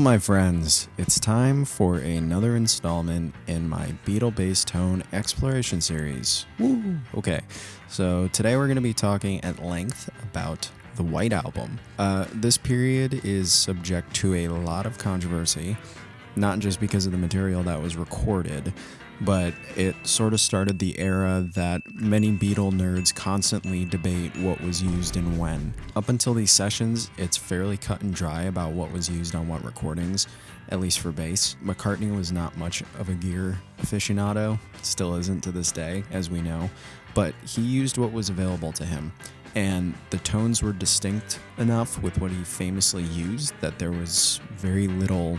my friends, it's time for another installment in my Beatle Bass Tone Exploration series. Woo! Okay, so today we're going to be talking at length about the White Album. This period is subject to a lot of controversy, not just because of the material that was recorded, but it sort of started the era that many Beatle nerds constantly debate what was used and when. Up until these sessions, it's fairly cut and dry about what was used on what recordings, at least for bass. McCartney was not much of a gear aficionado, still isn't to this day, as we know, but he used what was available to him. And the tones were distinct enough with what he famously used that there was very little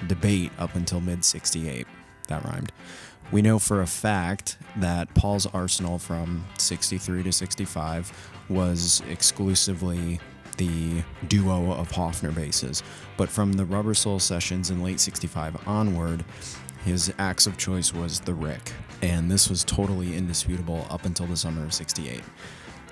debate up until mid-68. That rhymed. We know for a fact that Paul's arsenal from 63 to 65 was exclusively the duo of Hofner basses, but from the Rubber Soul sessions in late 65 onward, his axe of choice was the Rick, and this was totally indisputable up until the summer of 68.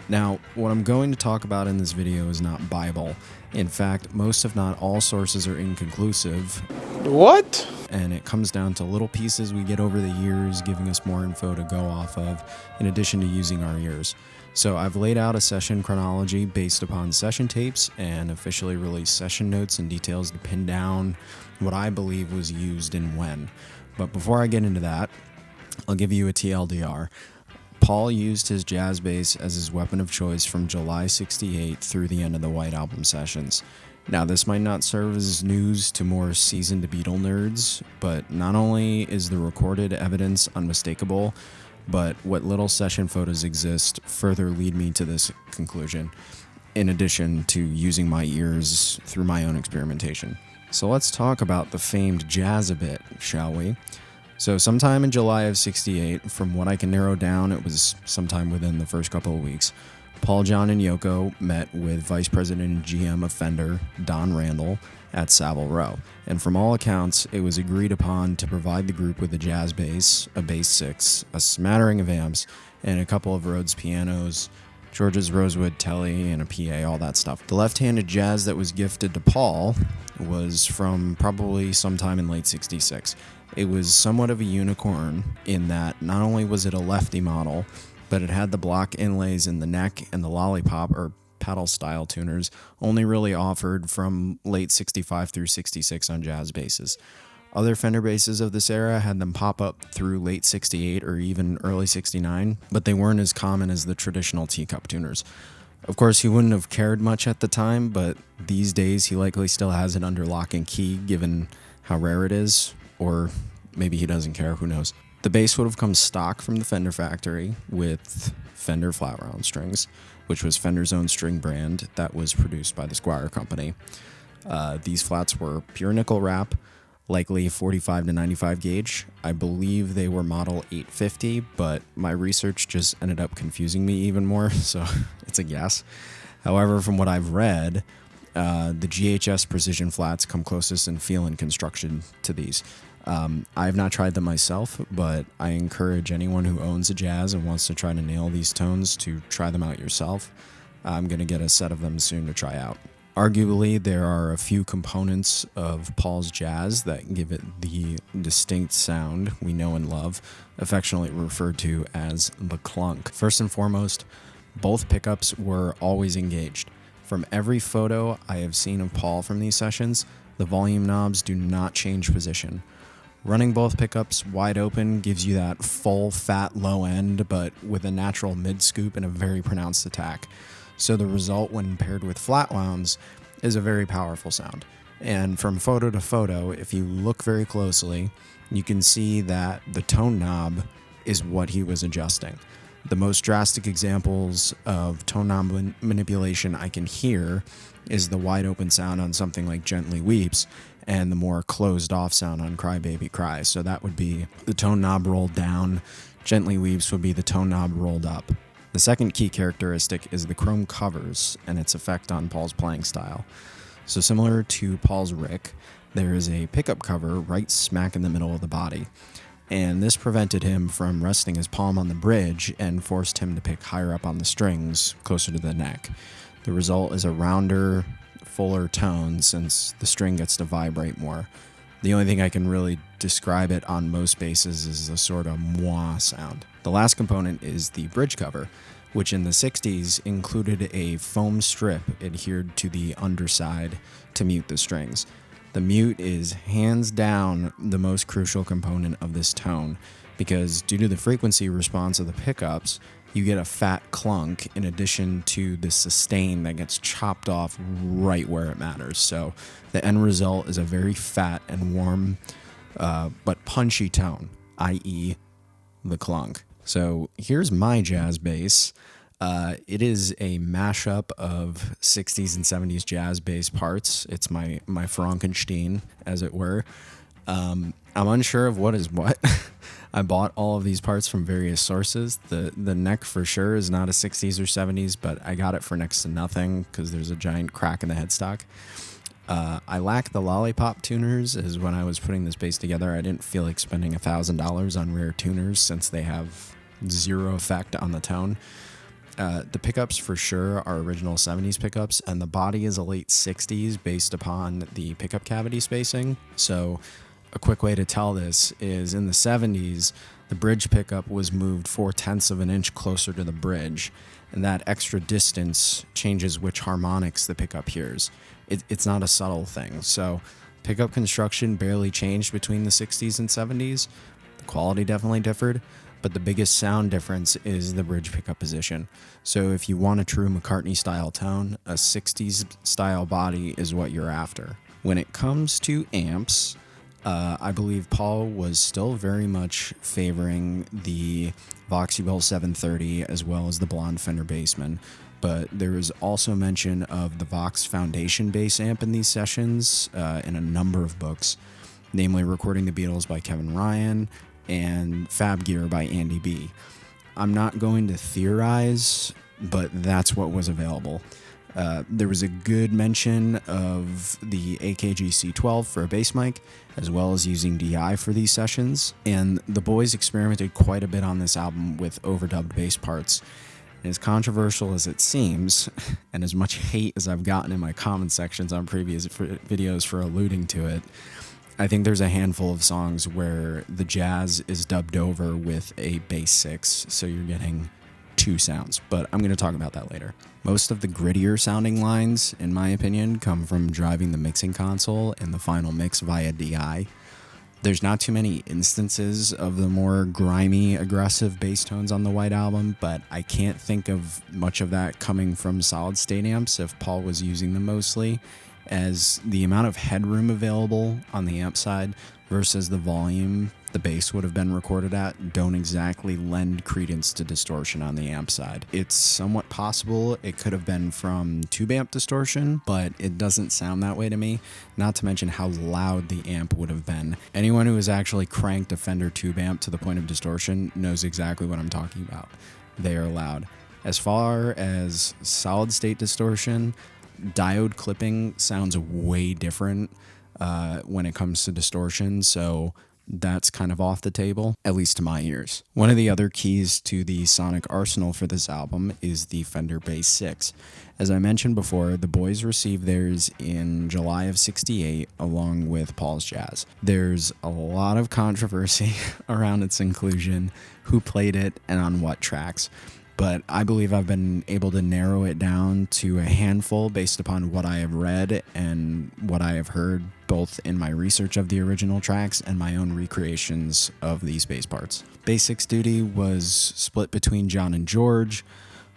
Now, what I'm going to talk about in this video is not Bible. In fact, most if not all sources are inconclusive. What? And it comes down to little pieces we get over the years, giving us more info to go off of, in addition to using our ears. So I've laid out a session chronology based upon session tapes and officially released session notes and details to pin down what I believe was used and when. But before I get into that, I'll give you a TLDR. Paul used his jazz bass as his weapon of choice from July 68 through the end of the White Album sessions. Now, this might not serve as news to more seasoned Beatle nerds, but not only is the recorded evidence unmistakable, but what little session photos exist further lead me to this conclusion, in addition to using my ears through my own experimentation. So let's talk about the famed jazz a bit, shall we? So sometime in July of 68, from what I can narrow down, it was sometime within the first couple of weeks, Paul, John, and Yoko met with Vice President and GM of Fender, Don Randall, at Savile Row. And from all accounts, it was agreed upon to provide the group with a jazz bass, a bass six, a smattering of amps, and a couple of Rhodes pianos, George's Rosewood Telly, and a PA, all that stuff. The left-handed jazz that was gifted to Paul was from probably sometime in late 66. It was somewhat of a unicorn in that not only was it a lefty model, but it had the block inlays in the neck and the lollipop or paddle style tuners only really offered from late 65 through 66 on jazz basses. Other Fender basses of this era had them pop up through late 68 or even early 69, but they weren't as common as the traditional teacup tuners. Of course, he wouldn't have cared much at the time, but these days he likely still has it under lock and key given how rare it is, or maybe he doesn't care, who knows. The bass would have come stock from the Fender factory with Fender flat round strings, which was Fender's own string brand that was produced by the Squier Company. These flats were pure nickel wrap, likely 45 to 95 gauge. I believe they were model 850, but my research just ended up confusing me even more, so it's a guess. However, from what I've read, the GHS Precision flats come closest in feel and construction to these. I have not tried them myself, but I encourage anyone who owns a jazz and wants to try to nail these tones to try them out yourself. I'm going to get a set of them soon to try out. Arguably, there are a few components of Paul's jazz that give it the distinct sound we know and love, affectionately referred to as the clunk. First and foremost, both pickups were always engaged. From every photo I have seen of Paul from these sessions, the volume knobs do not change position. Running both pickups wide open gives you that full, fat, low end, but with a natural mid-scoop and a very pronounced attack. So the result when paired with flat wounds is a very powerful sound. And from photo to photo, if you look very closely, you can see that the tone knob is what he was adjusting. The most drastic examples of tone knob manipulation I can hear is the wide open sound on something like Gently Weeps, and the more closed off sound on Cry Baby Cry. So that would be the tone knob rolled down. Gently Weeps would be the tone knob rolled up. The second key characteristic is the chrome covers and its effect on Paul's playing style. So similar to Paul's Rick, there is a pickup cover right smack in the middle of the body. And this prevented him from resting his palm on the bridge and forced him to pick higher up on the strings, closer to the neck. The result is a rounder, fuller tone since the string gets to vibrate more. The only thing I can really describe it on most basses is a sort of mwah sound. The last component is the bridge cover, which in the 60s included a foam strip adhered to the underside to mute the strings. The mute is hands down the most crucial component of this tone because due to the frequency response of the pickups, you get a fat clunk in addition to the sustain that gets chopped off right where it matters. So the end result is a very fat and warm but punchy tone, i.e. the clunk. So here's my jazz bass. It is a mashup of 60s and 70s jazz bass parts. It's my Frankenstein, as it were. I'm unsure of what is what. I bought all of these parts from various sources. The neck for sure is not a 60s or 70s, but I got it for next to nothing because there's a giant crack in the headstock. I lack the lollipop tuners, as when I was putting this bass together, I didn't feel like spending $1,000 on rare tuners since they have zero effect on the tone. The pickups for sure are original 70s pickups, and the body is a late 60s based upon the pickup cavity spacing. So a quick way to tell this is in the 70s, the bridge pickup was moved 0.4 of an inch closer to the bridge, and that extra distance changes which harmonics the pickup hears. It's not a subtle thing. So pickup construction barely changed between the 60s and 70s. The quality definitely differed, but the biggest sound difference is the bridge pickup position. So if you want a true McCartney style tone, a 60s style body is what you're after. When it comes to amps, I believe Paul was still very much favoring the Voxy-Bell 730 as well as the Blonde Fender Bassman, but there was also mention of the Vox Foundation bass amp in these sessions in a number of books, namely Recording the Beatles by Kevin Ryan and Fab Gear by Andy B. I'm not going to theorize, but that's what was available. There was a good mention of the AKG C12 for a bass mic, as well as using DI for these sessions, and the boys experimented quite a bit on this album with overdubbed bass parts. And as controversial as it seems, and as much hate as I've gotten in my comment sections on previous videos for alluding to it, I think there's a handful of songs where the jazz is dubbed over with a bass 6, so you're getting two sounds, but I'm going to talk about that later. Most of the grittier sounding lines, in my opinion, come from driving the mixing console and the final mix via DI. There's not too many instances of the more grimy, aggressive bass tones on the White Album, but I can't think of much of that coming from solid state amps if Paul was using them mostly, as the amount of headroom available on the amp side versus the volume the bass would have been recorded at don't exactly lend credence to distortion on the amp side. It's somewhat possible it could have been from tube amp distortion, but it doesn't sound that way to me, not to mention how loud the amp would have been. Anyone who has actually cranked a Fender tube amp to the point of distortion knows exactly what I'm talking about. They are loud. As far as solid state distortion, diode clipping sounds way different when it comes to distortion, so that's kind of off the table, at least to my ears. One of the other keys to the sonic arsenal for this album is the Fender Bass 6. As I mentioned before, the boys received theirs in July of '68 along with Paul's Jazz. There's a lot of controversy around its inclusion, who played it, and on what tracks. But I believe I've been able to narrow it down to a handful based upon what I have read and what I have heard, both in my research of the original tracks and my own recreations of these bass parts. Bass 6 duty was split between John and George.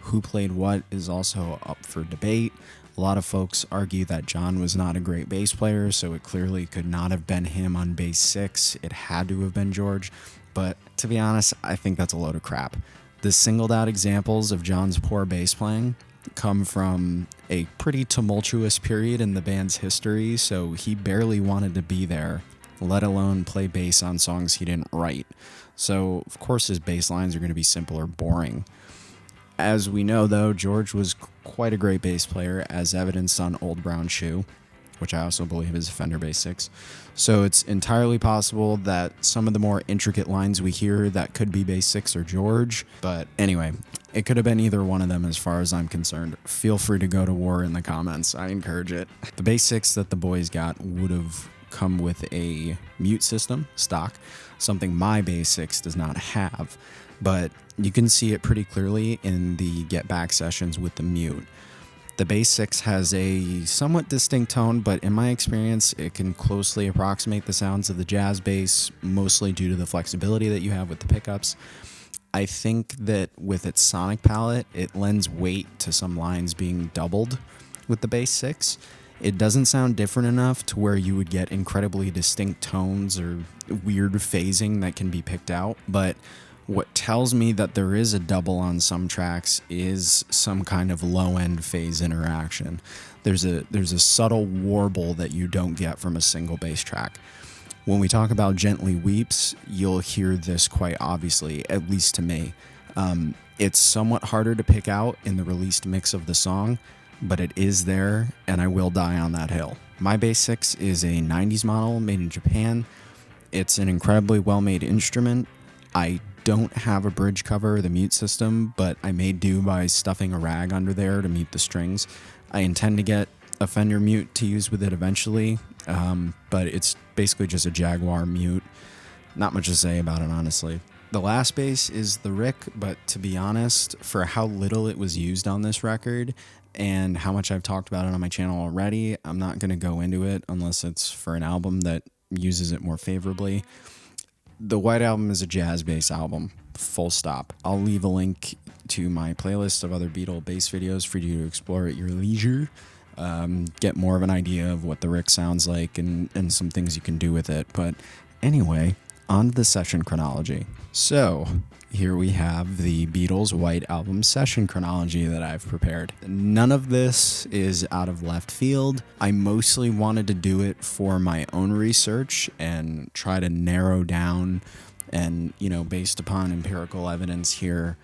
Who played what is also up for debate. A lot of folks argue that John was not a great bass player, so it clearly could not have been him on bass 6. It had to have been George. But to be honest, I think that's a load of crap. The singled out examples of John's poor bass playing come from a pretty tumultuous period in the band's history, so he barely wanted to be there, let alone play bass on songs he didn't write. So, of course, his bass lines are going to be simple or boring. As we know, though, George was quite a great bass player, as evidenced on Old Brown Shoe, which I also believe is a Fender Bass 6. So it's entirely possible that some of the more intricate lines we hear that could be Bass 6 or George. But anyway, It could have been either one of them as far as I'm concerned. Feel free to go to war in the comments. I encourage it. The Bass 6 that the boys got would have come with a mute system, stock, something my Bass 6 does not have. But you can see it pretty clearly in the get back sessions with the mute. The Bass 6 has a somewhat distinct tone, but in my experience, it can closely approximate the sounds of the jazz bass, mostly due to the flexibility that you have with the pickups. I think that with its sonic palette, it lends weight to some lines being doubled with the Bass 6. It doesn't sound different enough to where you would get incredibly distinct tones or weird phasing that can be picked out, but what tells me that there is a double on some tracks is some kind of low-end phase interaction. There's a subtle warble that you don't get from a single bass track. When we talk about Gently Weeps, you'll hear this quite obviously, at least to me. It's somewhat harder to pick out in the released mix of the song, but it is there, and I will die on that hill. My Bass 6 is a 90s model made in Japan. It's an incredibly well-made instrument. I don't have a bridge cover or the mute system, but I made do by stuffing a rag under there to mute the strings. I intend to get a Fender mute to use with it eventually, but it's basically just a Jaguar mute. Not much to say about it, honestly. The last bass is the Rick, but to be honest, for how little it was used on this record and how much I've talked about it on my channel already, I'm not going to go into it unless it's for an album that uses it more favorably. The White Album is a jazz bass album, full stop. I'll leave a link to my playlist of other Beatle bass videos for you to explore at your leisure. Get more of an idea of what the Rick sounds like and some things you can do with it. But anyway, on to the session chronology. So here we have the Beatles White Album session chronology that I've prepared. None of this is out of left field. I mostly wanted to do it for my own research and try to narrow down and, based upon empirical evidence here,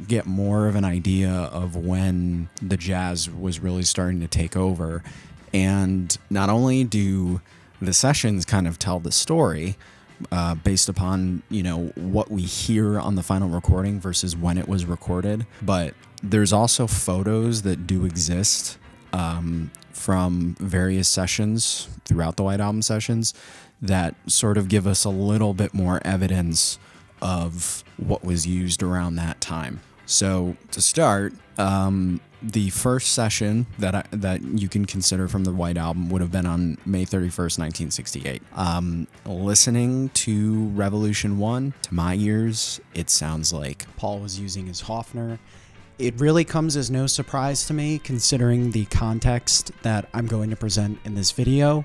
get more of an idea of when the jazz was really starting to take over. And not only do the sessions kind of tell the story, based upon, what we hear on the final recording versus when it was recorded. But there's also photos that do exist from various sessions throughout the White Album sessions that sort of give us a little bit more evidence of what was used around that time. So to start, the first session that you can consider from the White Album would have been on May 31st, 1968. Listening to Revolution 1, to my ears, it sounds like Paul was using his Hofner. It really comes as no surprise to me, considering the context that I'm going to present in this video.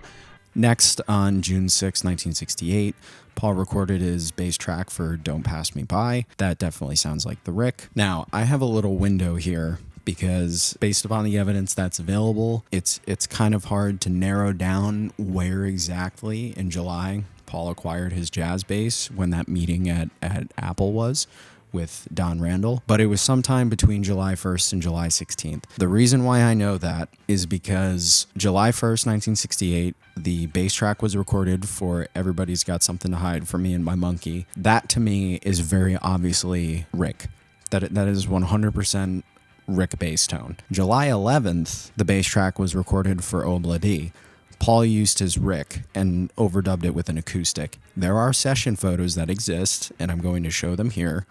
Next, on June 6, 1968, Paul recorded his bass track for Don't Pass Me By. That definitely sounds like the Rick. Now, I have a little window here because based upon the evidence that's available, it's kind of hard to narrow down where exactly in July Paul acquired his jazz bass, when that meeting at Apple was with Don Randall, but it was sometime between July 1st and July 16th. The reason why I know that is because July 1st, 1968, the bass track was recorded for Everybody's Got Something to Hide from Me and My Monkey. That to me is very obviously Rick. That is 100% Rick bass tone. July 11th, the bass track was recorded for Obla Dee. Paul used his Rick and overdubbed it with an acoustic. There are session photos that exist, and I'm going to show them here,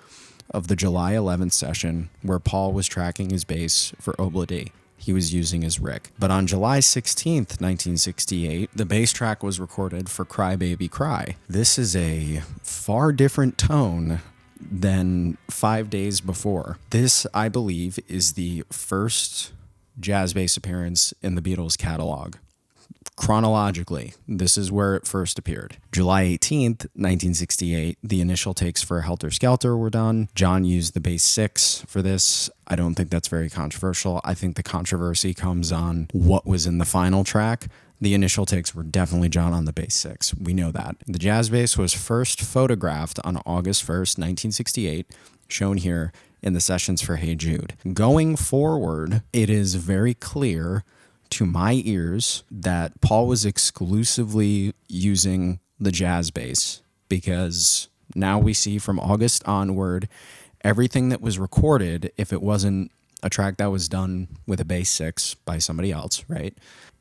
of the July 11th session where Paul was tracking his bass for Obla Dee. He was using his Rick. But on July 16th, 1968, the bass track was recorded for Cry Baby Cry. This is a far different tone than 5 days before. This, I believe, is the first jazz bass appearance in the Beatles catalog. Chronologically, this is where it first appeared. July 18th, 1968, the initial takes for Helter Skelter were done. John used the bass 6 for this. I don't think that's very controversial. I think the controversy comes on what was in the final track. The initial takes were definitely John on the bass 6. We know that. The jazz bass was first photographed on August 1st, 1968, shown here in the sessions for Hey Jude. Going forward, it is very clear to my ears that Paul was exclusively using the jazz bass, because now we see from August onward, everything that was recorded, if it wasn't a track that was done with a bass 6 by somebody else, right?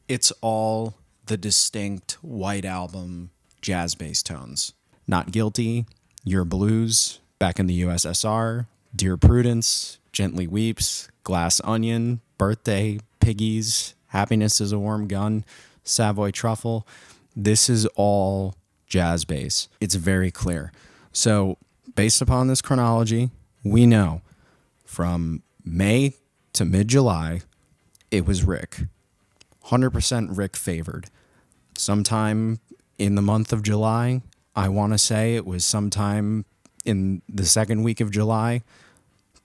It's all the distinct White Album jazz bass tones. Not Guilty, Your Blues, Back in the USSR, Dear Prudence, Gently Weeps, Glass Onion, Birthday, Piggies, Happiness is a Warm Gun, Savoy Truffle. This is all jazz bass. It's very clear. So based upon this chronology, we know from May to mid-July, it was Rick. 100% Rick favored. Sometime in the month of July, I want to say it was sometime in the second week of July,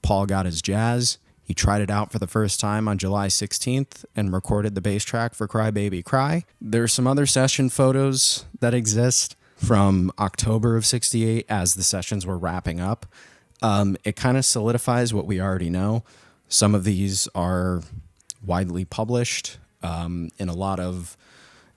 Paul got his jazz. He tried it out for the first time on July 16th and recorded the bass track for Cry Baby Cry. There's some other session photos that exist from October of 68 as the sessions were wrapping up. It kind of solidifies what we already know. Some of these are widely published in a lot of,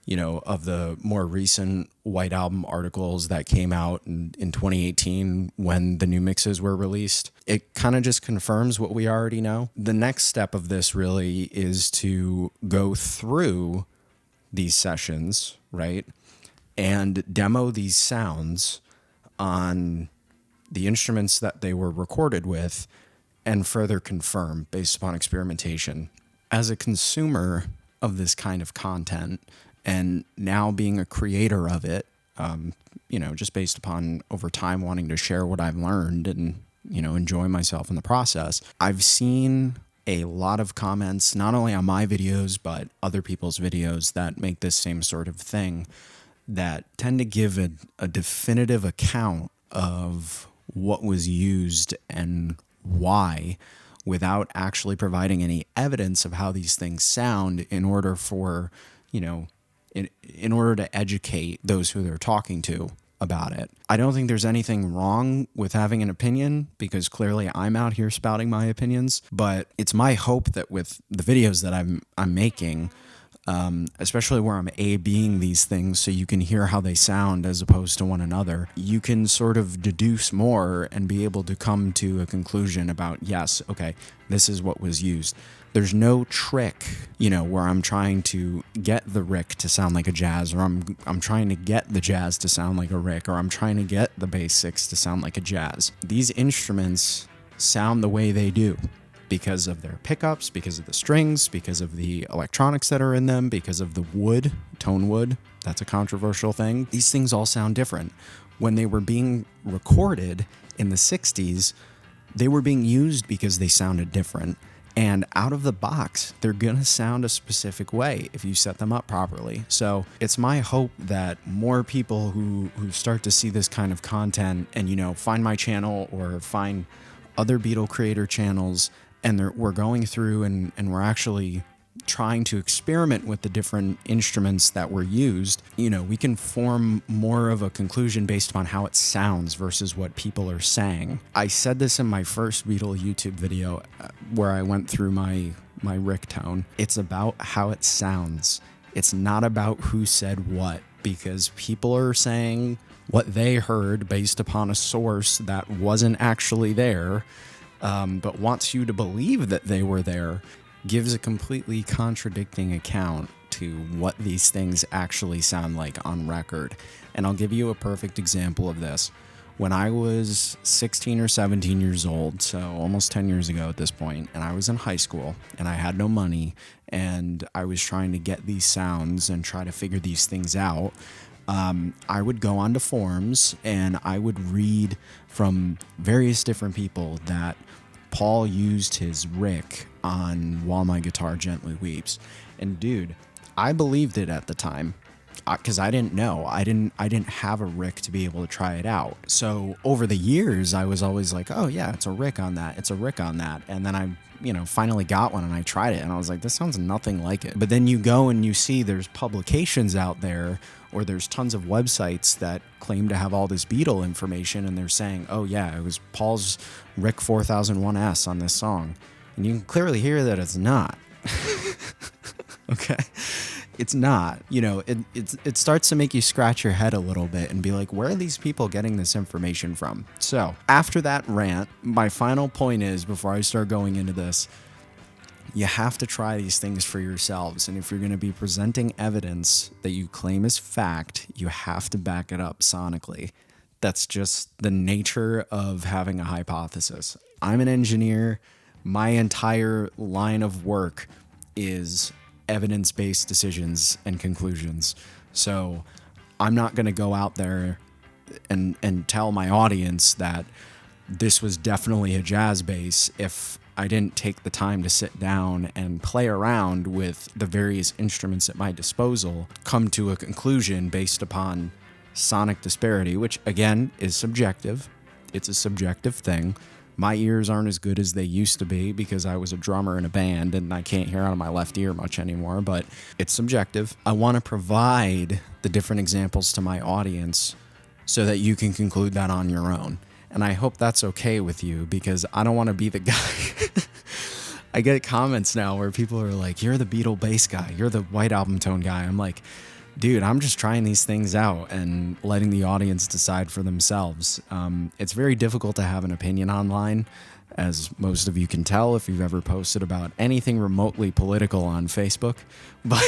of the more recent White Album articles that came out in 2018 when the new mixes were released. It kind of just confirms what we already know. The next step of this really is to go through these sessions, right? And demo these sounds on the instruments that they were recorded with and further confirm based upon experimentation. As a consumer of this kind of content, and now being a creator of it, just based upon over time wanting to share what I've learned and, enjoy myself in the process, I've seen a lot of comments, not only on my videos, but other people's videos that make this same sort of thing, that tend to give a definitive account of what was used and why, without actually providing any evidence of how these things sound in order for, in order to educate those who they're talking to about it. I don't think there's anything wrong with having an opinion, because clearly I'm out here spouting my opinions, but it's my hope that with the videos that I'm making, especially where I'm A-Bing these things so you can hear how they sound as opposed to one another, you can sort of deduce more and be able to come to a conclusion about, yes, okay, this is what was used. There's no trick, where I'm trying to get the Rick to sound like a jazz, or I'm trying to get the jazz to sound like a Rick, or I'm trying to get the bass 6 to sound like a jazz. These instruments sound the way they do because of their pickups, because of the strings, because of the electronics that are in them, because of the wood, tone wood. That's a controversial thing. These things all sound different. When they were being recorded in the 60s, they were being used because they sounded different. And out of the box, they're going to sound a specific way if you set them up properly. So it's my hope that more people who start to see this kind of content and, find my channel or find other Beatle creator channels, and we're going through and we're actually trying to experiment with the different instruments that were used, we can form more of a conclusion based upon how it sounds versus what people are saying. I said this in my first Beatle YouTube video where I went through my Rick tone. It's about how it sounds. It's not about who said what, because people are saying what they heard based upon a source that wasn't actually there, but wants you to believe that they were there, gives a completely contradicting account to what these things actually sound like on record. And I'll give you a perfect example of this. When I was 16 or 17 years old, so almost 10 years ago at this point, and I was in high school and I had no money and I was trying to get these sounds and try to figure these things out, I would go onto forums and I would read from various different people that Paul used his Rick on While My Guitar Gently Weeps. And dude, I believed it at the time because I didn't know. I didn't have a Rick to be able to try it out. So over the years, I was always like, oh yeah, it's a Rick on that. It's a Rick on that. And then I finally got one and I tried it and I was like, this sounds nothing like it. But then you go and you see there's publications out there, or there's tons of websites that claim to have all this Beatle information and they're saying, oh yeah, it was Paul's Rick 4001S on this song. And you can clearly hear that it's not. Okay? It's not. It starts to make you scratch your head a little bit and be like, where are these people getting this information from? So after that rant, my final point is, before I start going into this, you have to try these things for yourselves. And if you're going to be presenting evidence that you claim is fact, you have to back it up sonically. That's just the nature of having a hypothesis. I'm an engineer. My entire line of work is evidence-based decisions and conclusions. So I'm not going to go out there and tell my audience that this was definitely a jazz bass if I didn't take the time to sit down and play around with the various instruments at my disposal, come to a conclusion based upon sonic disparity, which again is subjective. It's a subjective thing. My ears aren't as good as they used to be because I was a drummer in a band and I can't hear out of my left ear much anymore, but it's subjective. I want to provide the different examples to my audience so that you can conclude that on your own. And I hope that's okay with you, because I don't want to be the guy. I get comments now where people are like, you're the Beatle bass guy, you're the White Album tone guy. I'm like, dude, I'm just trying these things out and letting the audience decide for themselves. It's very difficult to have an opinion online, as most of you can tell if you've ever posted about anything remotely political on Facebook. But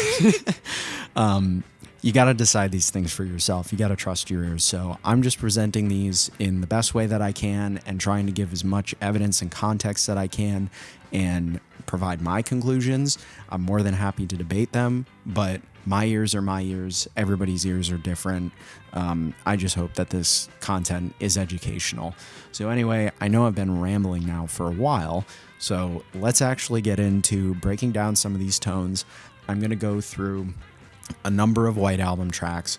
you got to decide these things for yourself. You got to trust your ears. So I'm just presenting these in the best way that I can and trying to give as much evidence and context that I can and provide my conclusions. I'm more than happy to debate them, but my ears are my ears. Everybody's ears are different. I just hope that this content is educational. So anyway, I know I've been rambling now for a while, so let's actually get into breaking down some of these tones. I'm going to go through a number of White Album tracks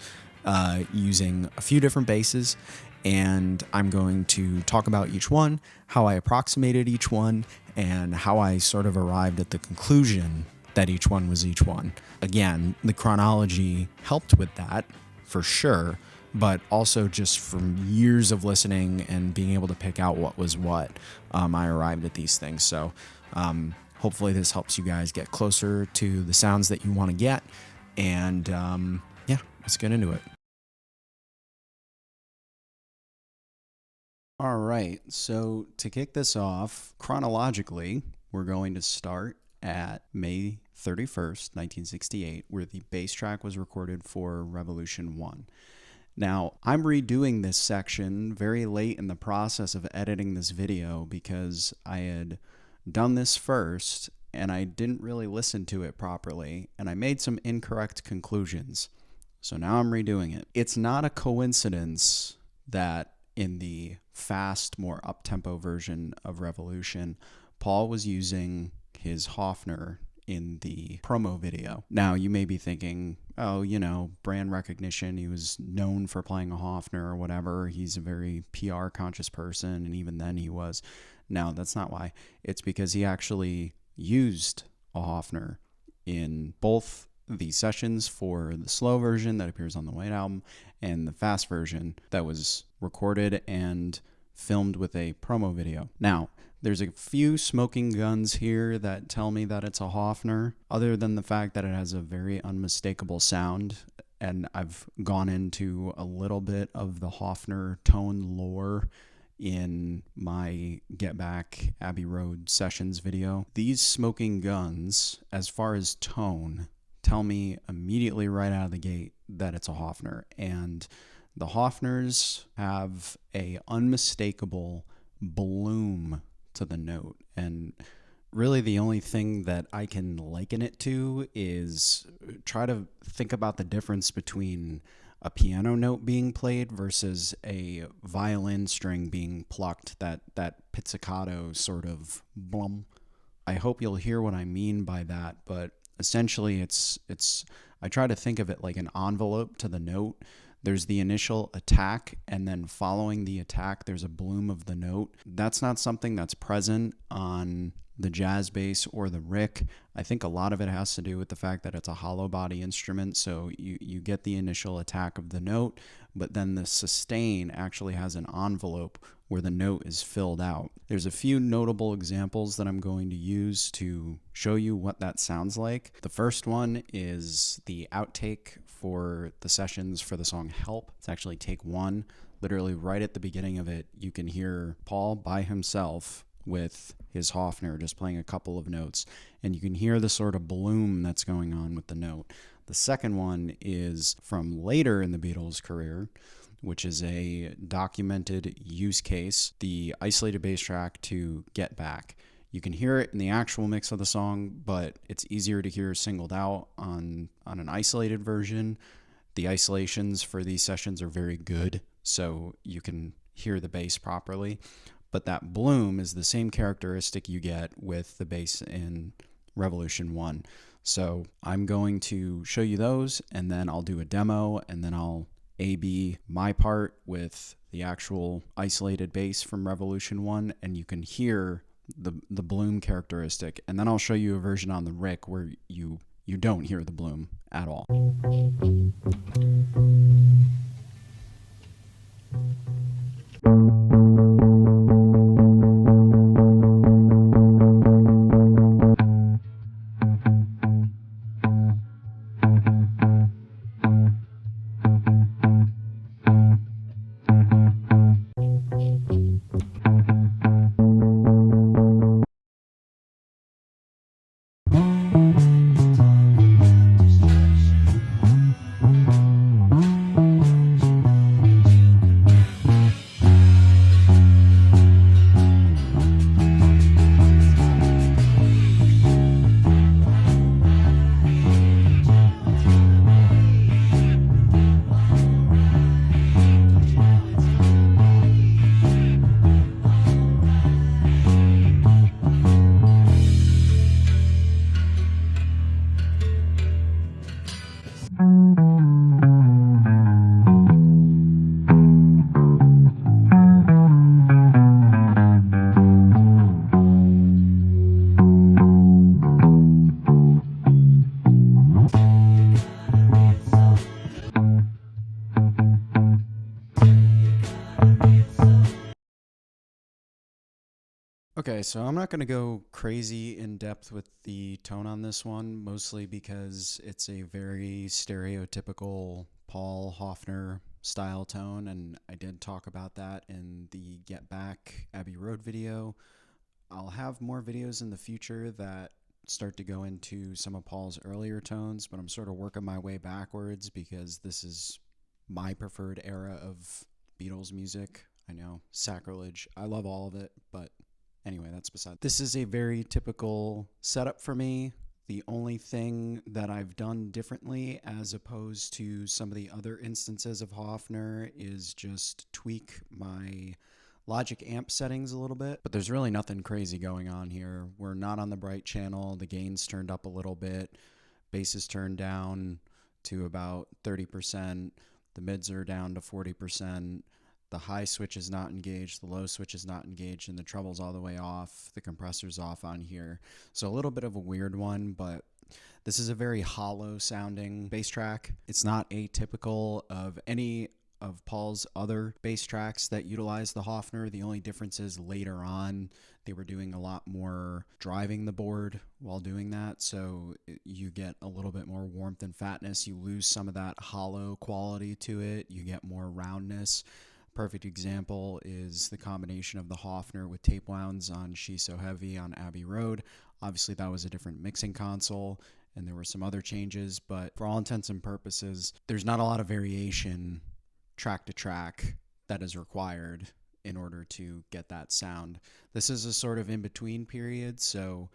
using a few different basses, and I'm going to talk about each one, how I approximated each one, and how I sort of arrived at the conclusion that each one was each one. Again, the chronology helped with that, for sure, but also just from years of listening and being able to pick out what was what, I arrived at these things. So hopefully this helps you guys get closer to the sounds that you want to get. And yeah, let's get into it. All right, so to kick this off, chronologically, we're going to start at May 31st, 1968, where the bass track was recorded for Revolution 1. Now, I'm redoing this section very late in the process of editing this video because I had done this first and I didn't really listen to it properly, and I made some incorrect conclusions. So now I'm redoing it. It's not a coincidence that in the fast, more up-tempo version of Revolution, Paul was using his Hofner in the promo video. Now, you may be thinking, oh, brand recognition, he was known for playing a Hofner or whatever, he's a very PR conscious person, and even then he was. No, that's not why. It's because he actually used a Hofner in both the sessions for the slow version that appears on the White Album and the fast version that was recorded and filmed with a promo video. Now, there's a few smoking guns here that tell me that it's a Hofner, other than the fact that it has a very unmistakable sound, and I've gone into a little bit of the Hofner tone lore in my Get Back Abbey Road Sessions video. These smoking guns, as far as tone, tell me immediately right out of the gate that it's a Hofner, and the Hofners have a unmistakable bloom to the note, and really the only thing that I can liken it to is try to think about the difference between a piano note being played versus a violin string being plucked, that pizzicato sort of blum. I hope you'll hear what I mean by that, but essentially it's I try to think of it like an envelope to the note. There's the initial attack, and then following the attack, there's a bloom of the note. That's not something that's present on the jazz bass or the Rick. I think a lot of it has to do with the fact that it's a hollow body instrument, so you get the initial attack of the note, but then the sustain actually has an envelope where the note is filled out. There's a few notable examples that I'm going to use to show you what that sounds like. The first one is the outtake for the sessions for the song Help. It's actually take one. Literally right at the beginning of it, you can hear Paul by himself with his Hofner just playing a couple of notes, and you can hear the sort of bloom that's going on with the note. The second one is from later in the Beatles' career, which is a documented use case, the isolated bass track to Get Back. You can hear it in the actual mix of the song, but it's easier to hear singled out on an isolated version. The isolations for these sessions are very good, so you can hear the bass properly. But that bloom is the same characteristic you get with the bass in Revolution 1. So I'm going to show you those, and then I'll do a demo, and then I'll A/B my part with the actual isolated bass from Revolution 1, and you can hear the bloom characteristic. And then I'll show you a version on the Rick where you don't hear the bloom at all. Okay, so I'm not going to go crazy in depth with the tone on this one, mostly because it's a very stereotypical Paul Hofner style tone, and I did talk about that in the Get Back Abbey Road video. I'll have more videos in the future that start to go into some of Paul's earlier tones, but I'm sort of working my way backwards because this is my preferred era of Beatles music. I know, sacrilege. I love all of it, but anyway, that's beside. This is a very typical setup for me. The only thing that I've done differently as opposed to some of the other instances of Hofner is just tweak my Logic amp settings a little bit, but there's really nothing crazy going on here. We're not on the bright channel. The gain's turned up a little bit. Bass is turned down to about 30%. The mids are down to 40%. The high switch is not engaged, the low switch is not engaged, and the treble's all the way off. The compressor's off on here. So a little bit of a weird one, but this is a very hollow sounding bass track. It's not atypical of any of Paul's other bass tracks that utilize the Hofner. The only difference is later on they were doing a lot more driving the board while doing that, so you get a little bit more warmth and fatness. You lose some of that hollow quality to it. You get more roundness. Perfect example is the combination of the Hofner with tape wounds on She's So Heavy on Abbey Road. Obviously that was a different mixing console and there were some other changes, but for all intents and purposes, there's not a lot of variation track to track that is required in order to get that sound. This is a sort of in-between period, so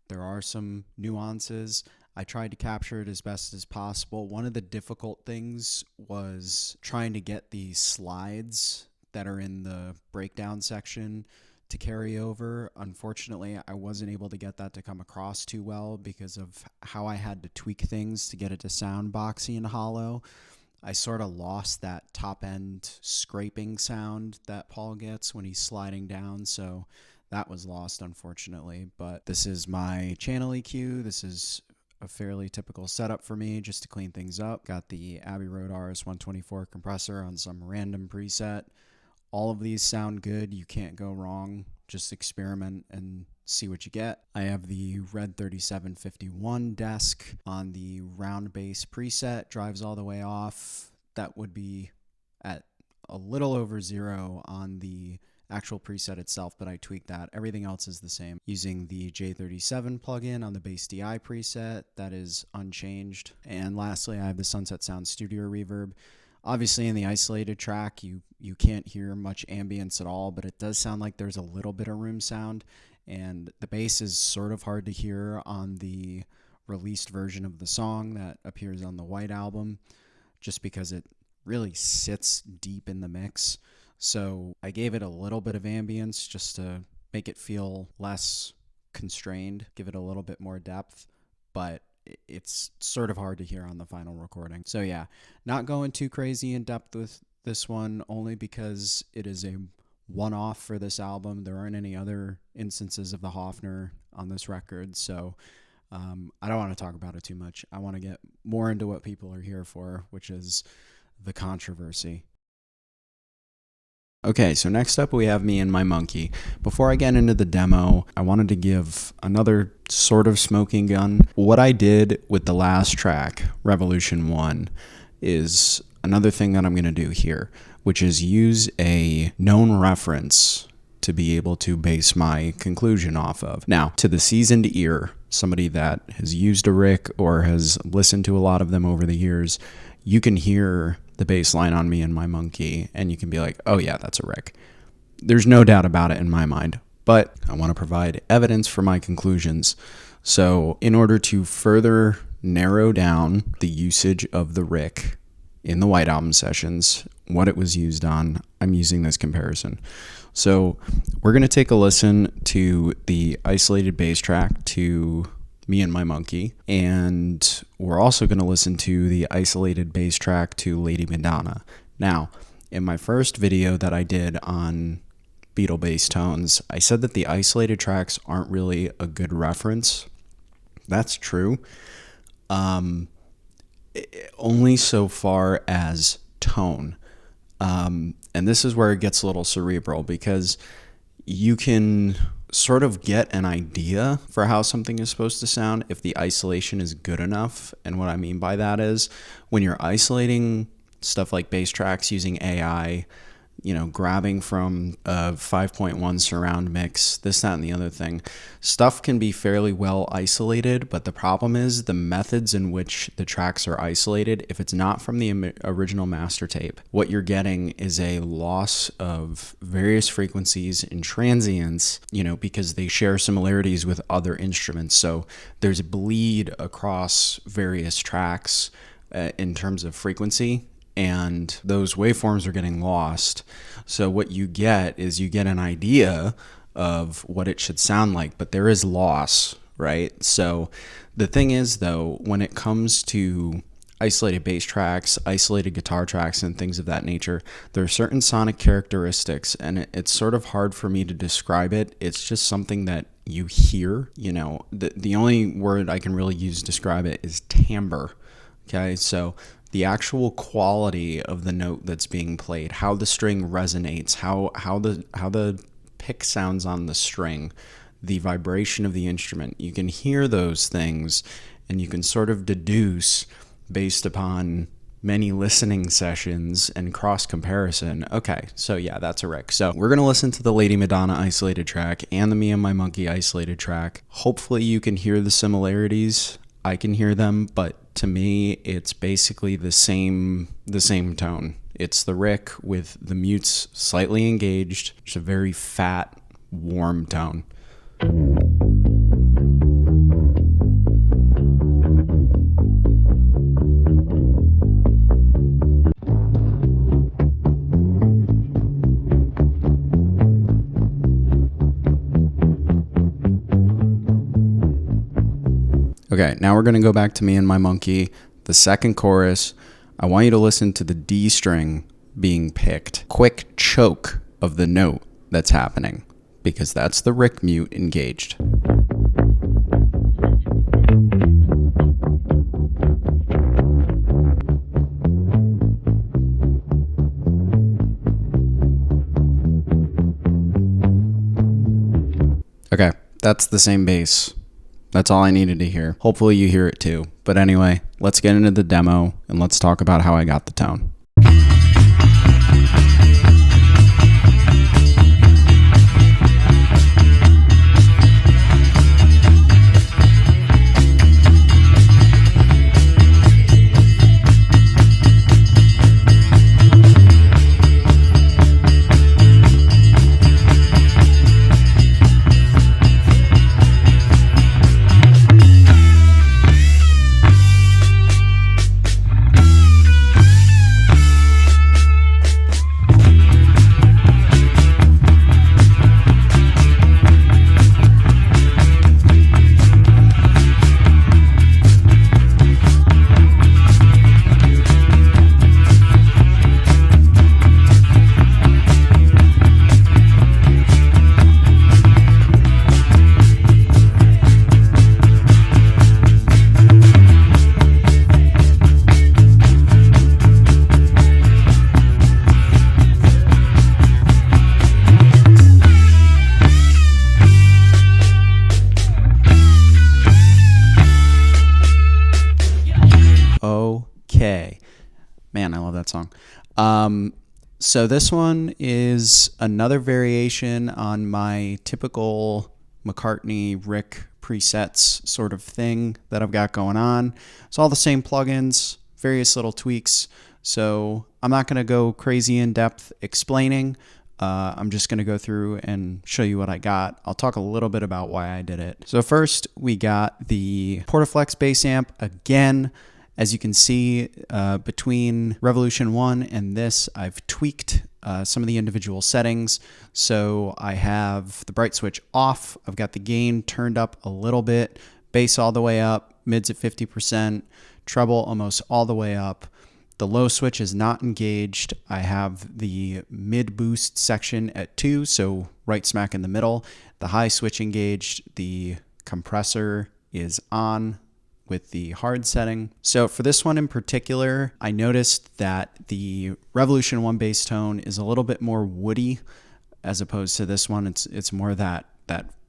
there are some nuances. I tried to capture it as best as possible. One of the difficult things was trying to get the slides that are in the breakdown section to carry over. Unfortunately, I wasn't able to get that to come across too well because of how I had to tweak things to get it to sound boxy and hollow. I sort of lost that top end scraping sound that Paul gets when he's sliding down, so that was lost unfortunately. But this is my channel EQ. This is a fairly typical setup for me just to clean things up. Got the Abbey Road RS-124 compressor on some random preset. All of these sound good. You can't go wrong. Just experiment and see what you get. I have the Red 3751 desk on the round bass preset, drives all the way off. That would be at a little over 0 on the actual preset itself, but I tweaked that. Everything else is the same. Using the J37 plugin on the Bass DI preset, that is unchanged. And lastly, I have the Sunset Sound Studio Reverb. Obviously, in the isolated track, you can't hear much ambience at all, but it does sound like there's a little bit of room sound, and the bass is sort of hard to hear on the released version of the song that appears on the White Album, just because it really sits deep in the mix. So I gave it a little bit of ambience just to make it feel less constrained, give it a little bit more depth, but it's sort of hard to hear on the final recording. So yeah, not going too crazy in depth with this one, only because it is a one-off for this album. There aren't any other instances of the Hofner on this record, so I don't want to talk about it too much. I want to get more into what people are here for, which is the controversy. Okay, so next up we have Me and My Monkey. Before I get into the demo, I wanted to give another sort of smoking gun. What I did with the last track, Revolution 1, is another thing that I'm going to do here, which is use a known reference to be able to base my conclusion off of. Now, to the seasoned ear, somebody that has used a Rick or has listened to a lot of them over the years, you can hear the bass line on Me and My Monkey, and you can be like, oh yeah, that's a Rick. There's no doubt about it in my mind, but I want to provide evidence for my conclusions. So in order to further narrow down the usage of the Rick in the White Album sessions, what it was used on, I'm using this comparison. So we're going to take a listen to the isolated bass track to Me and My Monkey, and we're also going to listen to the isolated bass track to Lady Madonna. Now, in my first video that I did on Beatle bass tones, I said that the isolated tracks aren't really a good reference. That's true. Only so far as tone. And this is where it gets a little cerebral, because you can sort of get an idea for how something is supposed to sound if the isolation is good enough. And what I mean by that is when you're isolating stuff like bass tracks using AI, grabbing from a 5.1 surround mix, this, that, and the other thing, stuff can be fairly well isolated, but the problem is the methods in which the tracks are isolated. If it's not from the original master tape, what you're getting is a loss of various frequencies and transients, because they share similarities with other instruments. So there's a bleed across various tracks in terms of frequency, and those waveforms are getting lost. So what you get is you get an idea of what it should sound like, but there is loss, right? So the thing is, though, when it comes to isolated bass tracks, isolated guitar tracks, and things of that nature, there are certain sonic characteristics, and it's sort of hard for me to describe it. It's just something that you hear. The only word I can really use to describe it is timbre. Okay, so the actual quality of the note that's being played, how the string resonates, how the pick sounds on the string, the vibration of the instrument. You can hear those things, and you can sort of deduce based upon many listening sessions and cross comparison. Okay, so yeah, that's a Rick. So we're going to listen to the Lady Madonna isolated track and the Me and My Monkey isolated track. Hopefully you can hear the similarities. I can hear them, but to me, it's basically the same tone. It's the Rick with the mutes slightly engaged. It's a very fat, warm tone. Okay, now we're going to go back to Me and My Monkey. The second chorus, I want you to listen to the D string being picked. Quick choke of the note that's happening, because that's the Rick mute engaged. That's the same bass. That's all I needed to hear. Hopefully you hear it too. But anyway, let's get into the demo and let's talk about how I got the tone. Okay. Man, I love that song. So this one is another variation on my typical McCartney Rick presets sort of thing that I've got going on. It's all the same plugins, various little tweaks. So I'm not going to go crazy in depth explaining. I'm just going to go through and show you what I got. I'll talk a little bit about why I did it. So first, we got the Portaflex bass amp again. As you can see, between Revolution 1 and this, I've tweaked some of the individual settings. So I have the bright switch off. I've got the gain turned up a little bit, bass all the way up, mids at 50%, treble almost all the way up. The low switch is not engaged. I have the mid boost section at 2, so right smack in the middle. The high switch engaged. The compressor is on with the hard setting. So for this one in particular, I noticed that the Revolution 1 bass tone is a little bit more woody as opposed to this one. It's more that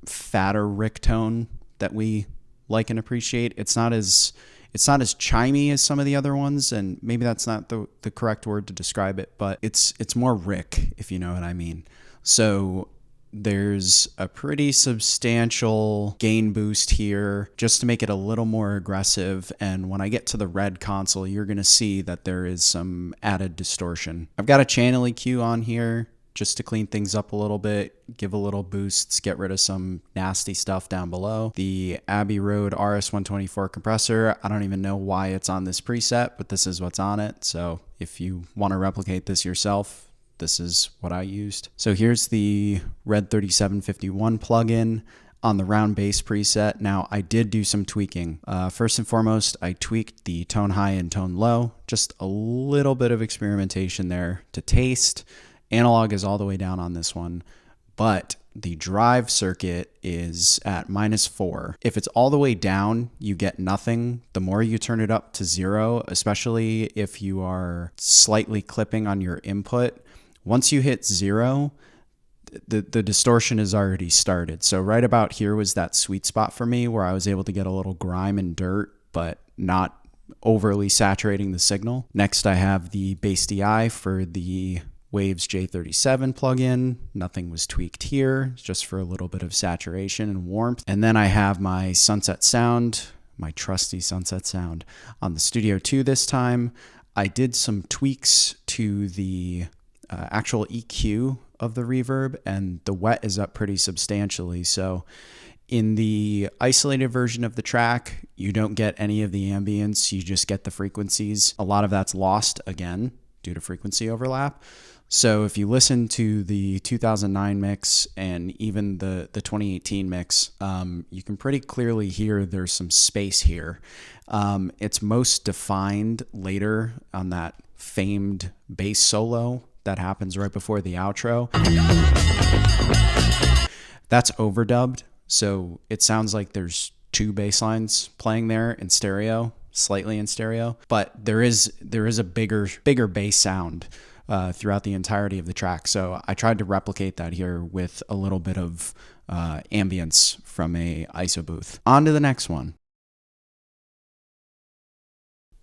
fatter Rick tone that we like and appreciate. It's not as chimey as some of the other ones, and maybe that's not the correct word to describe it, but it's more Rick, if you know what I mean. So there's a pretty substantial gain boost here just to make it a little more aggressive. And when I get to the red console, you're going to see that there is some added distortion. I've got a channel EQ on here just to clean things up a little bit, give a little boosts, get rid of some nasty stuff down below. The Abbey Road RS-124 compressor, I don't even know why it's on this preset, but this is what's on it. So if you want to replicate this yourself, this is what I used. So here's the Red 3751 plugin on the round bass preset. Now I did do some tweaking. First and foremost, I tweaked the tone high and tone low, just a little bit of experimentation there to taste. Analog is all the way down on this one, but the drive circuit is at -4. If it's all the way down, you get nothing. The more you turn it up to 0, especially if you are slightly clipping on your input, once you hit 0, the distortion has already started. So right about here was that sweet spot for me where I was able to get a little grime and dirt, but not overly saturating the signal. Next, I have the Bass DI for the Waves J37 plugin. Nothing was tweaked here, just for a little bit of saturation and warmth. And then I have my Sunset Sound, my trusty Sunset Sound, on the Studio 2 this time. I did some tweaks to the actual EQ of the reverb, and the wet is up pretty substantially. So in the isolated version of the track, you don't get any of the ambience, you just get the frequencies. A lot of that's lost again due to frequency overlap. So if you listen to the 2009 mix and even the 2018 mix, you can pretty clearly hear there's some space here. It's most defined later on that famed bass solo that happens right before the outro. That's overdubbed, so it sounds like there's 2 bass lines playing there in stereo, slightly in stereo, but there is a bigger bass sound throughout the entirety of the track. So I tried to replicate that here with a little bit of ambience from a ISO booth. On to the next one.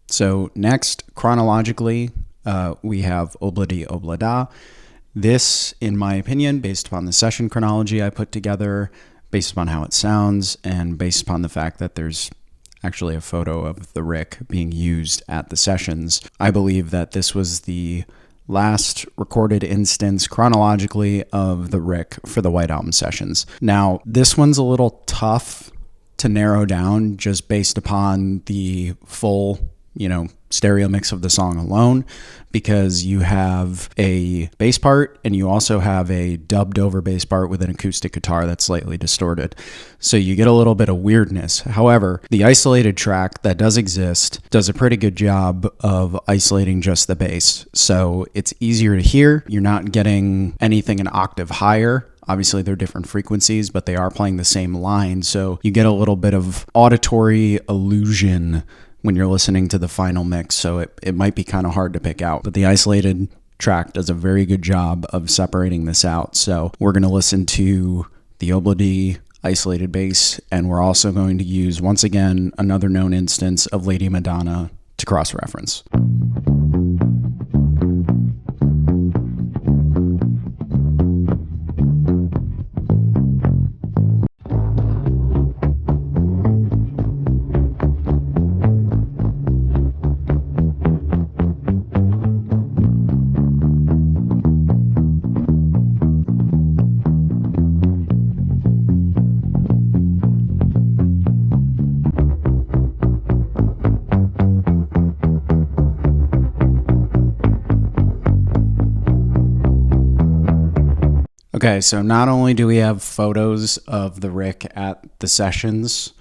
So next, chronologically, we have Obladi Oblada. This, in my opinion, based upon the session chronology I put together, based upon how it sounds, and based upon the fact that there's actually a photo of the Rick being used at the sessions, I believe that this was the last recorded instance chronologically of the Rick for the White Album sessions. Now, this one's a little tough to narrow down just based upon the full stereo mix of the song alone, because you have a bass part and you also have a dubbed over bass part with an acoustic guitar that's slightly distorted. So you get a little bit of weirdness. However, the isolated track that does exist does a pretty good job of isolating just the bass. So it's easier to hear. You're not getting anything an octave higher. Obviously, they're different frequencies, but they are playing the same line. So you get a little bit of auditory illusion when you're listening to the final mix, so it might be kind of hard to pick out. But the isolated track does a very good job of separating this out. So we're going to listen to the Obladi isolated bass, and we're also going to use, once again, another known instance of Lady Madonna to cross-reference. Okay, so not only do we have photos of the Rick at the sessions,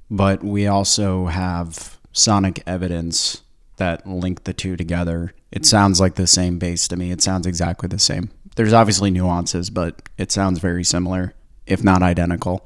but we also have sonic evidence that link the two together. It sounds like the same bass to me. It sounds exactly the same. There's obviously nuances, but it sounds very similar, if not identical.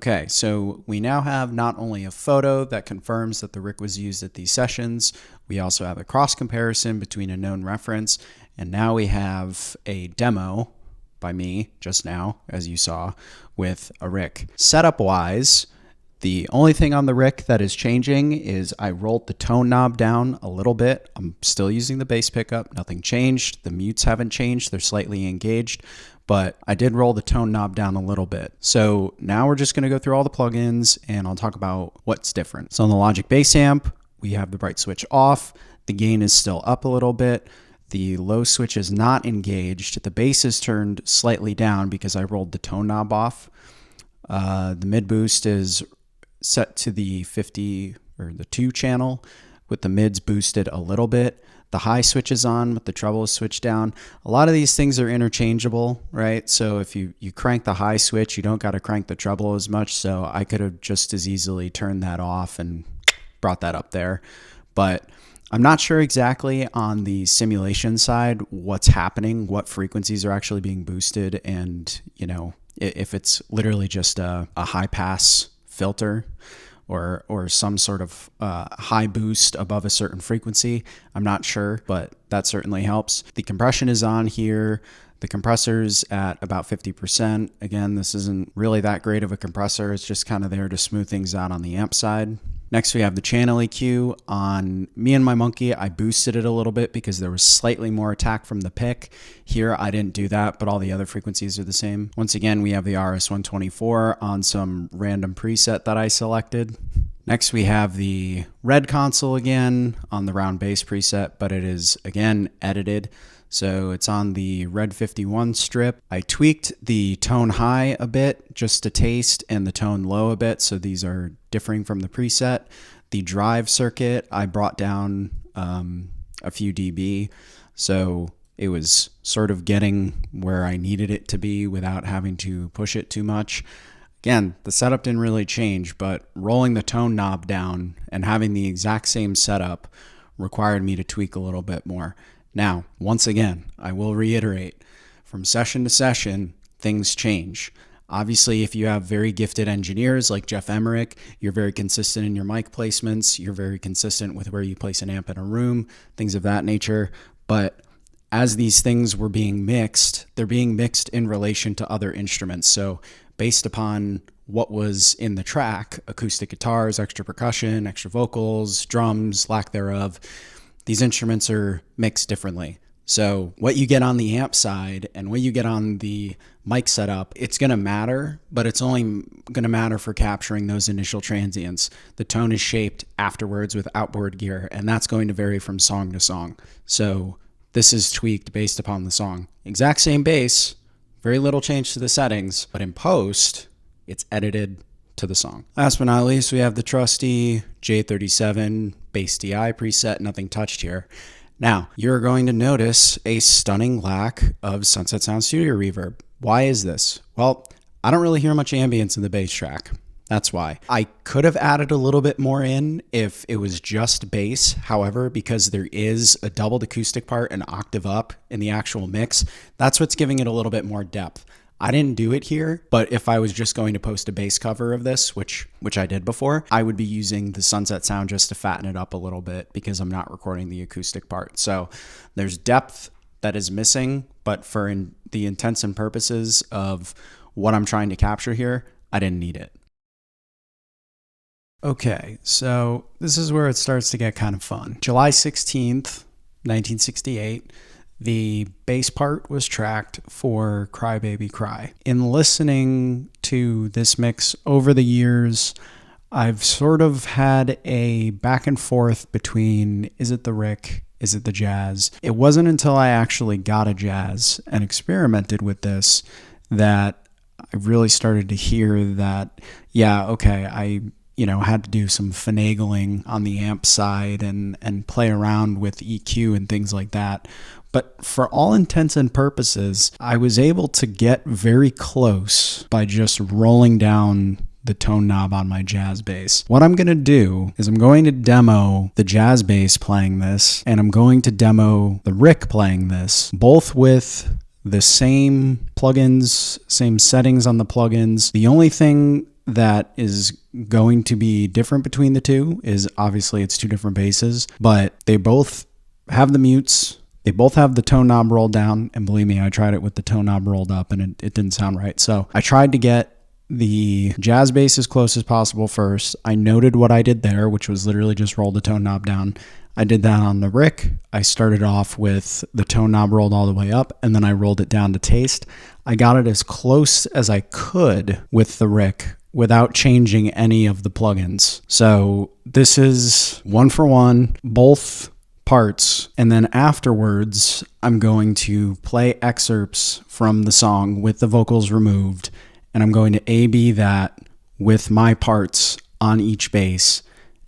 Okay, so we now have not only a photo that confirms that the Rick was used at these sessions, we also have a cross comparison between a known reference, and now we have a demo by me just now, as you saw, with a Rick. Setup wise, the only thing on the Rick that is changing is I rolled the tone knob down a little bit. I'm still using the bass pickup, nothing changed. The mutes haven't changed, they're slightly engaged, but I did roll the tone knob down a little bit. So now we're just gonna go through all the plugins and I'll talk about what's different. So on the Logic Bass Amp, we have the bright switch off. The gain is still up a little bit. The low switch is not engaged. The bass is turned slightly down because I rolled the tone knob off. The mid boost is set to the 50 or the 2 channel. with the mids boosted a little bit. The high switch is on with the treble is switched down. A lot of these things are interchangeable, right? So if you crank the high switch, you don't got to crank the treble as much. So I could have just as easily turned that off and brought that up there. But I'm not sure exactly on the simulation side what's happening, what frequencies are actually being boosted, and if it's literally just a high pass filter or some sort of high boost above a certain frequency. I'm not sure, but that certainly helps. The compression is on here. The compressor's at about 50%. Again, this isn't really that great of a compressor. It's just kind of there to smooth things out on the amp side. Next, we have the channel EQ. On me and my Monkey, I boosted it a little bit because there was slightly more attack from the pick. Here, I didn't do that, but all the other frequencies are the same. Once again, we have the RS-124 on some random preset that I selected. Next, we have the red console again on the round bass preset, but it is, again, edited. So it's on the Red 51 strip. I tweaked the tone high a bit, just a taste, and the tone low a bit. So these are differing from the preset. The drive circuit, I brought down a few dB. So it was sort of getting where I needed it to be without having to push it too much. Again, the setup didn't really change, but rolling the tone knob down and having the exact same setup required me to tweak a little bit more. Now, once again, I will reiterate, from session to session, things change. Obviously, if you have very gifted engineers like Jeff Emmerich, you're very consistent in your mic placements, you're very consistent with where you place an amp in a room, things of that nature. But as these things were being mixed, they're being mixed in relation to other instruments. So based upon what was in the track, acoustic guitars, extra percussion, extra vocals, drums, lack thereof, these instruments are mixed differently. So what you get on the amp side and what you get on the mic setup, it's going to matter, but it's only going to matter for capturing those initial transients. The tone is shaped afterwards with outboard gear, and that's going to vary from song to song. So this is tweaked based upon the song. Exact same bass, very little change to the settings, but in post, it's edited to the song. Last but not least, we have the trusty J37 bass DI preset, nothing touched here. Now, you're going to notice a stunning lack of Sunset Sound Studio reverb. Why is this? Well, I don't really hear much ambience in the bass track. That's why. I could have added a little bit more in if it was just bass. However, because there is a doubled acoustic part an octave up in the actual mix, that's what's giving it a little bit more depth. I didn't do it here, but if I was just going to post a bass cover of this, which I did before, I would be using the Sunset Sound just to fatten it up a little bit because I'm not recording the acoustic part. So there's depth that is missing, but for the intents and purposes of what I'm trying to capture here, I didn't need it. Okay, so this is where it starts to get kind of fun. July 16th, 1968. The bass part was tracked for Cry Baby Cry. In listening to this mix over the years, I've sort of had a back and forth between, is it the Rick, is it the Jazz? It wasn't until I actually got a Jazz and experimented with this that I really started to hear that, yeah, okay, I had to do some finagling on the amp side and play around with EQ and things like that. But for all intents and purposes, I was able to get very close by just rolling down the tone knob on my Jazz bass. What I'm going to do is I'm going to demo the Jazz bass playing this, and I'm going to demo the Rick playing this, both with the same plugins, same settings on the plugins. The only thing that is going to be different between the two is obviously it's two different basses, but they both have the mutes. They both have the tone knob rolled down, and believe me, I tried it with the tone knob rolled up and it didn't sound right. So I tried to get the Jazz bass as close as possible first. I noted what I did there, which was literally just roll the tone knob down. I did that on the Rick. I started off with the tone knob rolled all the way up, and then I rolled it down to taste. I got it as close as I could with the Rick without changing any of the plugins. So this is one for one, both parts, and then afterwards I'm going to play excerpts from the song with the vocals removed, and I'm going to A-B that with my parts on each bass,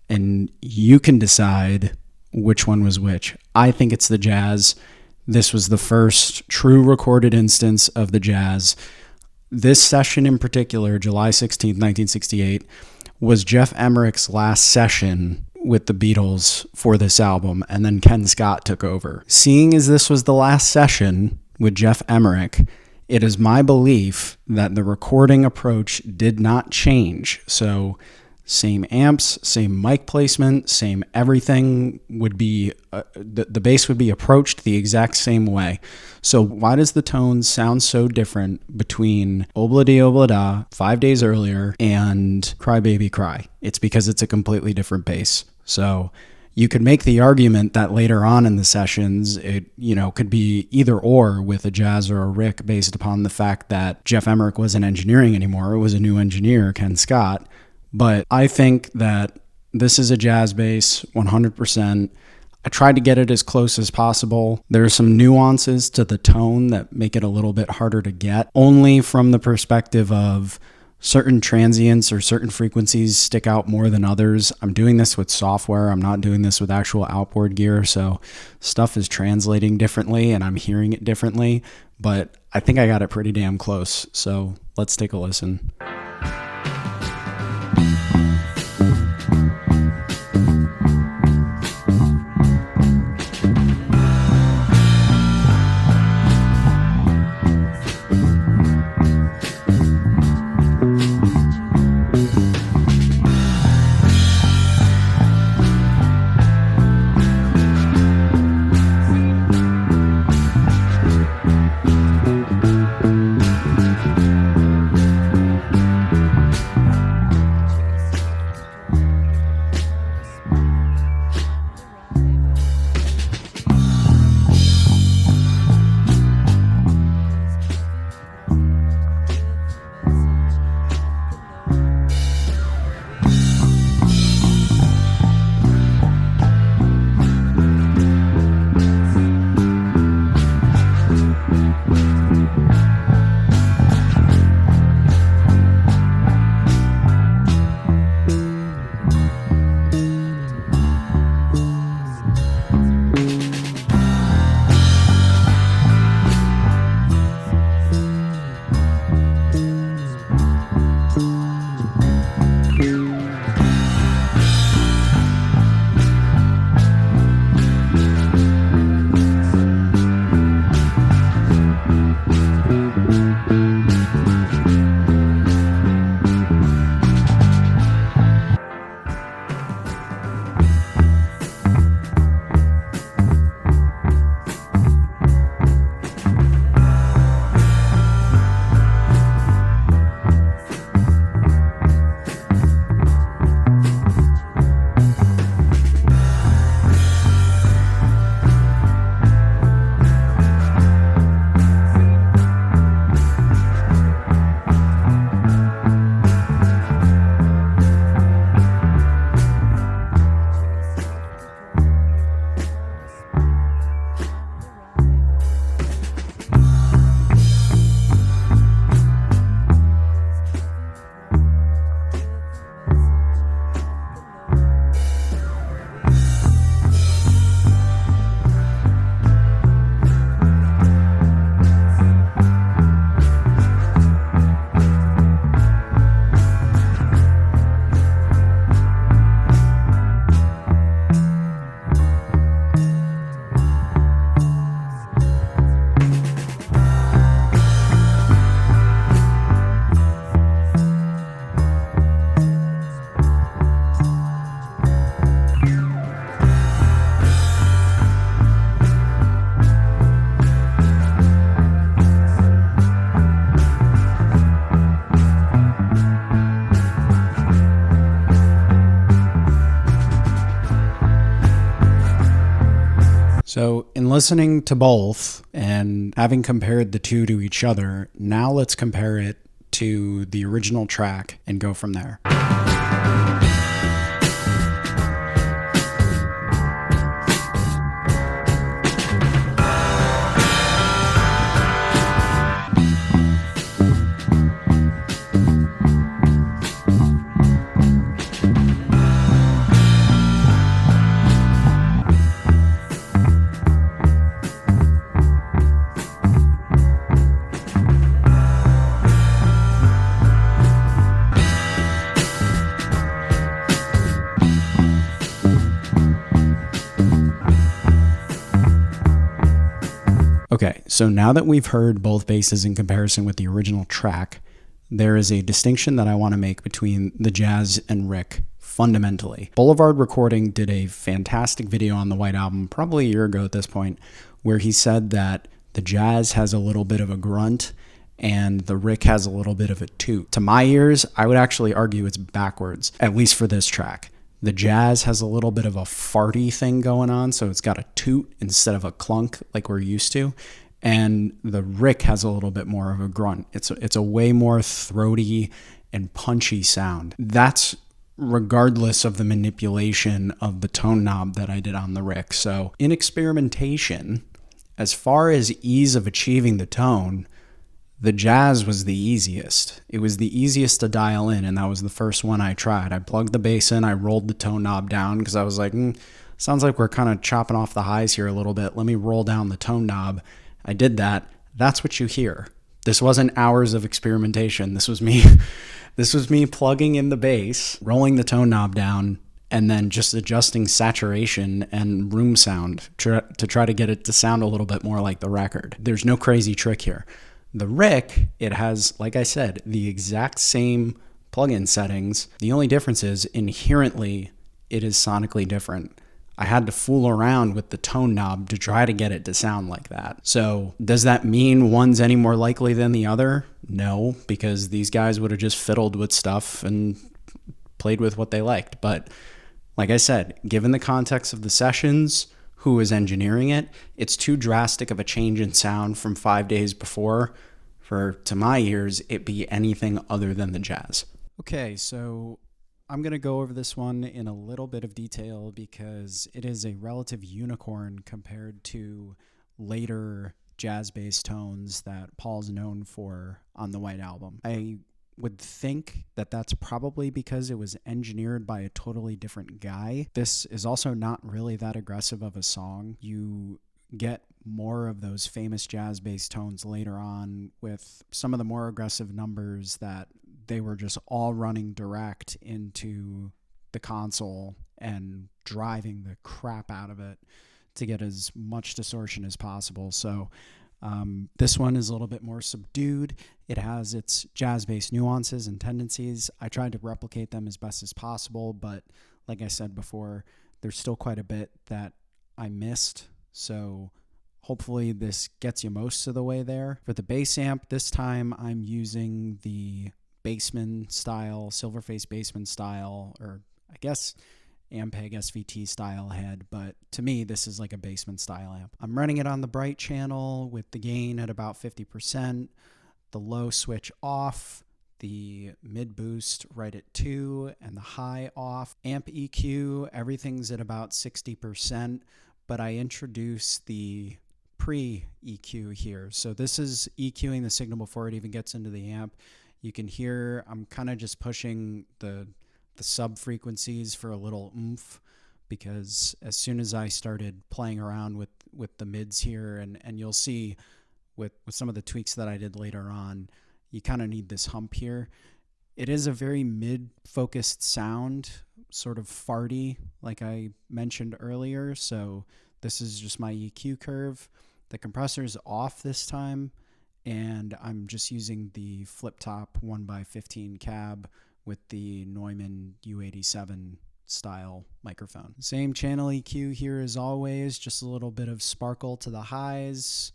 and you can decide which one was which. I think it's the jazz. This was the first true recorded instance of the jazz. This session in particular, July 16th, 1968, was Geoff Emerick's last session with the Beatles for this album, and then Ken Scott took over. Seeing as this was the last session with Geoff Emerick, it is my belief that the recording approach did not change. So same amps, same mic placement, same everything would be, the bass would be approached the exact same way. So why does the tone sound so different between Obla-Di Obla-Da, 5 days earlier, and Cry Baby Cry? It's because it's a completely different bass. So you could make the argument that later on in the sessions, it, could be either or with a Jazz or a Rick based upon the fact that Geoff Emerick wasn't engineering anymore. It was a new engineer, Ken Scott. But I think that this is a jazz bass, 100%. I tried to get it as close as possible. There are some nuances to the tone that make it a little bit harder to get, only from the perspective of certain transients or certain frequencies stick out more than others. I'm doing this with software. I'm not doing this with actual outboard gear. So stuff is translating differently and I'm hearing it differently. But I think I got it pretty damn close. So let's take a listen. So in listening to both and having compared the two to each other, now let's compare it to the original track and go from there. Okay, so now that we've heard both basses in comparison with the original track, there is a distinction that I want to make between the Jazz and Rick fundamentally. Boulevard Recording did a fantastic video on the White Album probably a year ago at this point, where he said that the Jazz has a little bit of a grunt and the Rick has a little bit of a toot. To my ears, I would actually argue it's backwards, at least for this track. The Jazz has a little bit of a farty thing going on, so it's got a toot instead of a clunk like we're used to. And the Rick has a little bit more of a grunt. It's a way more throaty and punchy sound. That's regardless of the manipulation of the tone knob that I did on the Rick. So in experimentation, as far as ease of achieving the tone, the Jazz was the easiest. It was the easiest to dial in, and that was the first one I tried. I plugged the bass in, I rolled the tone knob down because I was like, sounds like we're kind of chopping off the highs here a little bit. Let me roll down the tone knob. I did that. That's what you hear. This wasn't hours of experimentation. This was me plugging in the bass, rolling the tone knob down, and then just adjusting saturation and room sound to try to get it to sound a little bit more like the record. There's no crazy trick here. The Rick, it has, like I said, the exact same plugin settings. The only difference is inherently it is sonically different. I had to fool around with the tone knob to try to get it to sound like that. So does that mean one's any more likely than the other? No, because these guys would have just fiddled with stuff and played with what they liked. But like I said, given the context of the sessions, who was engineering it, it's too drastic of a change in sound from 5 days before for, to my ears, it be anything other than the Jazz. Okay, so I'm going to go over this one in a little bit of detail because it is a relative unicorn compared to later jazz-based tones that Paul's known for on the White Album. I would think that that's probably because it was engineered by a totally different guy. This is also not really that aggressive of a song. You get more of those famous jazz-based tones later on with some of the more aggressive numbers that they were just all running direct into the console and driving the crap out of it to get as much distortion as possible. So this one is a little bit more subdued. It has its jazz-based nuances and tendencies. I tried to replicate them as best as possible, but like I said before, there's still quite a bit that I missed. So hopefully this gets you most of the way there. For the bass amp, this time I'm using the Bassman style, Silverface Bassman style, or I guess Ampeg SVT style head, but to me this is like a Bassman style amp. I'm running it on the bright channel with the gain at about 50%, the low switch off, the mid boost right at 2, and the high off. Amp EQ, everything's at about 60%, but I introduce the pre-EQ here. So this is EQing the signal before it even gets into the amp. You can hear I'm kind of just pushing the sub frequencies for a little oomph, because as soon as I started playing around with the mids here, and you'll see with some of the tweaks that I did later on, you kind of need this hump here. It is a very mid-focused sound, sort of farty, like I mentioned earlier. So this is just my EQ curve. The compressor's off this time, and I'm just using the flip-top 1x15 cab with the Neumann U87 style microphone. Same channel EQ here as always, just a little bit of sparkle to the highs,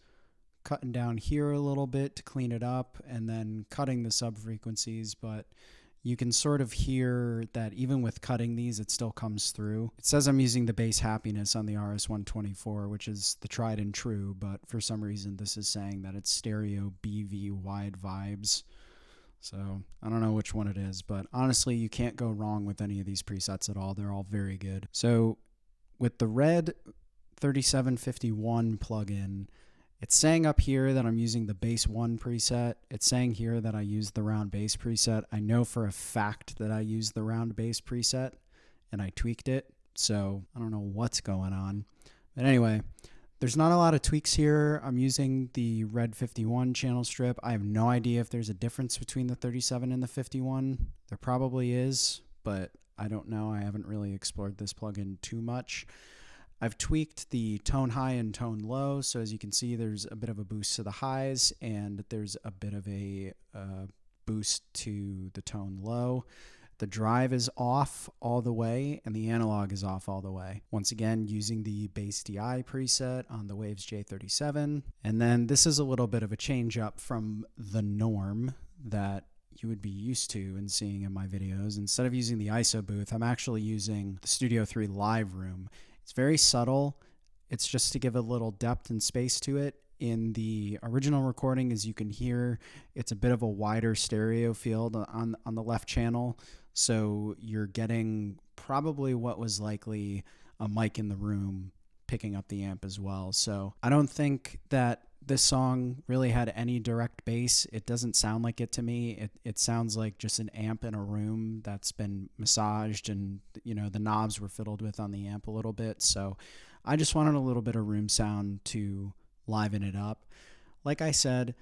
cutting down here a little bit to clean it up, and then cutting the sub frequencies, but you can sort of hear that even with cutting these, it still comes through. It says I'm using the bass happiness on the RS-124, which is the tried and true, but for some reason this is saying that it's stereo BV wide vibes. So I don't know which one it is, but honestly, you can't go wrong with any of these presets at all. They're all very good. So with the Red 3751 plugin, it's saying up here that I'm using the Bass 1 preset. It's saying here that I use the round bass preset. I know for a fact that I used the round bass preset and I tweaked it. So I don't know what's going on. But anyway, there's not a lot of tweaks here. I'm using the Red 51 channel strip. I have no idea if there's a difference between the 37 and the 51. There probably is, but I don't know. I haven't really explored this plugin too much. I've tweaked the tone high and tone low. So as you can see, there's a bit of a boost to the highs and there's a bit of a boost to the tone low. The drive is off all the way and the analog is off all the way. Once again, using the Bass DI preset on the Waves J37. And then this is a little bit of a change up from the norm that you would be used to and seeing in my videos. Instead of using the ISO booth, I'm actually using the Studio 3 Live Room. It's very subtle. It's just to give a little depth and space to it. In the original recording, as you can hear, it's a bit of a wider stereo field on the left channel. So you're getting probably what was likely a mic in the room picking up the amp as well. So I don't think that this song really had any direct bass. It doesn't sound like it to me. It sounds like just an amp in a room that's been massaged and, you know, the knobs were fiddled with on the amp a little bit. So I just wanted a little bit of room sound to liven it up. Like I said,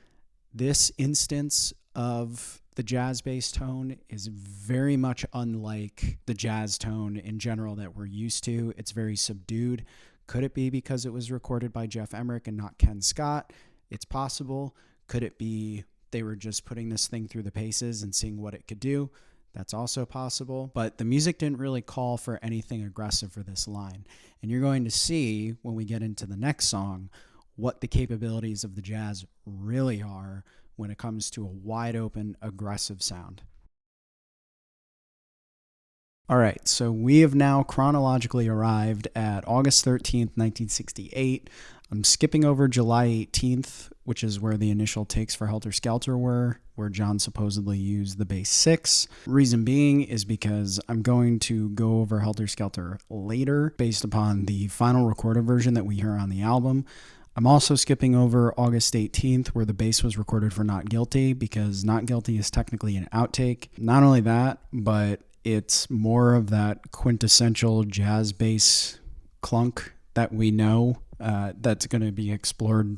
this instance of the jazz bass tone is very much unlike the jazz tone in general that we're used to. It's very subdued. Could it be because it was recorded by Geoff Emerick and not Ken Scott? It's possible. Could it be they were just putting this thing through the paces and seeing what it could do? That's also possible. But the music didn't really call for anything aggressive for this line. And you're going to see when we get into the next song what the capabilities of the jazz really are when it comes to a wide open, aggressive sound. All right, so we have now chronologically arrived at August 13th, 1968. I'm skipping over July 18th, which is where the initial takes for Helter Skelter were, where John supposedly used the bass 6. Reason being is because I'm going to go over Helter Skelter later based upon the final recorded version that we hear on the album. I'm also skipping over August 18th, where the bass was recorded for Not Guilty, because Not Guilty is technically an outtake. Not only that, but it's more of that quintessential jazz bass clunk that we know that's going to be explored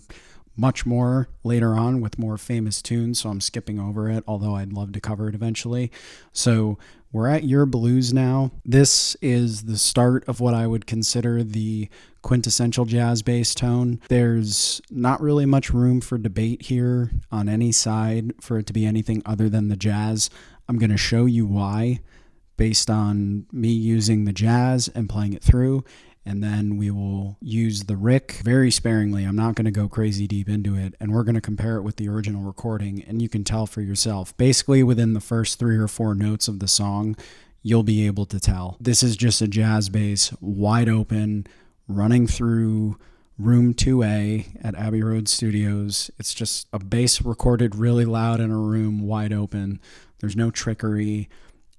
much more later on with more famous tunes, so I'm skipping over it, although I'd love to cover it eventually. So we're at Your Blues now. This is the start of what I would consider the quintessential jazz bass tone. There's not really much room for debate here on any side for it to be anything other than the jazz. I'm going to show you why based on me using the jazz and playing it through. And then we will use the Rick very sparingly. I'm not going to go crazy deep into it. And we're going to compare it with the original recording. And you can tell for yourself. Basically, within the first 3 or 4 notes of the song, you'll be able to tell. This is just a jazz bass, wide open, running through room 2A at Abbey Road Studios. It's just a bass recorded really loud in a room, wide open. There's no trickery.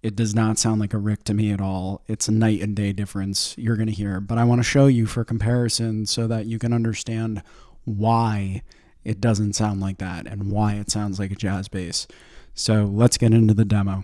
It does not sound like a Rick to me at all. It's a night and day difference you're going to hear. But I want to show you for comparison so that you can understand why it doesn't sound like that and why it sounds like a jazz bass. So let's get into the demo.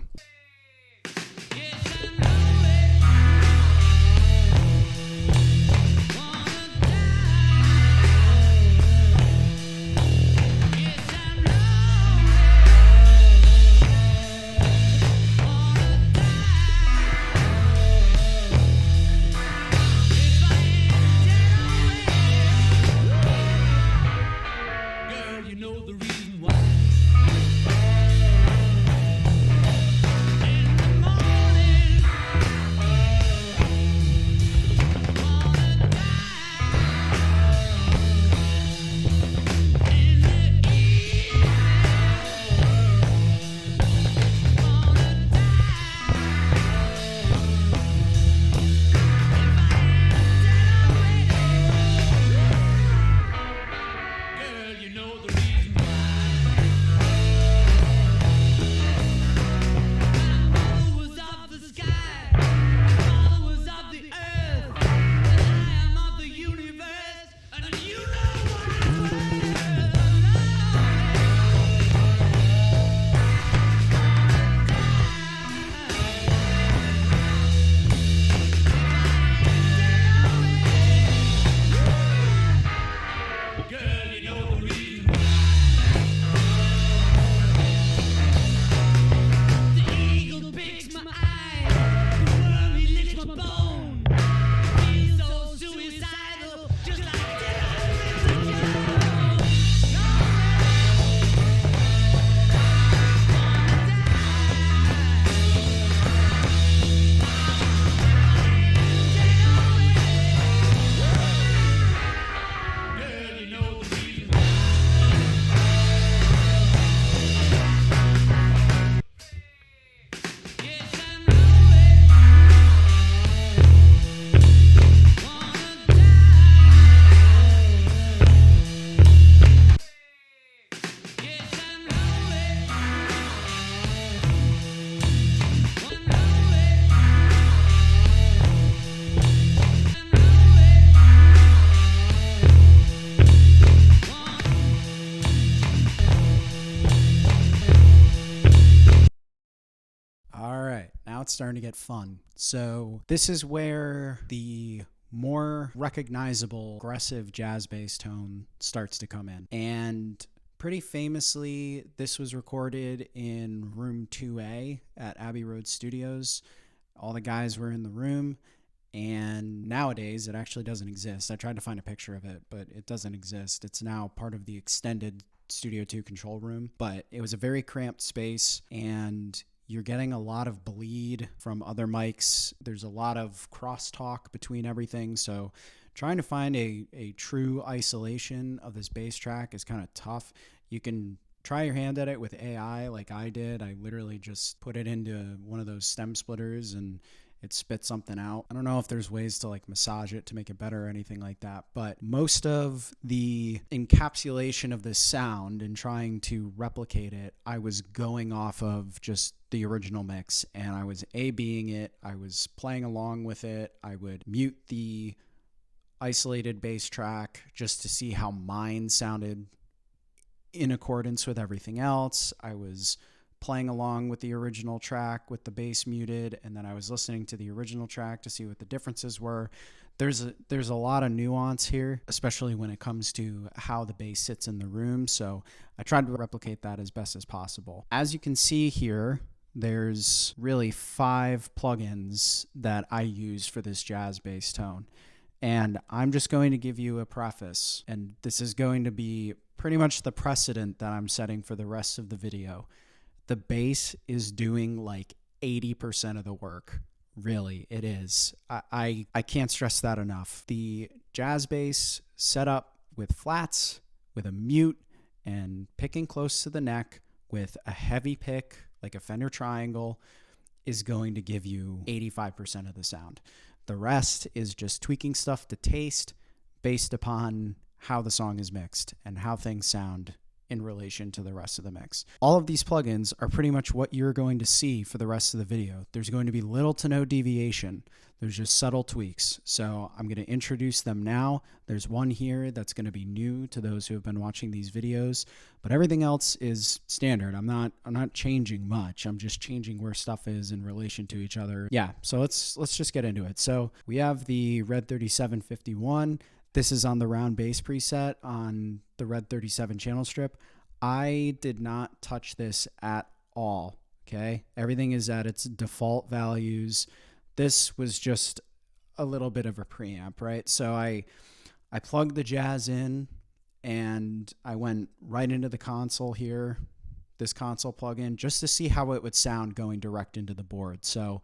it's starting to get fun. So this is where the more recognizable aggressive jazz bass tone starts to come in. And pretty famously, this was recorded in room 2A at Abbey Road Studios. All the guys were in the room, and nowadays it actually doesn't exist. I tried to find a picture of it, but it doesn't exist. It's now part of the extended Studio 2 control room, but it was a very cramped space, and you're getting a lot of bleed from other mics. There's a lot of crosstalk between everything, so trying to find a true isolation of this bass track is kind of tough. You can try your hand at it with AI like I did. I literally just put it into one of those stem splitters and it spits something out. I don't know if there's ways to like massage it to make it better or anything like that, but most of the encapsulation of this sound and trying to replicate it, I was going off of just the original mix, and I was A-Bing it. I was playing along with it. I would mute the isolated bass track just to see how mine sounded in accordance with everything else. I was playing along with the original track with the bass muted, and then I was listening to the original track to see what the differences were. There's a lot of nuance here, especially when it comes to how the bass sits in the room, so I tried to replicate that as best as possible. As you can see here, there's really 5 plugins that I use for this jazz bass tone, and I'm just going to give you a preface, and this is going to be pretty much the precedent that I'm setting for the rest of the video. The bass is doing like 80% of the work. Really, it is. I can't stress that enough. The jazz bass set up with flats, with a mute, and picking close to the neck with a heavy pick, like a Fender Triangle, is going to give you 85% of the sound. The rest is just tweaking stuff to taste based upon how the song is mixed and how things sound in relation to the rest of the mix. All of these plugins are pretty much what you're going to see for the rest of the video. There's going to be little to no deviation. There's just subtle tweaks. So I'm going to introduce them now. There's one here that's going to be new to those who have been watching these videos, but everything else is standard. I'm not changing much. I'm just changing where stuff is in relation to each other. Yeah, so let's just get into it. So we have the Red 3751. This is on the round bass preset on the Red 37 channel strip. I did not touch this at all, okay? Everything is at its default values. This was just a little bit of a preamp, right? So I plugged the jazz in, and I went right into the console here, this console plugin, just to see how it would sound going direct into the board. So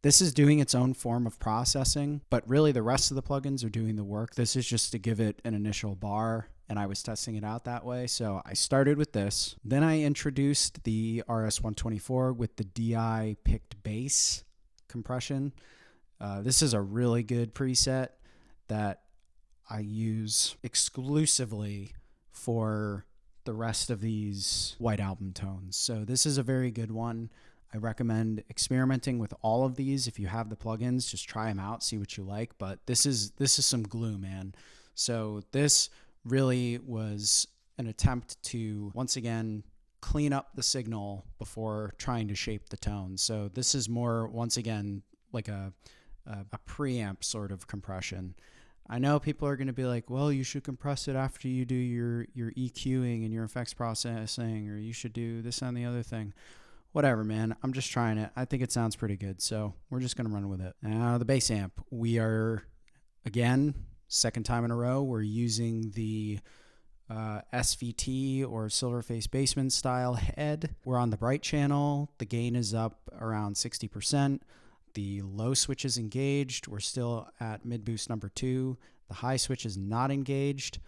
this is doing its own form of processing, but really the rest of the plugins are doing the work. This is just to give it an initial bar, and I was testing it out that way. So I started with this. Then I introduced the RS-124 with the DI picked bass compression. This is a really good preset that I use exclusively for the rest of these White Album tones. So this is a very good one. I recommend experimenting with all of these. If you have the plugins, just try them out, see what you like. But this is some glue, man. So this really was an attempt to, once again, clean up the signal before trying to shape the tone. So this is more, once again, like a preamp sort of compression. I know people are going to be like, well, you should compress it after you do your EQing and your effects processing, or you should do this and the other thing. Whatever, man. I'm just trying it. I think it sounds pretty good, so we're just going to run with it. Now, the bass amp. We are, again, second time in a row, we're using the SVT or Silverface Bassman style head. We're on the bright channel. The gain is up around 60%. The low switch is engaged. We're still at mid boost number 2. The high switch is not engaged.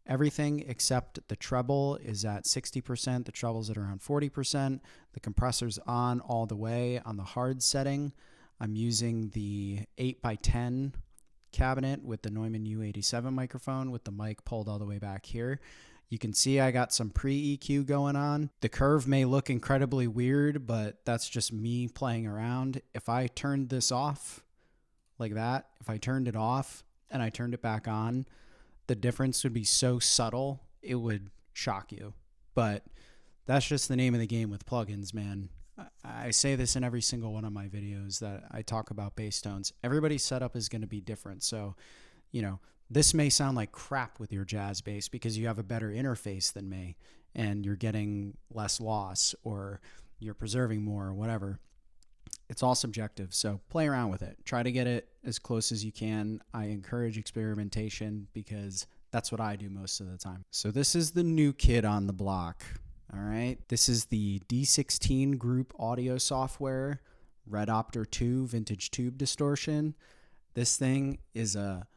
Everything except the treble is at 60%. The treble's at around 40%. The compressor's on all the way on the hard setting. I'm using the 8x10 cabinet with the Neumann U87 microphone with the mic pulled all the way back here. You can see I got some pre-EQ going on. The curve may look incredibly weird, but that's just me playing around. If I turned this off like that, if I turned it off and I turned it back on, the difference would be so subtle, it would shock you. But that's just the name of the game with plugins, man. I say this in every single one of my videos that I talk about bass tones. Everybody's setup is going to be different. So, this may sound like crap with your jazz bass because you have a better interface than me and you're getting less loss or you're preserving more or whatever. It's all subjective. So play around with it. Try to get it as close as you can. I encourage experimentation because that's what I do most of the time. So this is the new kid on the block. All right. This is the D16 Group audio software, Redopter 2 vintage tube distortion. This thing is a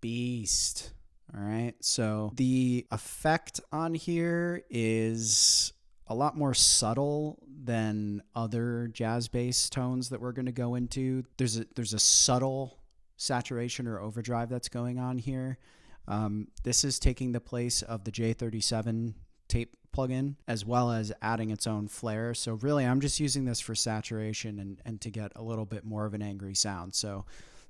beast. All right. So the effect on here is a lot more subtle than other jazz bass tones that we're going to go into. There's a subtle saturation or overdrive that's going on here. This is taking the place of the J37 tape plugin, as well as adding its own flair. So really, I'm just using this for saturation and to get a little bit more of an angry sound. So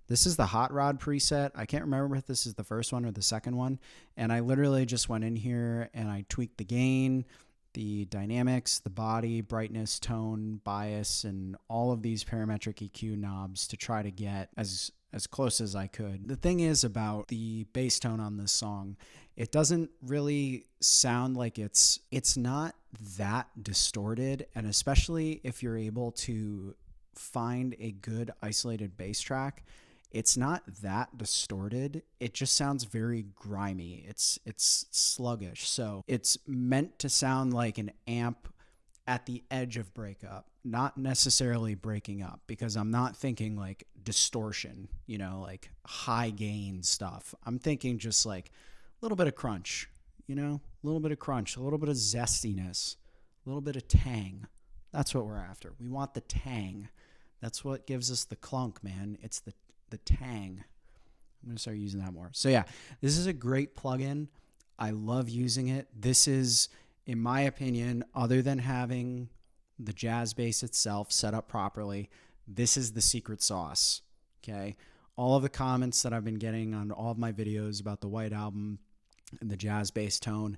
this is the Hot Rod preset. I can't remember if this is the first one or the second one. And I literally just went in here and I tweaked the gain, the dynamics, the body, brightness, tone, bias, and all of these parametric EQ knobs to try to get as close as I could. The thing is about the bass tone on this song, it doesn't really sound like it's not that distorted, and especially if you're able to find a good isolated bass track, it's not that distorted. It just sounds very grimy. It's sluggish. So it's meant to sound like an amp at the edge of breakup, not necessarily breaking up, because I'm not thinking like distortion, like high gain stuff. I'm thinking just like a little bit of crunch, a little bit of crunch, a little bit of zestiness, a little bit of tang. That's what we're after. We want the tang. That's what gives us the clunk, man. It's the tang. I'm going to start using that more. So yeah, this is a great plugin. I love using it. This is, in my opinion, other than having the jazz bass itself set up properly, this is the secret sauce. Okay. All of the comments that I've been getting on all of my videos about the White Album and the jazz bass tone,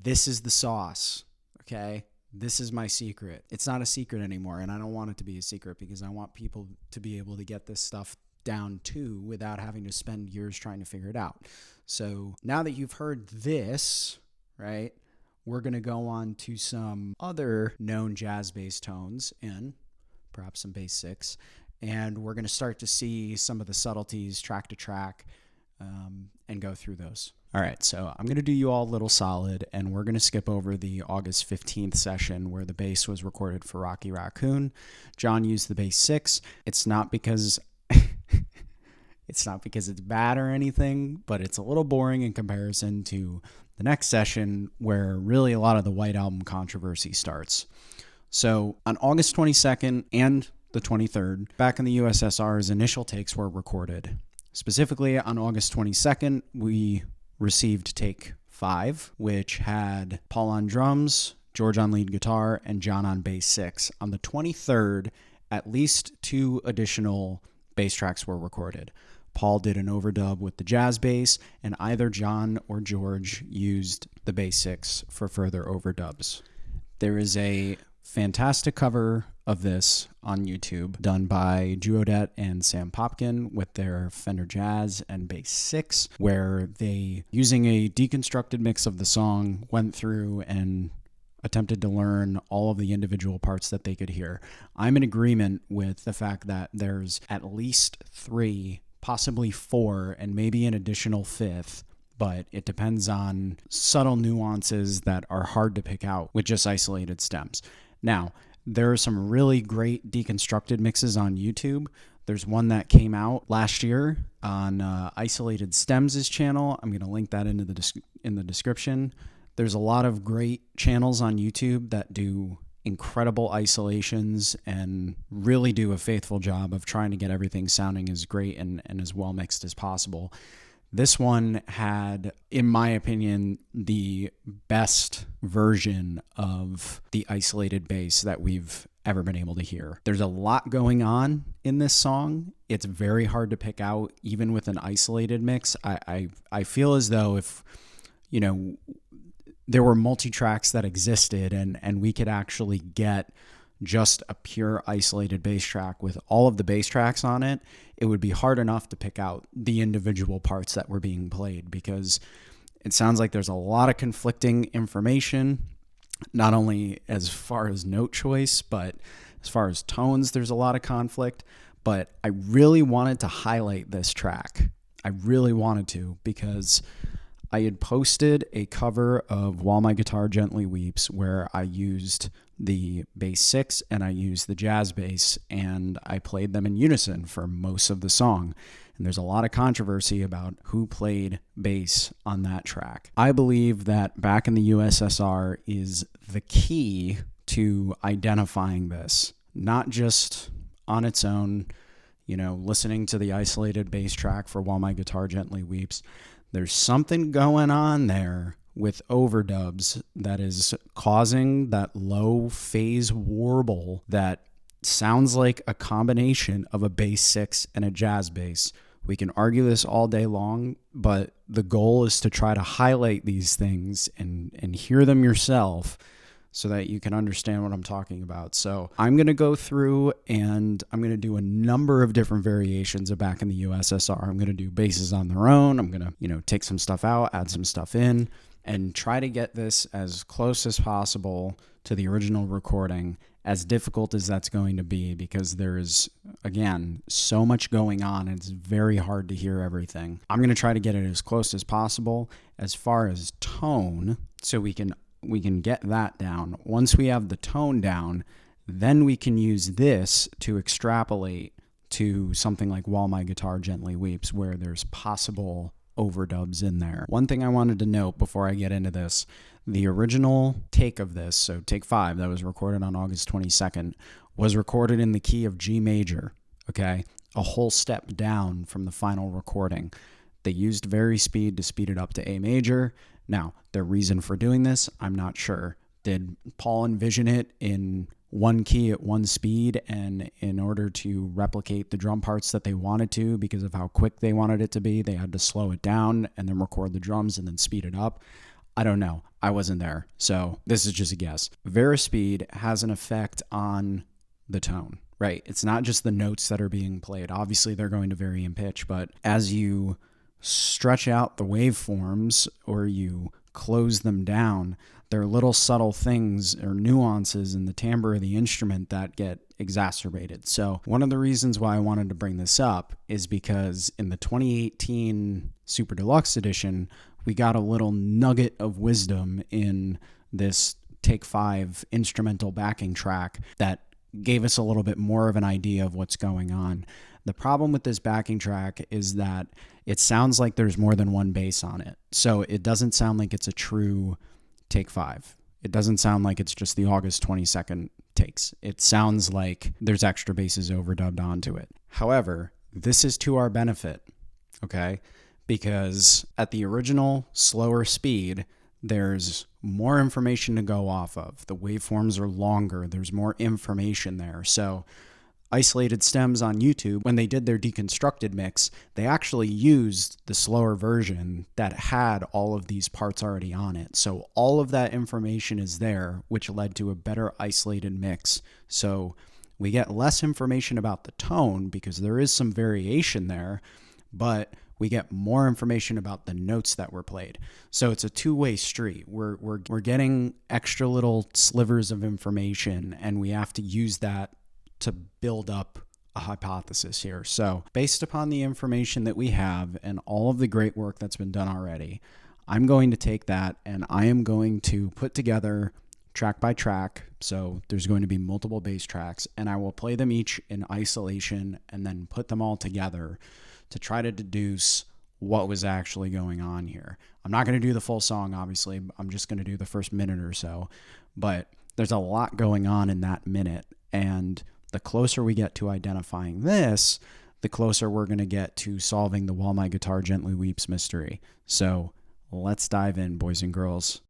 this is the sauce. Okay. This is my secret. It's not a secret anymore, and I don't want it to be a secret because I want people to be able to get this stuff down too without having to spend years trying to figure it out. So now that you've heard this, right, we're going to go on to some other known jazz bass tones and perhaps some bass six, and we're going to start to see some of the subtleties track to track and go through those. All right, so I'm going to do you all a little solid, and we're going to skip over the August 15th session where the bass was recorded for Rocky Raccoon. John used the bass six. It's not because it's bad or anything, but it's a little boring in comparison to the next session where really a lot of the White Album controversy starts. So on August 22nd and the 23rd, back in the USSR's initial takes were recorded. Specifically on August 22nd, we received take 5, which had Paul on drums, George on lead guitar, and John on bass 6. On the 23rd, at least 2 additional bass tracks were recorded. Paul did an overdub with the jazz bass, and either John or George used the bass 6 for further overdubs. There is a fantastic cover of this on YouTube done by Juodet and Sam Popkin with their Fender Jazz and Bass 6, where they, using a deconstructed mix of the song, went through and attempted to learn all of the individual parts that they could hear. I'm in agreement with the fact that there's at least 3, possibly 4, and maybe an additional 5th, but it depends on subtle nuances that are hard to pick out with just isolated stems. Now, there are some really great deconstructed mixes on YouTube. There's one that came out last year on Isolated Stems' channel. I'm going to link that in the description. There's a lot of great channels on YouTube that do incredible isolations and really do a faithful job of trying to get everything sounding as great and as well mixed as possible. This one had, in my opinion, the best version of the isolated bass that we've ever been able to hear. There's a lot going on in this song. It's very hard to pick out, even with an isolated mix. I feel as though if, there were multi-tracks that existed and we could actually get just a pure isolated bass track with all of the bass tracks on it, it would be hard enough to pick out the individual parts that were being played, because it sounds like there's a lot of conflicting information, not only as far as note choice, but as far as tones, there's a lot of conflict. But I really wanted to highlight this track. I really wanted to, because I had posted a cover of While My Guitar Gently Weeps where I used the bass 6 and I used the jazz bass, and I played them in unison for most of the song. And there's a lot of controversy about who played bass on that track. I believe that Back in the USSR is the key to identifying this, not just on its own, listening to the isolated bass track for While My Guitar Gently Weeps. There's something going on there with overdubs that is causing that low phase warble that sounds like a combination of a bass 6 and a jazz bass. We can argue this all day long, but the goal is to try to highlight these things and hear them yourself so that you can understand what I'm talking about. So I'm going to go through and I'm going to do a number of different variations of Back in the USSR. I'm going to do basses on their own. I'm going to, take some stuff out, add some stuff in, and try to get this as close as possible to the original recording, as difficult as that's going to be, because there is, again, so much going on. And it's very hard to hear everything. I'm going to try to get it as close as possible. As far as tone, so we can get that down. Once we have the tone down, then we can use this to extrapolate to something like While My Guitar Gently Weeps, where there's possible overdubs in there. One thing I wanted to note before I get into this, the original take of this, so take 5, that was recorded on August 22nd, was recorded in the key of G major, okay? A whole step down from the final recording. They used Varispeed to speed it up to A major. Now, their reason for doing this, I'm not sure. Did Paul envision it in one key at one speed, and in order to replicate the drum parts that they wanted to, because of how quick they wanted it to be, they had to slow it down and then record the drums and then speed it up? I don't know. I wasn't there, so this is just a guess. Varispeed has an effect on the tone, right? It's not just the notes that are being played. Obviously, they're going to vary in pitch, but as you stretch out the waveforms or you close them down, there are little subtle things or nuances in the timbre of the instrument that get exacerbated. So one of the reasons why I wanted to bring this up is because in the 2018 Super Deluxe Edition, we got a little nugget of wisdom in this Take 5 instrumental backing track that gave us a little bit more of an idea of what's going on. The problem with this backing track is that it sounds like there's more than one bass on it. So it doesn't sound like it's a true Take 5. It doesn't sound like it's just the August 22nd takes. It sounds like there's extra basses overdubbed onto it. However, this is to our benefit, okay? Because at the original slower speed, there's more information to go off of. The waveforms are longer. There's more information there. So Isolated Stems on YouTube, when they did their deconstructed mix, they actually used the slower version that had all of these parts already on it. So all of that information is there, which led to a better isolated mix. So we get less information about the tone because there is some variation there, but we get more information about the notes that were played. So it's a two-way street. We're getting extra little slivers of information, and we have to use that to build up a hypothesis here. So based upon the information that we have and all of the great work that's been done already, I'm going to take that and I am going to put together track by track. So there's going to be multiple bass tracks, and I will play them each in isolation and then put them all together to try to deduce what was actually going on here. I'm not going to do the full song, obviously. I'm just going to do the first minute or so, but there's a lot going on in that minute, and the closer we get to identifying this, the closer we're going to get to solving the While My Guitar Gently Weeps mystery. So let's dive in, boys and girls.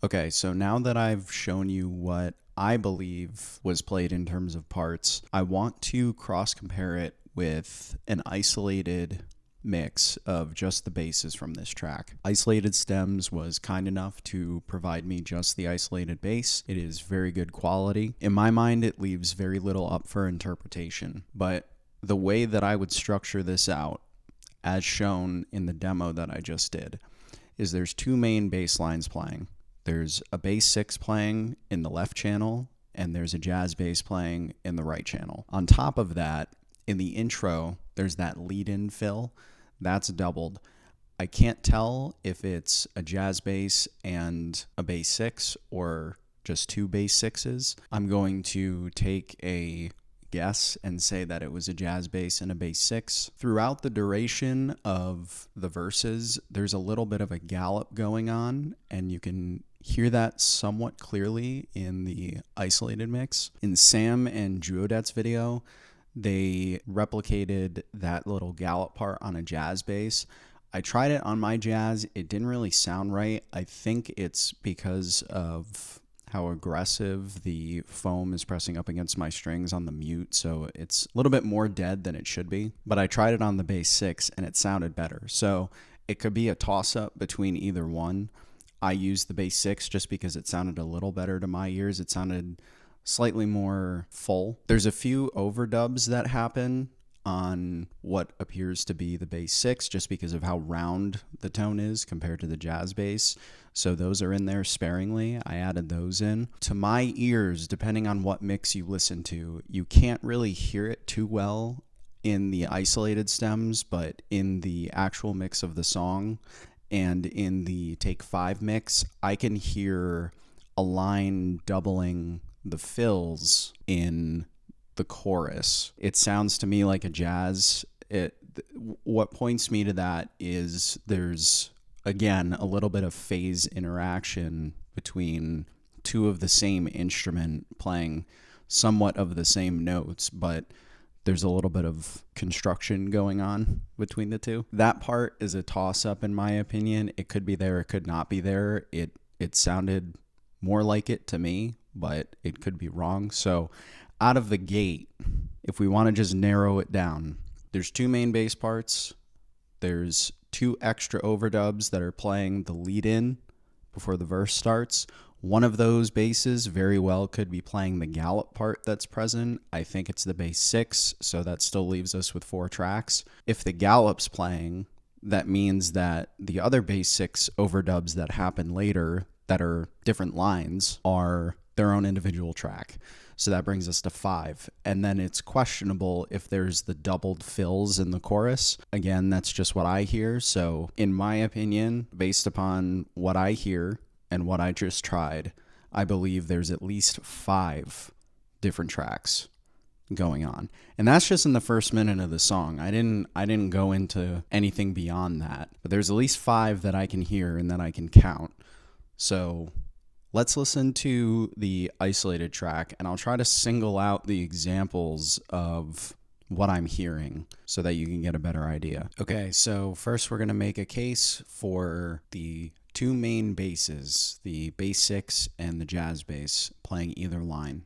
Okay, so now that I've shown you what I believe was played in terms of parts, I want to cross compare it with an isolated mix of just the basses from this track. Isolated Stems was kind enough to provide me just the isolated bass. It is very good quality. In my mind, it leaves very little up for interpretation, but the way that I would structure this out, as shown in the demo that I just did, is there's two main bass lines playing. There's a bass 6 playing in the left channel, and there's a jazz bass playing in the right channel. On top of that, in the intro, there's that lead-in fill. That's doubled. I can't tell if it's a jazz bass and a bass 6 or just two bass 6s. I'm going to take a guess and say that it was a jazz bass and a bass 6. Throughout the duration of the verses, there's a little bit of a gallop going on, and you can hear that somewhat clearly in the isolated mix. In Sam and Duodet's video, they replicated that little gallop part on a jazz bass. I tried it on my jazz. It didn't really sound right. I think it's because of how aggressive the foam is pressing up against my strings on the mute, so it's a little bit more dead than it should be. But I tried it on the bass 6 and it sounded better. So it could be a toss-up between either one. I used the bass 6 just because it sounded a little better to my ears. It sounded slightly more full. There's a few overdubs that happen on what appears to be the bass 6 just because of how round the tone is compared to the jazz bass. So those are in there sparingly. I added those in. To my ears, depending on what mix you listen to, you can't really hear it too well in the isolated stems, but in the actual mix of the song and in the Take 5 mix, I can hear a line doubling the fills in the chorus. It sounds to me like a jazz. What points me to that is there's, again, a little bit of phase interaction between two of the same instrument playing somewhat of the same notes, but there's a little bit of construction going on between the two. That part is a toss-up in my opinion. It could be there, it could not be there. It sounded more like it to me, but it could be wrong. So out of the gate, if we want to just narrow it down, there's two main bass parts. There's two extra overdubs that are playing the lead in before the verse starts. One of those basses very well could be playing the gallop part that's present. I think it's the bass 6, so that still leaves us with 4 tracks. If the gallop's playing, that means that the other bass 6 overdubs that happen later that are different lines are their own individual track. So that brings us to 5. And then it's questionable if there's the doubled fills in the chorus. Again, that's just what I hear. So in my opinion, based upon what I hear and what I just tried, I believe there's at least 5 different tracks going on. And that's just in the first minute of the song. I didn't go into anything beyond that. But there's at least 5 that I can hear and that I can count. So let's listen to the isolated track, and I'll try to single out the examples of what I'm hearing so that you can get a better idea. Okay, so first we're going to make a case for the two main basses, the bass 6 and the jazz bass, playing either line.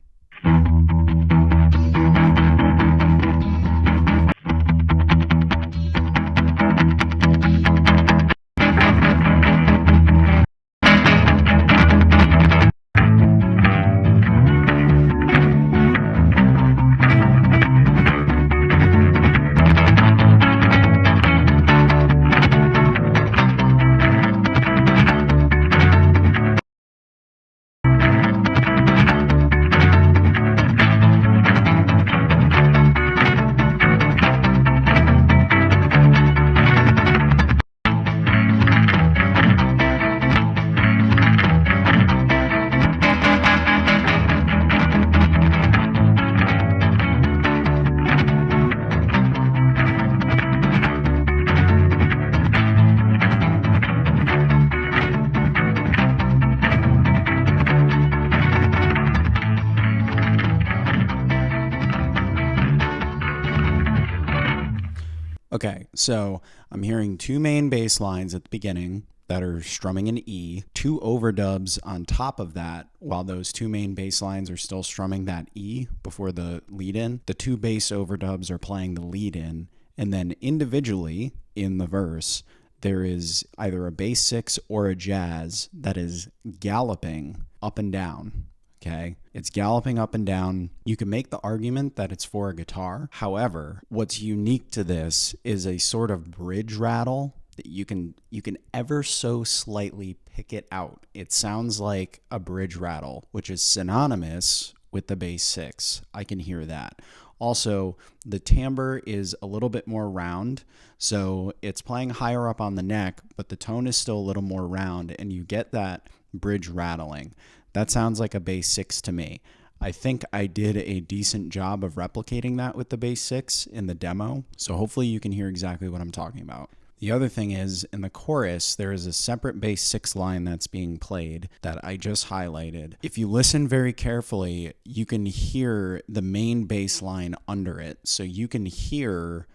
Okay, so I'm hearing two main bass lines at the beginning that are strumming an E, 2 overdubs on top of that while those two main bass lines are still strumming that E before the lead in. The 2 bass overdubs are playing the lead in, and then individually in the verse, there is either a bass 6 or a jazz that is galloping up and down. Okay, it's galloping up and down. You can make the argument that it's for a guitar. However, what's unique to this is a sort of bridge rattle that you can ever so slightly pick it out. It sounds like a bridge rattle, which is synonymous with the bass 6. I can hear that. Also, the timbre is a little bit more round, so it's playing higher up on the neck, but the tone is still a little more round, and you get that bridge rattling. That sounds like a bass 6 to me. I think I did a decent job of replicating that with the bass 6 in the demo, so hopefully you can hear exactly what I'm talking about. The other thing is, in the chorus, there is a separate bass 6 line that's being played that I just highlighted. If you listen very carefully, you can hear the main bass line under it, so you can hear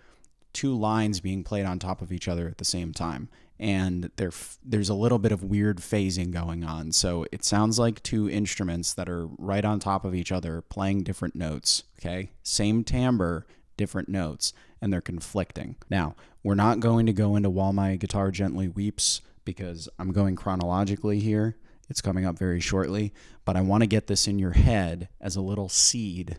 2 lines being played on top of each other at the same time. And there's a little bit of weird phasing going on. So it sounds like 2 instruments that are right on top of each other playing different notes, okay? Same timbre, different notes, and they're conflicting. Now, we're not going to go into While My Guitar Gently Weeps because I'm going chronologically here. It's coming up very shortly, but I want to get this in your head as a little seed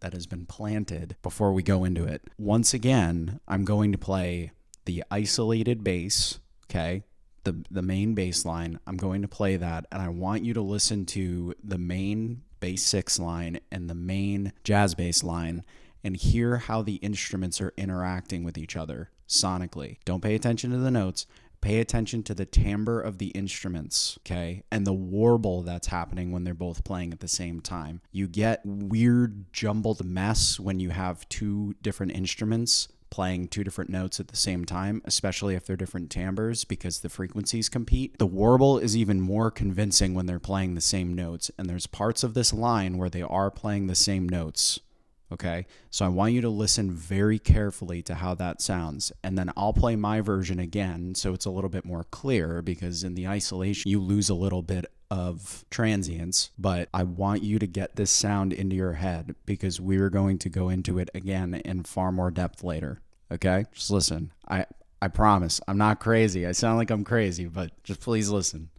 that has been planted before we go into it. Once again, I'm going to play the isolated bass, okay, the main bass line. I'm going to play that, and I want you to listen to the main bass 6 line and the main jazz bass line and hear how the instruments are interacting with each other sonically. Don't pay attention to the notes. pay attention to the timbre of the instruments, okay? And the warble that's happening when they're both playing at the same time. You get weird jumbled mess when you have two different instruments playing two different notes at the same time, especially if they're different timbres because the frequencies compete. The warble is even more convincing when they're playing the same notes, and there's parts of this line where they are playing the same notes. Okay, so I want you to listen very carefully to how that sounds, and then I'll play my version again so it's a little bit more clear, because in the isolation you lose a little bit of transients, but I want you to get this sound into your head because we're going to go into it again in far more depth later. Okay, just listen. I promise I'm not crazy. I sound like I'm crazy, but just please listen.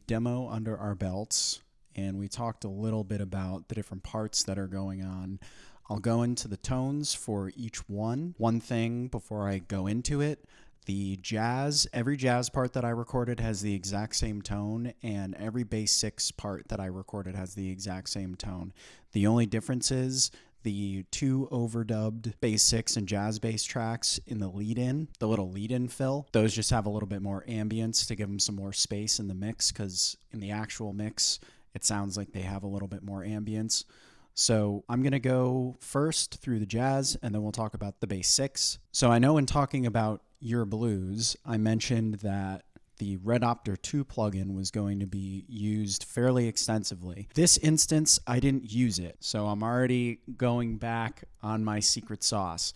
Demo under our belts, and we talked a little bit about the different parts that are going on. I'll go into the tones for each one. One thing before I go into it, every jazz part that I recorded has the exact same tone, and every bass 6 part that I recorded has the exact same tone. The only difference is the 2 overdubbed bass 6 and jazz bass tracks in the lead-in, the little lead-in fill, those just have a little bit more ambience to give them some more space in the mix, because in the actual mix, it sounds like they have a little bit more ambience. So I'm going to go first through the jazz, and then we'll talk about the bass 6. So I know in talking about Your Blues, I mentioned that the Redopter 2 plugin was going to be used fairly extensively. This instance, I didn't use it, so I'm already going back on my secret sauce.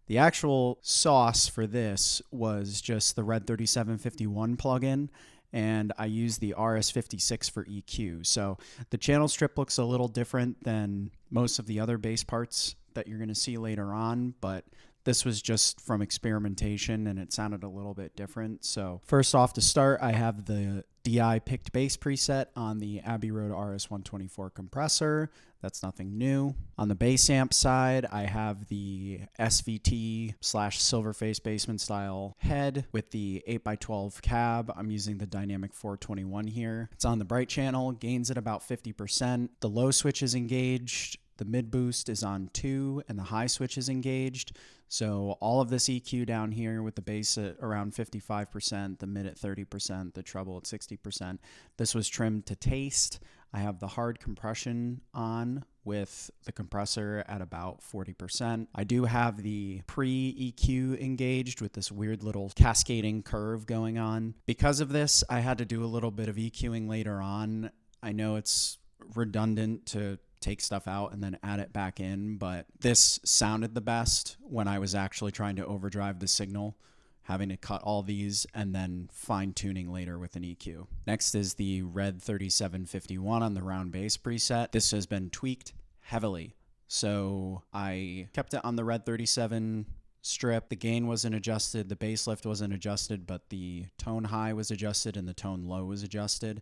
The actual sauce for this was just the Red 3751 plugin, and I used the RS56 for EQ. So the channel strip looks a little different than most of the other bass parts that you're going to see later on, but this was just from experimentation, and it sounded a little bit different. So first off, to start, I have the DI picked bass preset on the Abbey Road RS124 compressor. That's nothing new. On the bass amp side, I have the SVT/Silverface Bassman style head with the 8x12 cab. I'm using the Dynamic 421 here. It's on the bright channel, gains at about 50%. The low switch is engaged. The mid boost is on 2 and the high switch is engaged. So all of this EQ down here with the bass at around 55%, the mid at 30%, the treble at 60%. This was trimmed to taste. I have the hard compression on with the compressor at about 40%. I do have the pre-EQ engaged with this weird little cascading curve going on. Because of this, I had to do a little bit of EQing later on. I know it's redundant to take stuff out and then add it back in, but this sounded the best when I was actually trying to overdrive the signal, having to cut all these and then fine-tuning later with an EQ. Next is the Red 3751 on the round bass preset. This has been tweaked heavily, so I kept it on the Red 37 strip. The gain wasn't adjusted, the bass lift wasn't adjusted, but the tone high was adjusted and the tone low was adjusted.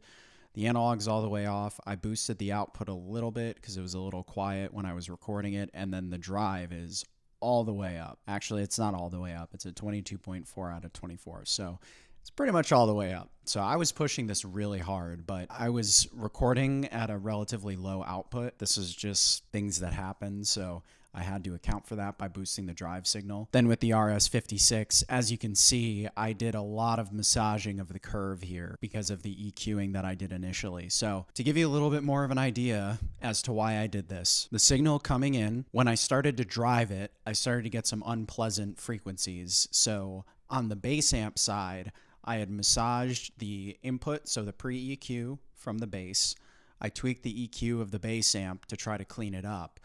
The analog's all the way off. I boosted the output a little bit because it was a little quiet when I was recording it, and then the drive is all the way up. Actually, it's not all the way up. It's a 22.4 out of 24, so it's pretty much all the way up. So I was pushing this really hard, but I was recording at a relatively low output. This is just things that happen, so I had to account for that by boosting the drive signal. Then with the RS56, as you can see, I did a lot of massaging of the curve here because of the EQing that I did initially. So to give you a little bit more of an idea as to why I did this, the signal coming in, when I started to drive it, I started to get some unpleasant frequencies. So on the bass amp side, I had massaged the input, so the pre-EQ from the bass. I tweaked the EQ of the bass amp to try to clean it up.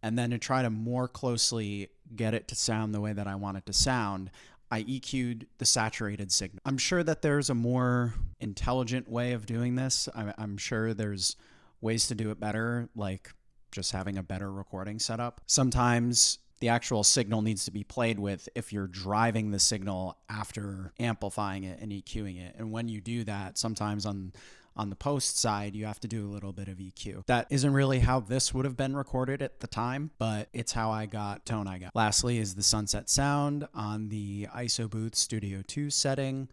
And then to try to more closely get it to sound the way that I want it to sound, I EQ'd the saturated signal. I'm sure that there's a more intelligent way of doing this. I'm sure there's ways to do it better, like just having a better recording setup. Sometimes the actual signal needs to be played with if you're driving the signal after amplifying it and EQing it. And when you do that, sometimes on the post side, you have to do a little bit of EQ. That isn't really how this would have been recorded at the time, but it's how I got tone I got. Lastly is the Sunset Sound on the ISO Booth Studio 2 setting.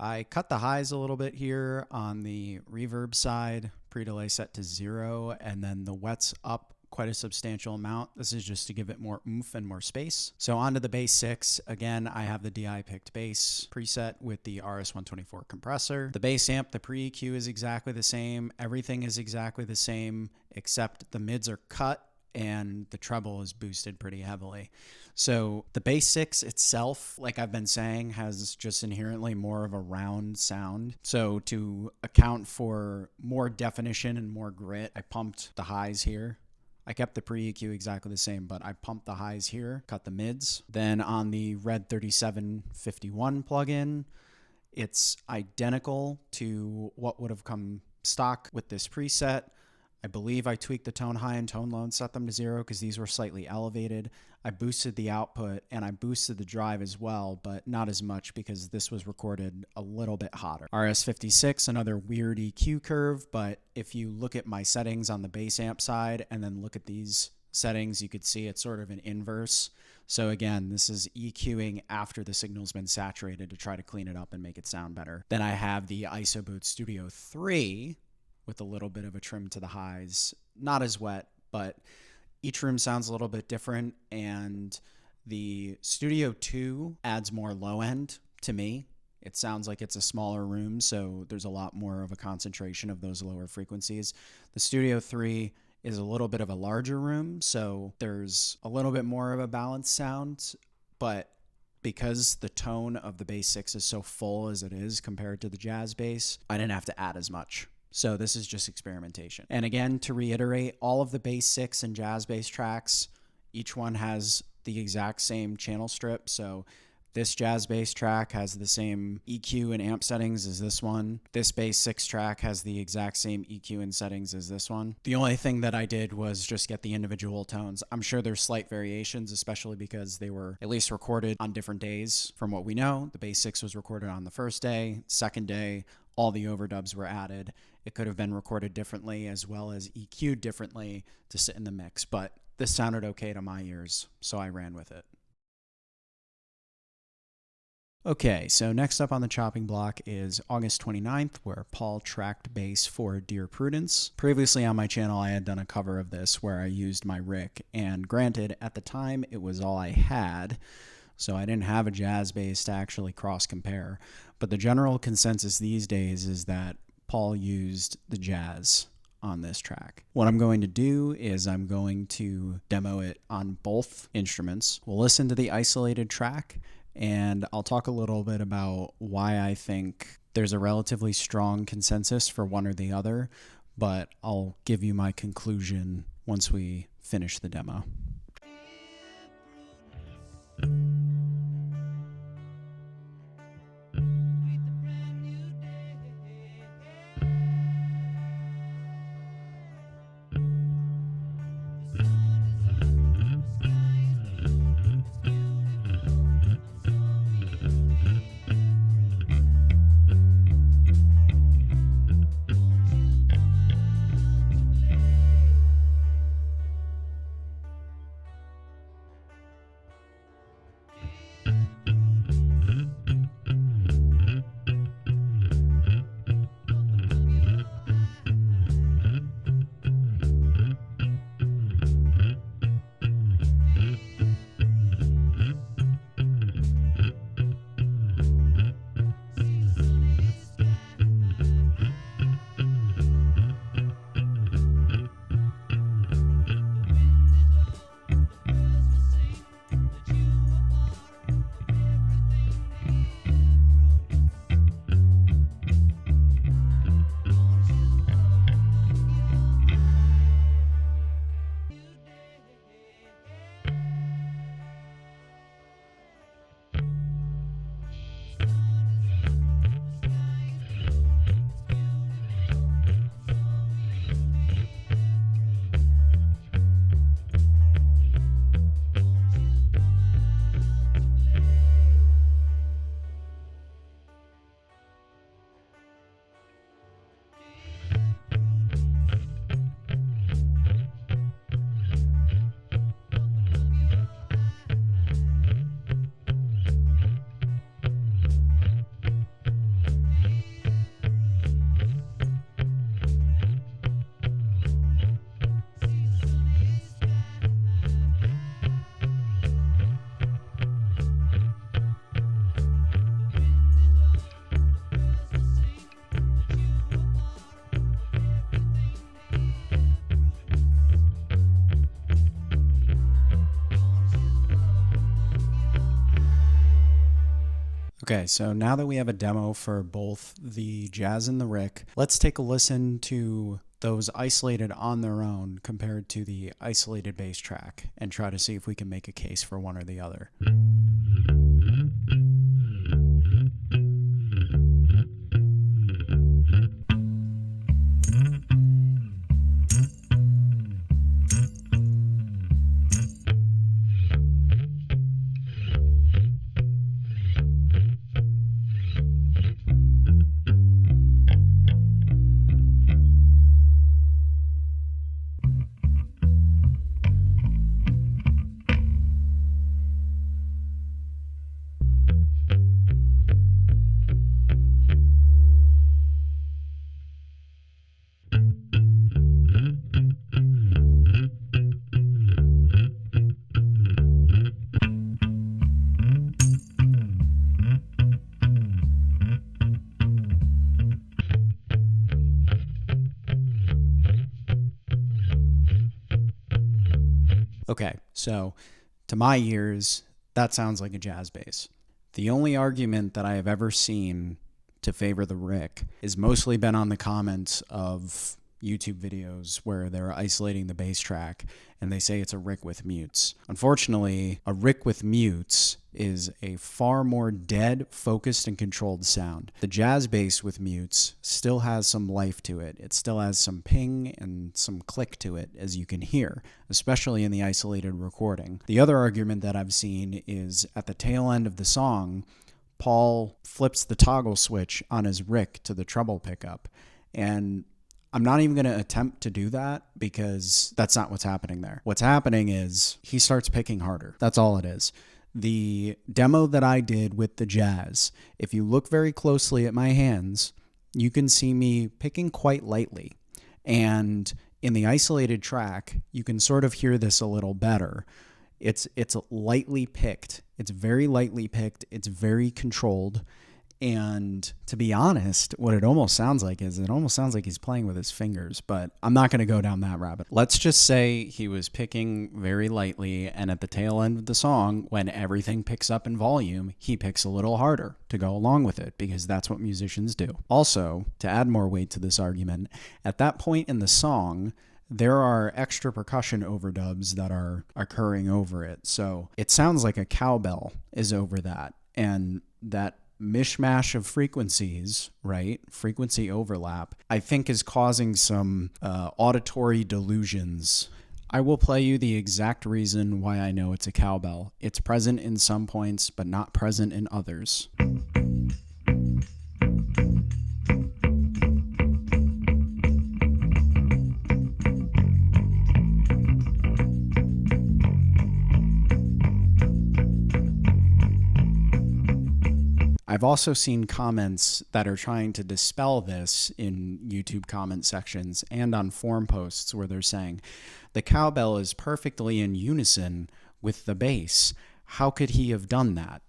I cut the highs a little bit here on the reverb side, pre-delay set to 0, and then the wets up quite a substantial amount. This is just to give it more oomph and more space. So onto the bass 6. Again, I have the DI picked bass preset with the RS-124 compressor. The bass amp, the pre-EQ is exactly the same. Everything is exactly the same, except the mids are cut and the treble is boosted pretty heavily. So the bass 6 itself, like I've been saying, has just inherently more of a round sound. So to account for more definition and more grit, I pumped the highs here. I kept the pre-EQ exactly the same, but I pumped the highs here, cut the mids. Then on the Red 3751 plugin, it's identical to what would have come stock with this preset. I believe I tweaked the tone high and tone low and set them to 0 because these were slightly elevated. I boosted the output and I boosted the drive as well, but not as much because this was recorded a little bit hotter. RS-56, another weird EQ curve, but if you look at my settings on the bass amp side and then look at these settings, you could see it's sort of an inverse. So again, this is EQing after the signal's been saturated to try to clean it up and make it sound better. Then I have the ISOBoost Studio 3, with a little bit of a trim to the highs. Not as wet, but each room sounds a little bit different, and the Studio 2 adds more low end to me. It sounds like it's a smaller room, so there's a lot more of a concentration of those lower frequencies. The Studio 3 is a little bit of a larger room, so there's a little bit more of a balanced sound, but because the tone of the bass 6 is so full as it is compared to the jazz bass, I didn't have to add as much. So this is just experimentation. And again, to reiterate, all of the bass 6 and jazz bass tracks, each one has the exact same channel strip. So this jazz bass track has the same EQ and amp settings as this one. This bass 6 track has the exact same EQ and settings as this one. The only thing that I did was just get the individual tones. I'm sure there's slight variations, especially because they were at least recorded on different days. From what we know, the bass 6 was recorded on the first day, second day, all the overdubs were added. It could have been recorded differently as well as EQ'd differently to sit in the mix, but this sounded okay to my ears, so I ran with it. Okay, so next up on the chopping block is August 29th, where Paul tracked bass for Dear Prudence. Previously on my channel, I had done a cover of this where I used my Rick, and granted, at the time, it was all I had, so I didn't have a jazz bass to actually cross-compare. But the general consensus these days is that Paul used the jazz on this track. What I'm going to do is I'm going to demo it on both instruments. We'll listen to the isolated track, and I'll talk a little bit about why I think there's a relatively strong consensus for one or the other, but I'll give you my conclusion once we finish the demo. Okay, so now that we have a demo for both the Jazz and the Rick, let's take a listen to those isolated on their own compared to the isolated bass track and try to see if we can make a case for one or the other. Okay, so to my ears, that sounds like a jazz bass. The only argument that I have ever seen to favor the Rick is mostly been on the comments of YouTube videos where they're isolating the bass track and they say it's a Rick with mutes. Unfortunately, a Rick with mutes is a far more dead, focused, and controlled sound. The jazz bass with mutes still has some life to it. It still has some ping and some click to it, as you can hear, especially in the isolated recording. The other argument that I've seen is at the tail end of the song, Paul flips the toggle switch on his Rick to the treble pickup, and I'm not even going to attempt to do that because that's not what's happening there. What's happening is he starts picking harder. That's all it is. The demo that I did with the Jazz, if you look very closely at my hands, you can see me picking quite lightly. And in the isolated track, you can sort of hear this a little better. It's lightly picked. It's very lightly picked. It's very controlled. And to be honest, what it almost sounds like is he's playing with his fingers, but I'm not going to go down that rabbit. Let's just say he was picking very lightly, and at the tail end of the song, when everything picks up in volume, he picks a little harder to go along with it, because that's what musicians do. Also, to add more weight to this argument, at that point in the song, there are extra percussion overdubs that are occurring over it. So it sounds like a cowbell is over that, and that mishmash of frequencies, right? Frequency overlap, I think is causing some auditory delusions. I will play you the exact reason why I know it's a cowbell. It's present in some points, but not present in others. I've also seen comments that are trying to dispel this in YouTube comment sections and on forum posts where they're saying, the cowbell is perfectly in unison with the bass. How could he have done that?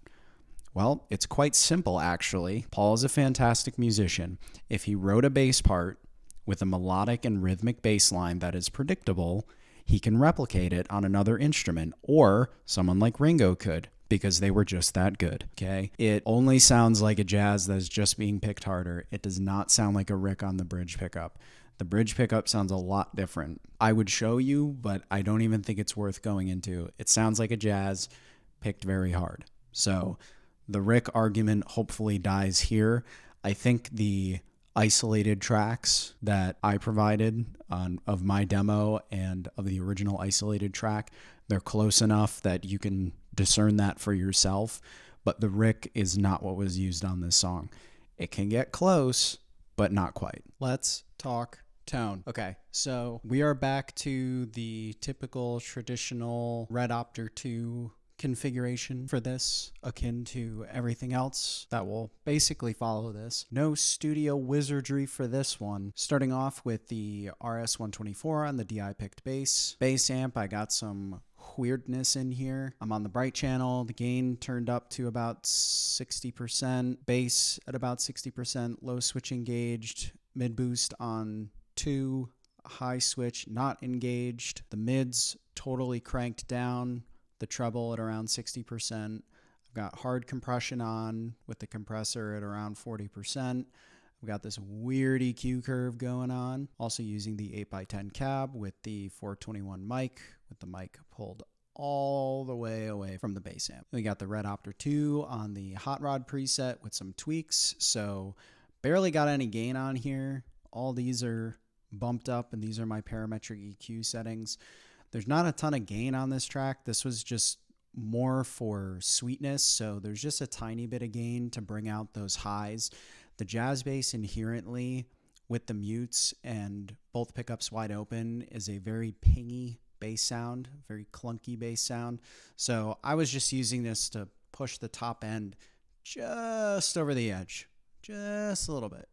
Well, it's quite simple, actually. Paul is a fantastic musician. If he wrote a bass part with a melodic and rhythmic bass line that is predictable, he can replicate it on another instrument, or someone like Ringo could, because they were just that good, okay? It only sounds like a jazz that's just being picked harder. It does not sound like a Rick on the bridge pickup. The bridge pickup sounds a lot different. I would show you, but I don't even think it's worth going into. It sounds like a jazz picked very hard. So the Rick argument hopefully dies here. I think the isolated tracks that I provided of my demo and of the original isolated track, they're close enough that you can discern that for yourself, but the Rick is not what was used on this song. It can get close, but not quite. Let's talk tone. Okay, so we are back to the typical traditional Red Opter 2 configuration for this, akin to everything else that will basically follow this. No studio wizardry for this one. Starting off with the RS-124 on the DI picked bass amp, I got some weirdness in here. I'm on the bright channel, the gain turned up to about 60%, bass at about 60%, low switch engaged, mid boost on 2, high switch not engaged, the mids totally cranked down, the treble at around 60%. I've got hard compression on with the compressor at around 40%. We've got this weird EQ curve going on. Also using the 8x10 cab with the 421 mic, with the mic pulled all the way away from the bass amp. We got the Red Opter 2 on the Hot Rod preset with some tweaks. So barely got any gain on here. All these are bumped up, and these are my parametric EQ settings. There's not a ton of gain on this track. This was just more for sweetness. So there's just a tiny bit of gain to bring out those highs. The jazz bass inherently with the mutes and both pickups wide open is a very pingy bass sound, very clunky bass sound. So I was just using this to push the top end just over the edge, just a little bit,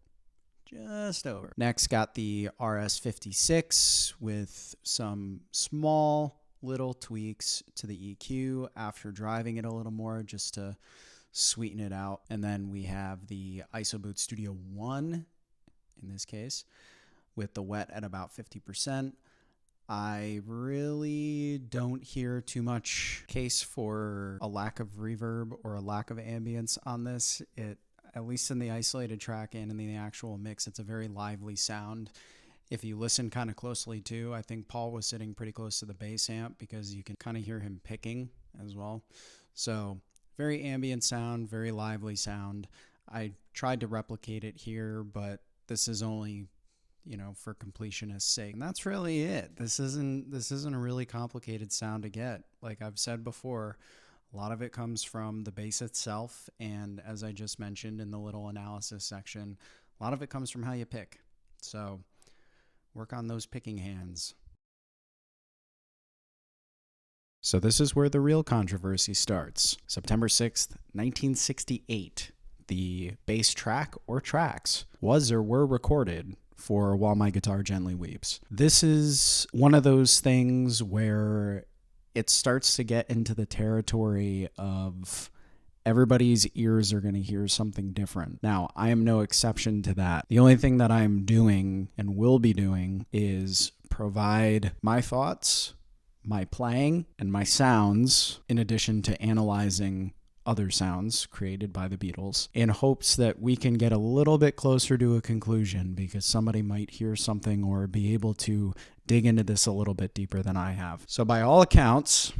just over. Next, got the RS56 with some small little tweaks to the EQ after driving it a little more just to sweeten it out. And then we have the Isoboot Studio 1 in this case with the wet at about 50%. I really don't hear too much case for a lack of reverb or a lack of ambience on this. At least in the isolated track and in the actual mix, it's a very lively sound. If you listen kind of closely too, I think Paul was sitting pretty close to the bass amp because you can kind of hear him picking as well. So very ambient sound, very lively sound. I tried to replicate it here, but this is only, for completionist's sake. And that's really it. This isn't a really complicated sound to get. Like I've said before, a lot of it comes from the bass itself. And as I just mentioned in the little analysis section, a lot of it comes from how you pick. So work on those picking hands. So this is where the real controversy starts. September 6th, 1968. The bass track or tracks was or were recorded for While My Guitar Gently Weeps. This is one of those things where it starts to get into the territory of everybody's ears are going to hear something different. Now, I am no exception to that. The only thing that I'm doing and will be doing is provide my thoughts, my playing, and my sounds, in addition to analyzing other sounds created by the Beatles, in hopes that we can get a little bit closer to a conclusion, because somebody might hear something or be able to dig into this a little bit deeper than I have. So by all accounts,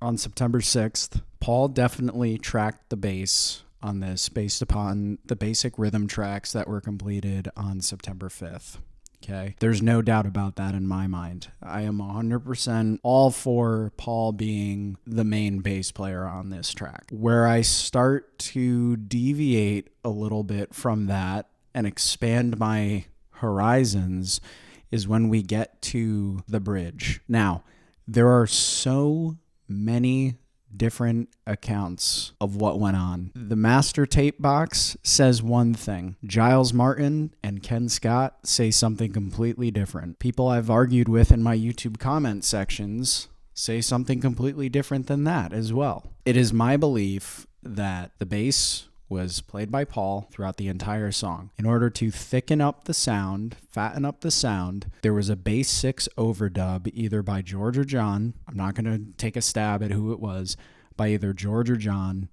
on September 6th, Paul definitely tracked the bass on this based upon the basic rhythm tracks that were completed on September 5th. Okay, there's no doubt about that in my mind. I am 100% all for Paul being the main bass player on this track. Where I start to deviate a little bit from that and expand my horizons is when we get to the bridge. Now, there are so many different accounts of what went on. The master tape box says one thing. Giles Martin and Ken Scott say something completely different. People I've argued with in my YouTube comment sections say something completely different than that as well. It is my belief that the bass was played by Paul throughout the entire song. In order to thicken up the sound, fatten up the sound, there was a bass 6 overdub either by George or John. I'm not going to take a stab at who it was, by either George or John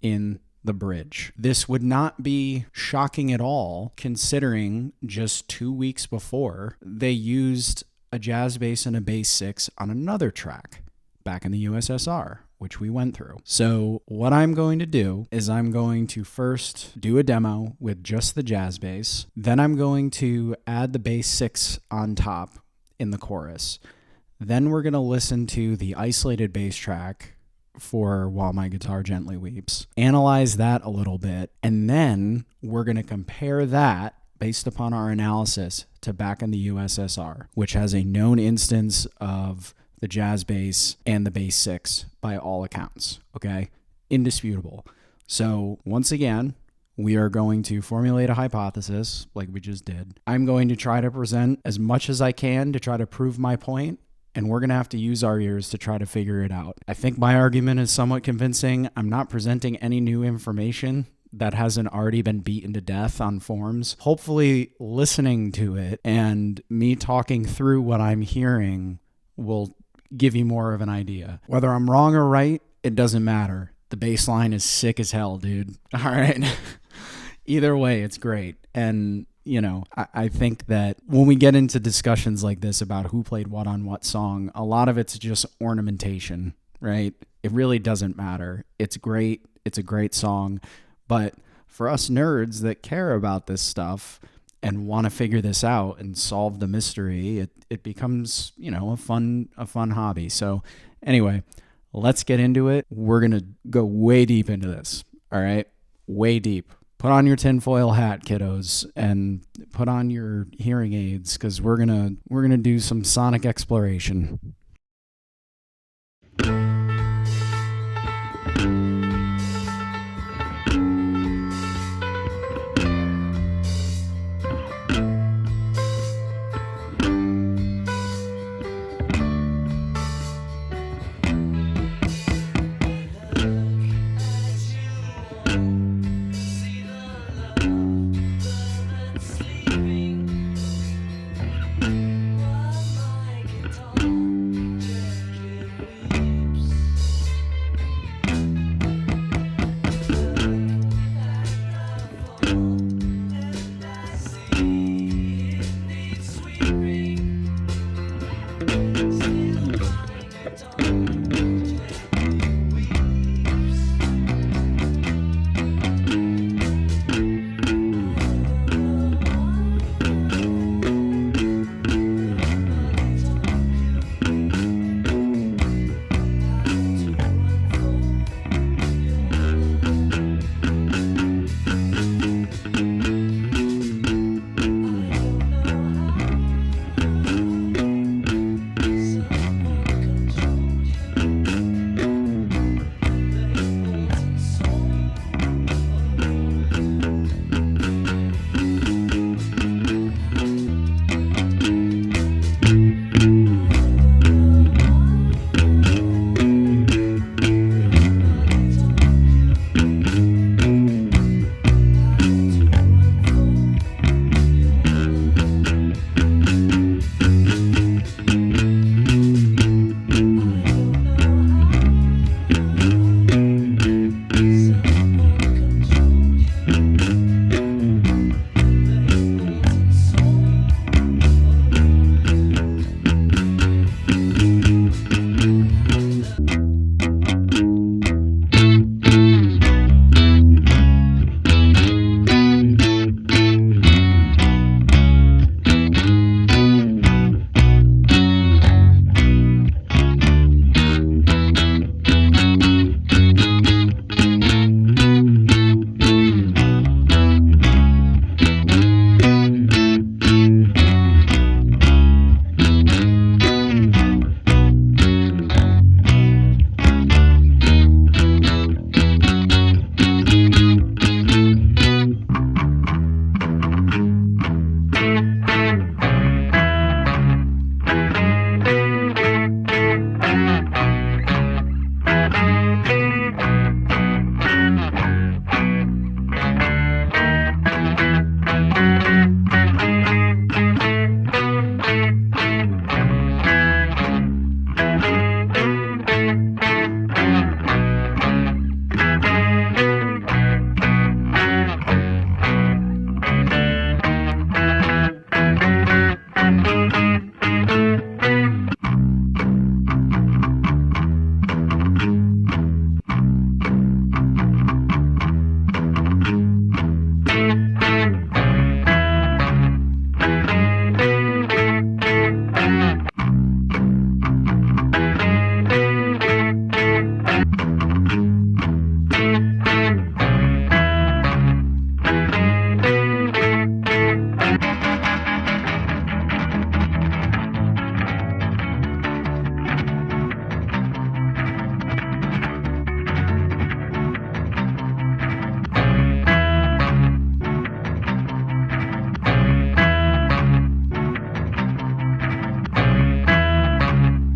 in the bridge. This would not be shocking at all, considering just 2 weeks before they used a jazz bass and a bass 6 on another track back in the USSR, which we went through. So what I'm going to do is I'm going to first do a demo with just the jazz bass. Then I'm going to add the bass 6 on top in the chorus. Then we're going to listen to the isolated bass track for While My Guitar Gently Weeps, analyze that a little bit, and then we're going to compare that based upon our analysis to back in the USSR, which has a known instance of the jazz bass and the bass 6 by all accounts, okay? Indisputable. So once again, we are going to formulate a hypothesis like we just did. I'm going to try to present as much as I can to try to prove my point, and we're going to have to use our ears to try to figure it out. I think my argument is somewhat convincing. I'm not presenting any new information that hasn't already been beaten to death on forums. Hopefully listening to it and me talking through what I'm hearing will give you more of an idea. Whether I'm wrong or right, it doesn't matter. The bass line is sick as hell, dude. All right. Either way, it's great. And, I think that when we get into discussions like this about who played what on what song, a lot of it's just ornamentation, right? It really doesn't matter. It's great. It's a great song. But for us nerds that care about this stuff and want to figure this out and solve the mystery, it becomes, a fun hobby. So anyway, let's get into it. We're going to go way deep into this. All right. Way deep. Put on your tinfoil hat, kiddos, and put on your hearing aids, because we're gonna do some sonic exploration.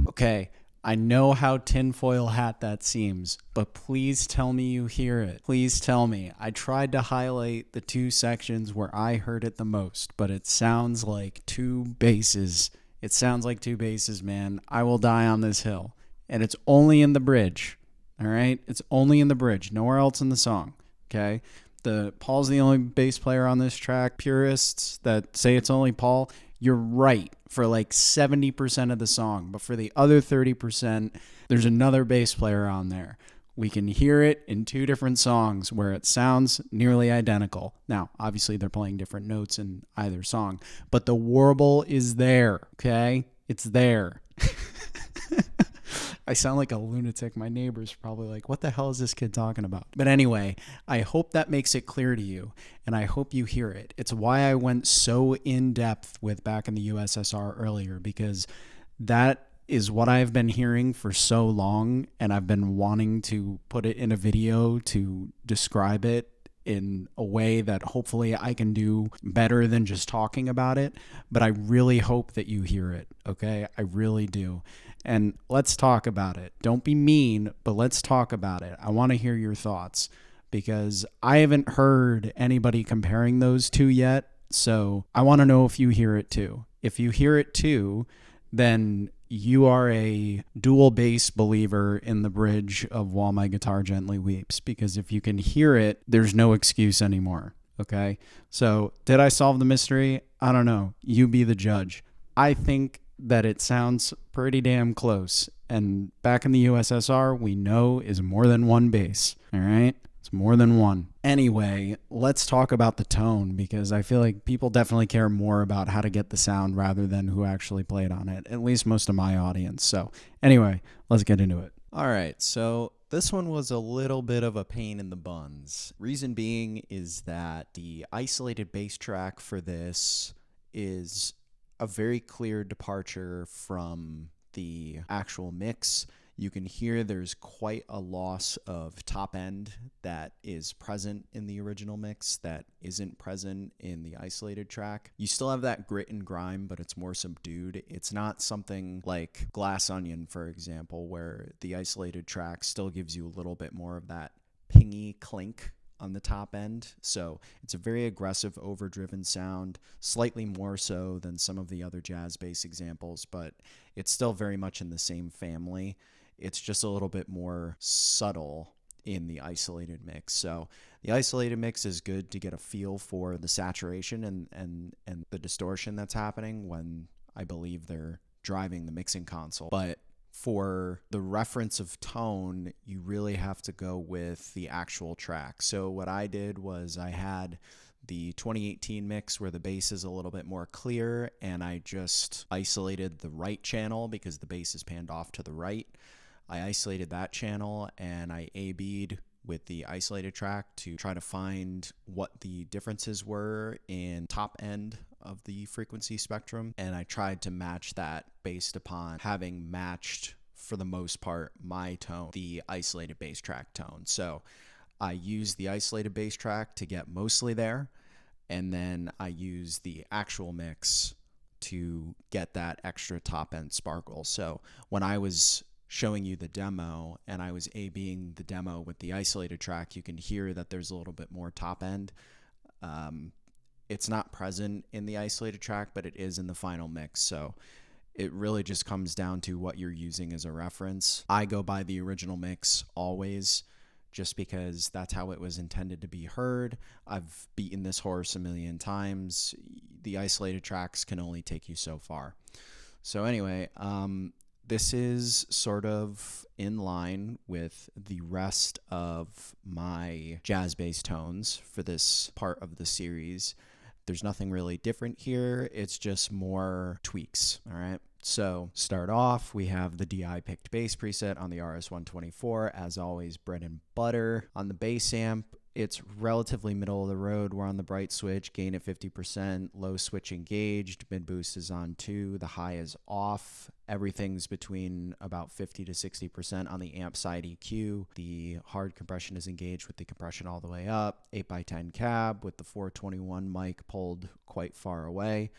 Okay, I know how tinfoil hat that seems, but please tell me you hear it. Please tell me. I tried to highlight the two sections where I heard it the most, but it sounds like two basses. It sounds like two basses, man. I will die on this hill. And it's only in the bridge. All right. It's only in the bridge, nowhere else in the song. Okay. Paul's the only bass player on this track. Purists that say it's only Paul, you're right for like 70% of the song. But for the other 30%, there's another bass player on there. We can hear it in two different songs where it sounds nearly identical. Now, obviously, they're playing different notes in either song, but the warble is there. Okay. It's there. I sound like a lunatic. My neighbor's probably like, what the hell is this kid talking about? But anyway, I hope that makes it clear to you, and I hope you hear it. It's why I went so in depth with Back in the USSR earlier, because that is what I've been hearing for so long, and I've been wanting to put it in a video to describe it in a way that hopefully I can do better than just talking about it. But I really hope that you hear it, okay? I really do. And let's talk about it. Don't be mean, but let's talk about it. I want to hear your thoughts because I haven't heard anybody comparing those two yet. So I want to know if you hear it too. If you hear it too, then you are a dual bass believer in the bridge of While My Guitar Gently Weeps, because if you can hear it, there's no excuse anymore. Okay. So did I solve the mystery? I don't know. You be the judge. I think that it sounds pretty damn close. And Back in the USSR, we know is more than one bass. All right. It's more than one. Anyway, let's talk about the tone, because I feel like people definitely care more about how to get the sound rather than who actually played on it, at least most of my audience. So anyway, let's get into it. All right, so this one was a little bit of a pain in the buns. Reason being is that the isolated bass track for this is a very clear departure from the actual mix. You can hear there's quite a loss of top end that is present in the original mix that isn't present in the isolated track. You still have that grit and grime, but it's more subdued. It's not something like Glass Onion, for example, where the isolated track still gives you a little bit more of that pingy clink on the top end. So it's a very aggressive, overdriven sound, slightly more so than some of the other jazz bass examples, but it's still very much in the same family. It's just a little bit more subtle in the isolated mix. So the isolated mix is good to get a feel for the saturation and the distortion that's happening when I believe they're driving the mixing console. But for the reference of tone, you really have to go with the actual track. So what I did was I had the 2018 mix where the bass is a little bit more clear, and I just isolated the right channel because the bass is panned off to the right. I isolated that channel and I A-B'd with the isolated track to try to find what the differences were in top end of the frequency spectrum. And I tried to match that based upon having matched, for the most part, my tone, the isolated bass track tone. So I used the isolated bass track to get mostly there. And then I used the actual mix to get that extra top end sparkle. So when I was showing you the demo and I was A-B'ing the demo with the isolated track, you can hear that there's a little bit more top end. It's not present in the isolated track, but it is in the final mix. So it really just comes down to what you're using as a reference. I go by the original mix always, just because that's how it was intended to be heard. I've beaten this horse a million times. The isolated tracks can only take you so far. So anyway, this is sort of in line with the rest of my jazz bass tones for this part of the series. There's nothing really different here. It's just more tweaks, all right? So start off, we have the DI picked bass preset on the RS-124. As always, bread and butter. On the bass amp, it's relatively middle of the road. We're on the bright switch, gain at 50%, low switch engaged, mid boost is on 2, the high is off. Everything's between about 50 to 60% on the amp side EQ. The hard compression is engaged with the compression all the way up. 8x10 cab with the 421 mic pulled quite far away.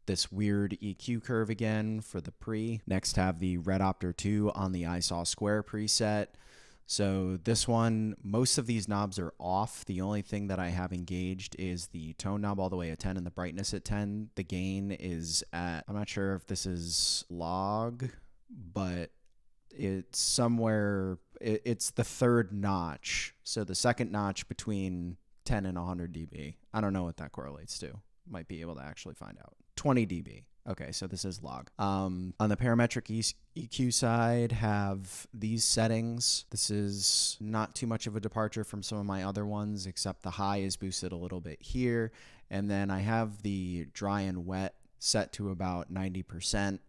This weird EQ curve again for the pre. Next have the Red Opter 2 on the I Saw Square preset. So this one, most of these knobs are off. The only thing that I have engaged is the tone knob all the way at 10 and the brightness at 10. The gain is at, I'm not sure if this is log, but It's somewhere, it's the third notch. So the second notch between 10 and 100 dB. I don't know what that correlates to. Might be able to actually find out. 20 dB. Okay, so this is log. On the parametric EQ side, have these settings. This is not too much of a departure from some of my other ones, except the high is boosted a little bit here. And then I have the dry and wet set to about 90%,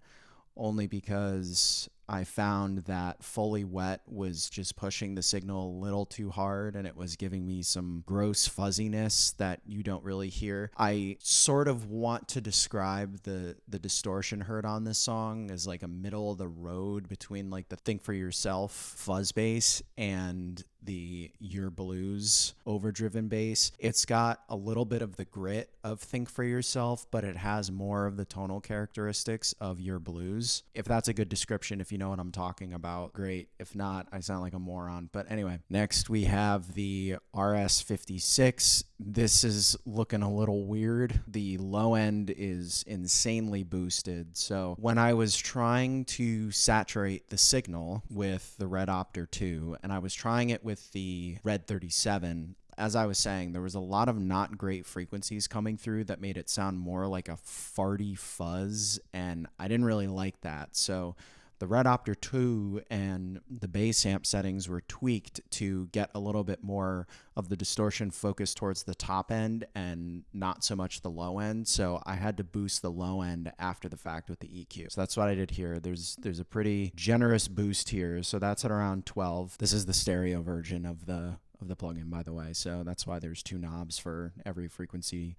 only because I found that fully wet was just pushing the signal a little too hard, and it was giving me some gross fuzziness that you don't really hear. I sort of want to describe the distortion heard on this song as like a middle of the road between like the Think for Yourself fuzz bass and the Your Blues overdriven bass. It's got a little bit of the grit of Think for Yourself, but it has more of the tonal characteristics of Your Blues. If that's a good description, if you know what I'm talking about, great. If not, I sound like a moron. But anyway, next we have the RS56. This is looking a little weird. The low end is insanely boosted. So when I was trying to saturate the signal with the Red Opter 2, and I was trying it with the Red 37, as I was saying, there was a lot of not great frequencies coming through that made it sound more like a farty fuzz, and I didn't really like that. So the Red Opter 2 and the bass amp settings were tweaked to get a little bit more of the distortion focused towards the top end and not so much the low end. So I had to boost the low end after the fact with the EQ. So that's what I did here. There's a pretty generous boost here. So that's at around 12. This is the stereo version of the plugin, by the way. So that's why there's two knobs for every frequency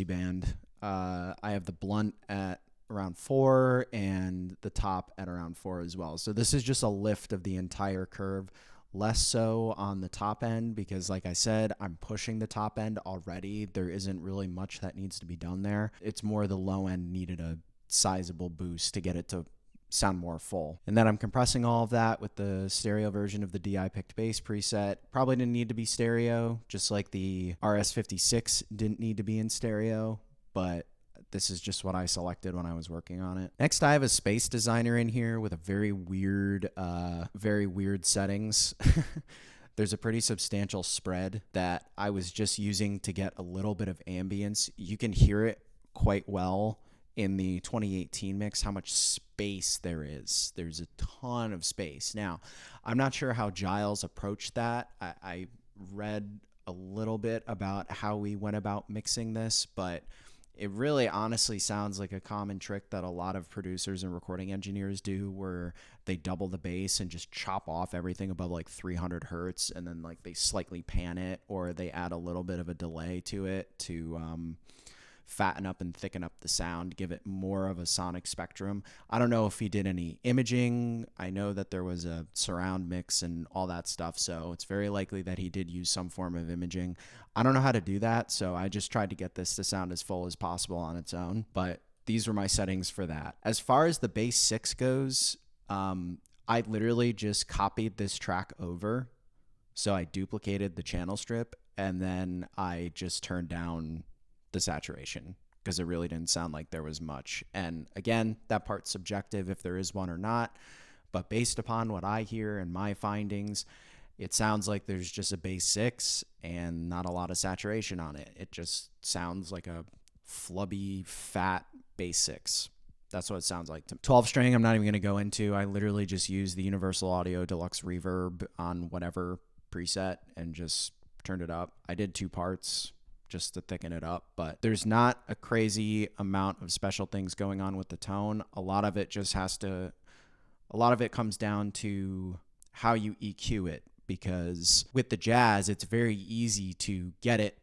band. I have the blunt at around 4 and the top at around 4 as well. So this is just a lift of the entire curve, less so on the top end because, like I said, I'm pushing the top end already. There isn't really much that needs to be done there. It's more the low end needed a sizable boost to get it to sound more full. And then I'm compressing all of that with the stereo version of the DI picked bass preset. Probably didn't need to be stereo, just like the RS56 didn't need to be in stereo, but this is just what I selected when I was working on it. Next, I have a Space Designer in here with a very weird settings. There's a pretty substantial spread that I was just using to get a little bit of ambience. You can hear it quite well in the 2018 mix, how much space there is. There's a ton of space. Now, I'm not sure how Giles approached that. I read a little bit about how we went about mixing this, but it really honestly sounds like a common trick that a lot of producers and recording engineers do, where they double the bass and just chop off everything above like 300 hertz, and then like they slightly pan it, or they add a little bit of a delay to it to fatten up and thicken up the sound, give it more of a sonic spectrum. I don't know if he did any imaging. I know that there was a surround mix and all that stuff, so it's very likely that he did use some form of imaging. I don't know how to do that, so I just tried to get this to sound as full as possible on its own, but these were my settings for that. As far as the bass 6 goes, I literally just copied this track over. So I duplicated the channel strip, and then I just turned down the saturation because it really didn't sound like there was much. And again, that part's subjective if there is one or not, but based upon what I hear and my findings, it sounds like there's just a bass 6 and not a lot of saturation on it. It just sounds like a flubby, fat bass 6. That's what it sounds like to me. 12 string, I'm not even going to go into. I literally just use the Universal Audio Deluxe Reverb on whatever preset and just turned it up. I did 2 parts just to thicken it up, but there's not a crazy amount of special things going on with the tone. A lot of it comes down to how you EQ it, because with the jazz, it's very easy to get it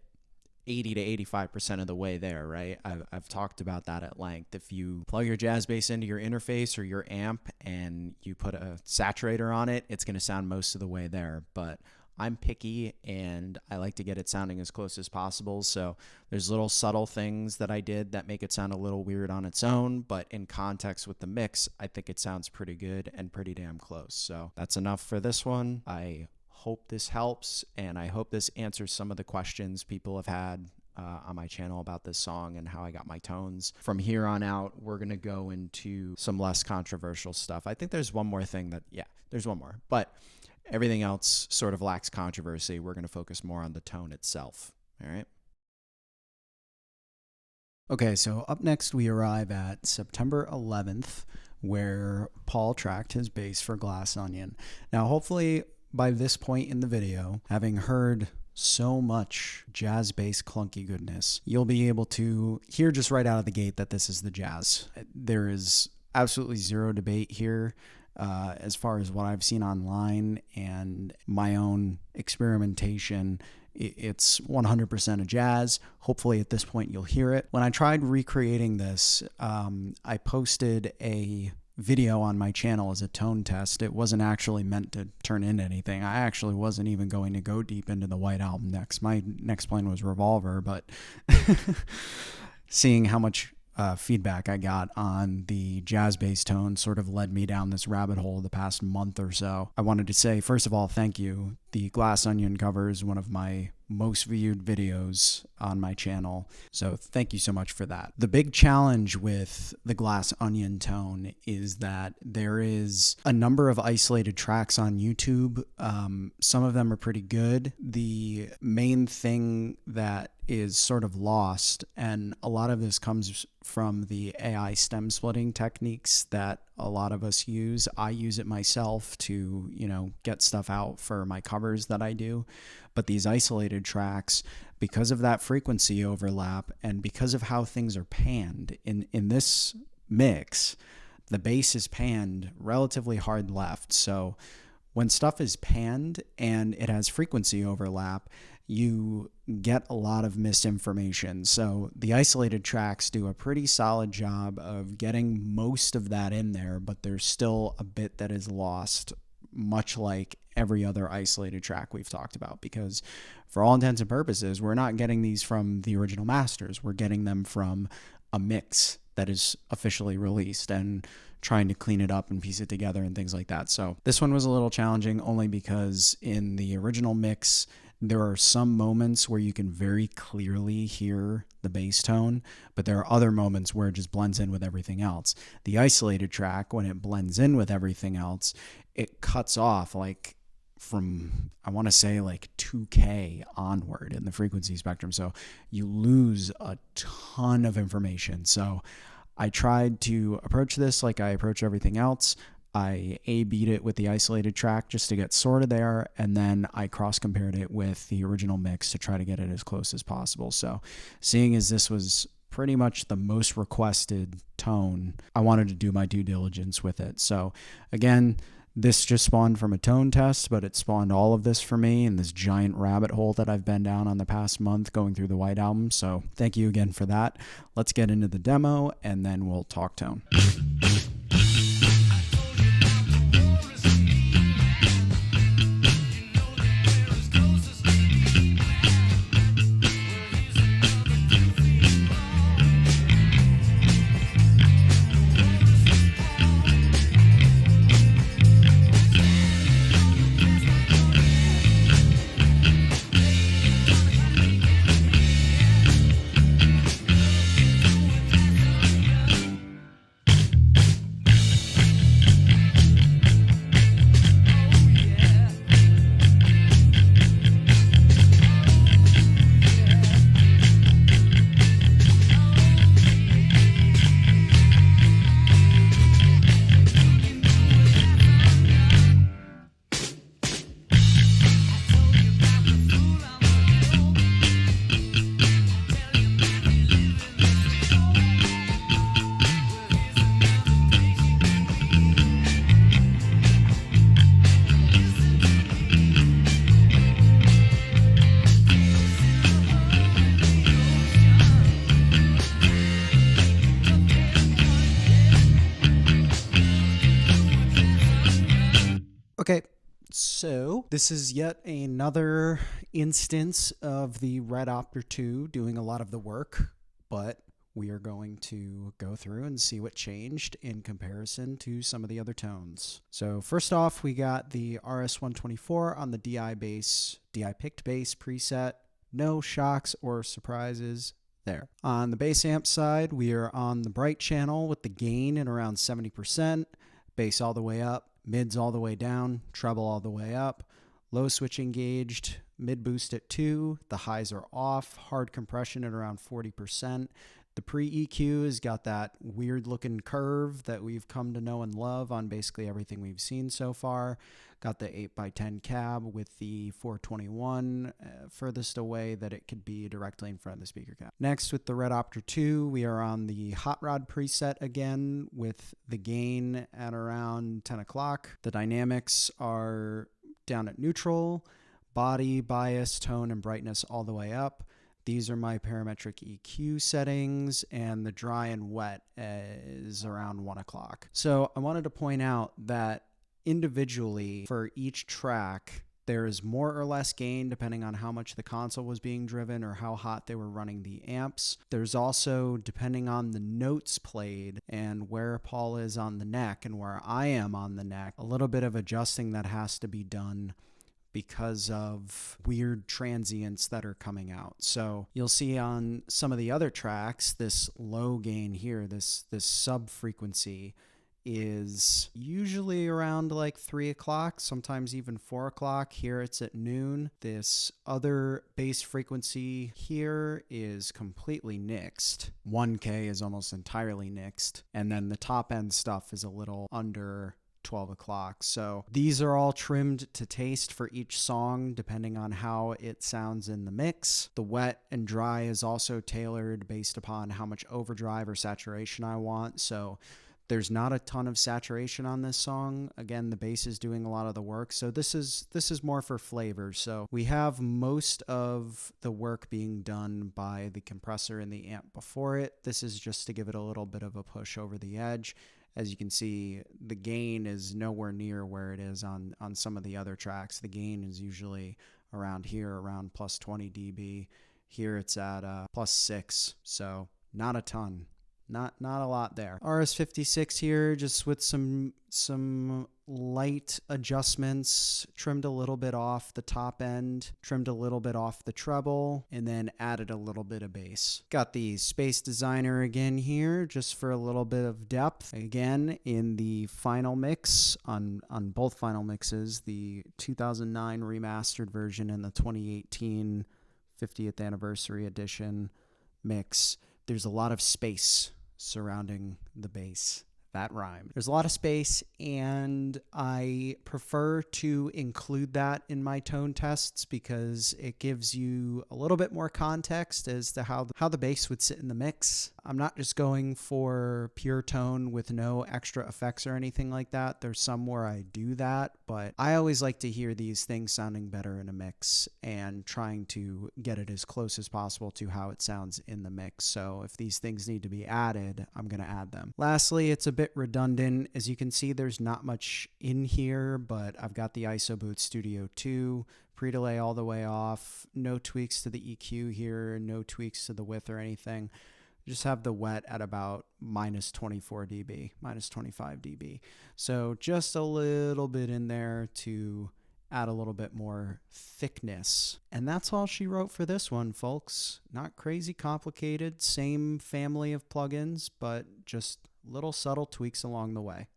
80 to 85% of the way there, right? I've talked about that at length. If you plug your jazz bass into your interface or your amp and you put a saturator on it, it's going to sound most of the way there. But I'm picky and I like to get it sounding as close as possible. So there's little subtle things that I did that make it sound a little weird on its own, but in context with the mix, I think it sounds pretty good and pretty damn close. So that's enough for this one. I hope this helps, and I hope this answers some of the questions people have had on my channel about this song and how I got my tones. From here on out, we're going to go into some less controversial stuff. I think there's one more thing there's one more, but everything else sort of lacks controversy. We're going to focus more on the tone itself. All right. Okay, so up next we arrive at September 11th, where Paul tracked his bass for Glass Onion. Now, hopefully by this point in the video, having heard so much jazz bass clunky goodness, you'll be able to hear just right out of the gate that this is the jazz. There is absolutely zero debate here. As far as what I've seen online and my own experimentation, it's 100% a jazz. Hopefully at this point you'll hear it. When I tried recreating this, I posted a video on my channel as a tone test. It wasn't actually meant to turn into anything. I actually wasn't even going to go deep into the White Album next. My next plan was Revolver, but seeing how much feedback I got on the jazz bass tone sort of led me down this rabbit hole the past month or so. I wanted to say, first of all, thank you. The Glass Onion cover is one of my most viewed videos on my channel, so thank you so much for that. The big challenge with the Glass Onion tone is that there is a number of isolated tracks on YouTube. Some of them are pretty good. The main thing that is sort of lost, and a lot of this comes from the AI stem splitting techniques that a lot of us use. I use it myself to, get stuff out for my covers that I do. But these isolated tracks, because of that frequency overlap and because of how things are panned in this mix, the bass is panned relatively hard left. So when stuff is panned and it has frequency overlap, you get a lot of misinformation. So the isolated tracks do a pretty solid job of getting most of that in there, but there's still a bit that is lost, much like every other isolated track we've talked about, because for all intents and purposes, we're not getting these from the original masters. We're getting them from a mix that is officially released and trying to clean it up and piece it together and things like that. So this one was a little challenging only because in the original mix, there are some moments where you can very clearly hear the bass tone, but there are other moments where it just blends in with everything else. The isolated track, when it blends in with everything else, it cuts off like from, I want to say like 2K onward in the frequency spectrum. So you lose a ton of information. So I tried to approach this like I approach everything else. I A-B'd it with the isolated track just to get sort of there, and then I cross-compared it with the original mix to try to get it as close as possible. So seeing as this was pretty much the most requested tone, I wanted to do my due diligence with it. So again, this just spawned from a tone test, but it spawned all of this for me in this giant rabbit hole that I've been down on the past month going through the White Album. So thank you again for that. Let's get into the demo, and then we'll talk tone. Okay, so this is yet another instance of the Red Opter 2 doing a lot of the work, but we are going to go through and see what changed in comparison to some of the other tones. So first off, we got the RS-124 on the DI picked bass preset. no shocks or surprises there. On the bass amp side, we are on the bright channel with the gain at around 70%, bass all the way up, mids all the way down, treble all the way up, low switch engaged, mid boost at 2, the highs are off, hard compression at around 40%. The pre-EQ has got that weird looking curve that we've come to know and love on basically everything we've seen so far. Got the 8x10 cab with the 421 furthest away that it could be directly in front of the speaker cab. Next, with the Red Opter 2, we are on the Hot Rod preset again with the gain at around 10 o'clock. The dynamics are down at neutral, body, bias, tone, and brightness all the way up. These are my parametric EQ settings, and the dry and wet is around 1 o'clock. So I wanted to point out that individually for each track, there is more or less gain depending on how much the console was being driven or how hot they were running the amps. There's also, depending on the notes played and where Paul is on the neck and where I am on the neck, a little bit of adjusting that has to be done because of weird transients that are coming out. So you'll see on some of the other tracks, this low gain here, this sub frequency is usually around like 3 o'clock, sometimes even 4 o'clock. Here it's at noon. This other bass frequency here is completely nixed. 1K is almost entirely nixed. And then the top end stuff is a little under 12 o'clock. So these are all trimmed to taste for each song depending on how it sounds in the mix. The wet and dry is also tailored based upon how much overdrive or saturation I want. So there's not a ton of saturation on this song. Again, the bass is doing a lot of the work. So this is more for flavor. So we have most of the work being done by the compressor and the amp before it. This is just to give it a little bit of a push over the edge. As you can see, the gain is nowhere near where it is on some of the other tracks. The gain is usually around here, around plus 20 dB. Here it's at plus 6, so not a ton. Not a lot there. RS56 here, just with some light adjustments, trimmed a little bit off the top end, trimmed a little bit off the treble, and then added a little bit of bass. Got the Space Designer again here, just for a little bit of depth. Again, in the final mix, on both final mixes, the 2009 remastered version and the 2018 50th anniversary edition mix, there's a lot of space surrounding the bass. That rhymed. There's a lot of space, and I prefer to include that in my tone tests because it gives you a little bit more context as to how the bass would sit in the mix. I'm not just going for pure tone with no extra effects or anything like that. There's some where I do that, but I always like to hear these things sounding better in a mix and trying to get it as close as possible to how it sounds in the mix. So if these things need to be added, I'm going to add them. Lastly, it's a bit redundant. As you can see, there's not much in here, but I've got the Isoboot Studio 2, pre-delay all the way off, no tweaks to the EQ here, no tweaks to the width or anything. Just have the wet at about minus 24 dB, minus 25 dB. So just a little bit in there to add a little bit more thickness. And that's all she wrote for this one, folks. Not crazy complicated, same family of plugins, but just little subtle tweaks along the way.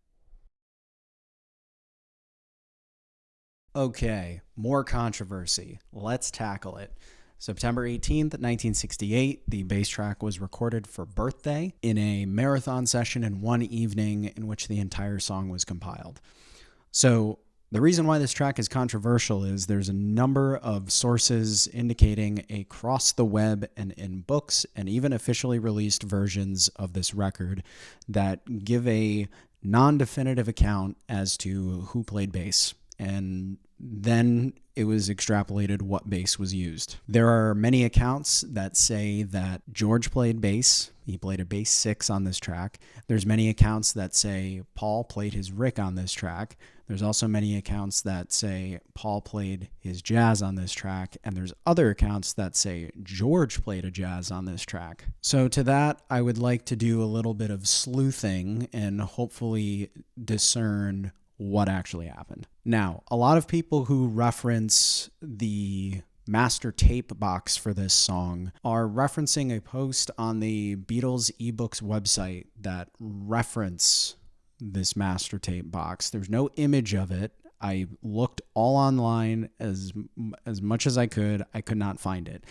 Okay, more controversy. Let's tackle it. September 18th, 1968, the bass track was recorded for Birthday in a marathon session in one evening in which the entire song was compiled. So the reason why this track is controversial is there's a number of sources indicating across the web and in books and even officially released versions of this record that give a non-definitive account as to who played bass. And then it was extrapolated what bass was used. There are many accounts that say that George played bass. He played a bass 6 on this track. There's many accounts that say Paul played his Rick on this track. There's also many accounts that say Paul played his jazz on this track. And there's other accounts that say George played a jazz on this track. So to that, I would like to do a little bit of sleuthing and hopefully discern what actually happened. Now, a lot of people who reference the master tape box for this song are referencing a post on the Beatles eBooks website that reference this master tape box. There's no image of it. I looked all online as much as I could. I could not find it.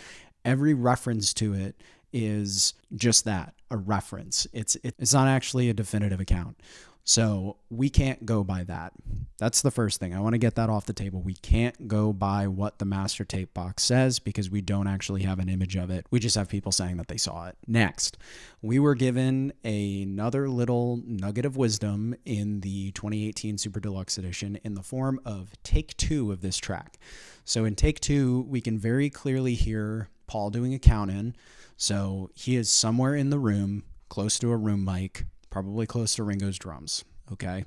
Every reference to it is just that, a reference. It's not actually a definitive account. So we can't go by that. That's the first thing. I want to get that off the table. We can't go by what the master tape box says because we don't actually have an image of it. We just have people saying that they saw it. Next, we were given another little nugget of wisdom in the 2018 Super Deluxe Edition in the form of take 2 of this track. So in take 2, we can very clearly hear Paul doing a count in. So he is somewhere in the room, close to a room mic, probably close to Ringo's drums, okay?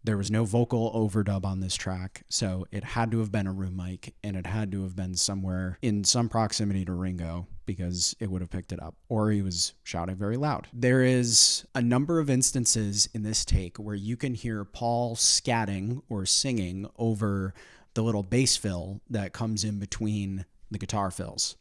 There was no vocal overdub on this track, so it had to have been a room mic, and it had to have been somewhere in some proximity to Ringo because it would have picked it up, or he was shouting very loud. There is a number of instances in this take where you can hear Paul scatting or singing over the little bass fill that comes in between the guitar fills,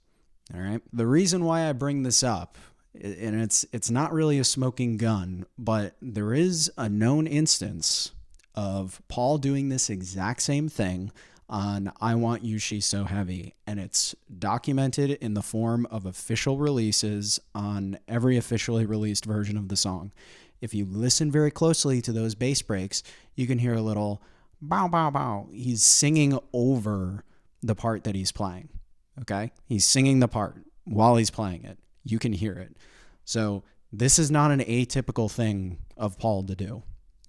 all right? The reason why I bring this up, and it's not really a smoking gun, but there is a known instance of Paul doing this exact same thing on I Want You, She's So Heavy, and it's documented in the form of official releases on every officially released version of the song. If you listen very closely to those bass breaks, you can hear a little bow, bow, bow. He's singing over the part that he's playing, okay? He's singing the part while he's playing it. You can hear it. So this is not an atypical thing of Paul to do,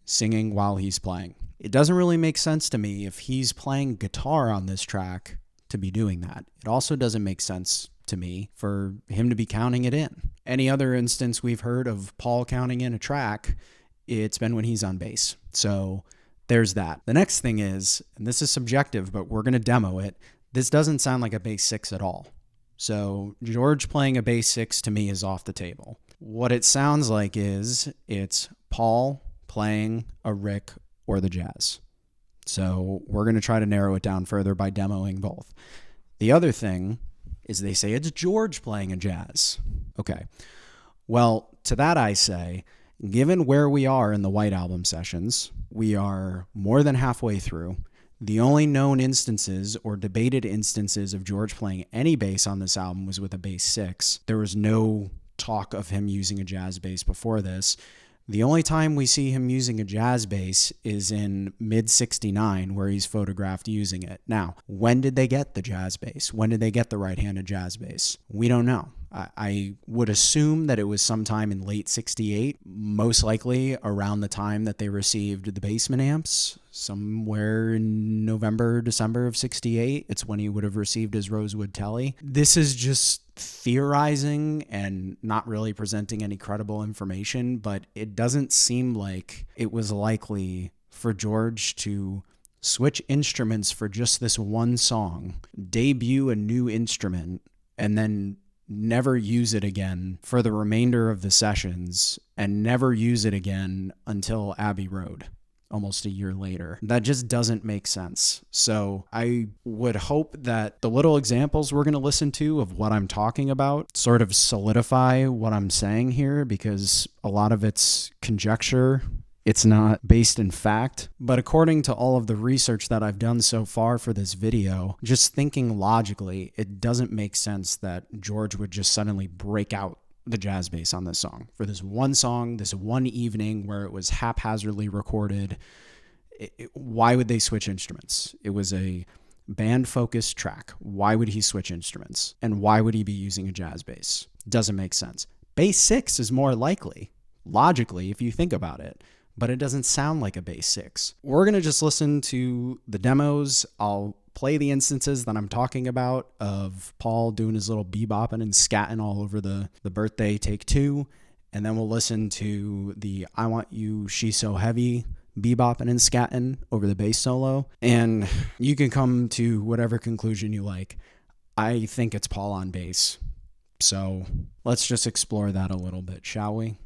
singing while he's playing. It doesn't really make sense to me if he's playing guitar on this track to be doing that. It also doesn't make sense to me for him to be counting it in. Any other instance we've heard of Paul counting in a track, it's been when he's on bass. So there's that. The next thing is, and this is subjective, but we're going to demo it, this doesn't sound like a bass 6 at all. So George playing a bass 6 to me is off the table. What it sounds like is it's Paul playing a Rick or the jazz. So we're going to try to narrow it down further by demoing both. The other thing is they say it's George playing a jazz. Okay. Well, to that I say, given where we are in the White Album sessions, we are more than halfway through. The only known instances or debated instances of George playing any bass on this album was with a bass 6. There was no talk of him using a jazz bass before this. The only time we see him using a jazz bass is in mid-69, where he's photographed using it. Now, when did they get the jazz bass? When did they get the right-handed jazz bass? We don't know. I would assume that it was sometime in late 68, most likely around the time that they received the Bassman amps, somewhere in November, December of 68. It's when he would have received his Rosewood Telly. This is just theorizing and not really presenting any credible information, but it doesn't seem like it was likely for George to switch instruments for just this one song, debut a new instrument, and then never use it again for the remainder of the sessions, and never use it again until Abbey Road, almost a year later. That just doesn't make sense. So I would hope that the little examples we're going to listen to of what I'm talking about sort of solidify what I'm saying here, because a lot of it's conjecture. It's not based in fact, but according to all of the research that I've done so far for this video, just thinking logically, it doesn't make sense that George would just suddenly break out the jazz bass on this song. For this one song, this one evening where it was haphazardly recorded, why would they switch instruments? It was a band-focused track. Why would he switch instruments? And why would he be using a jazz bass? Doesn't make sense. Bass 6 is more likely, logically, if you think about it, but it doesn't sound like a bass 6. We're going to just listen to the demos. I'll play the instances that I'm talking about of Paul doing his little bebopping and scatting all over the birthday take 2, and then we'll listen to the I Want You, She's So Heavy bebopping and scatting over the bass solo, and you can come to whatever conclusion you like. I think it's Paul on bass, so let's just explore that a little bit, shall we?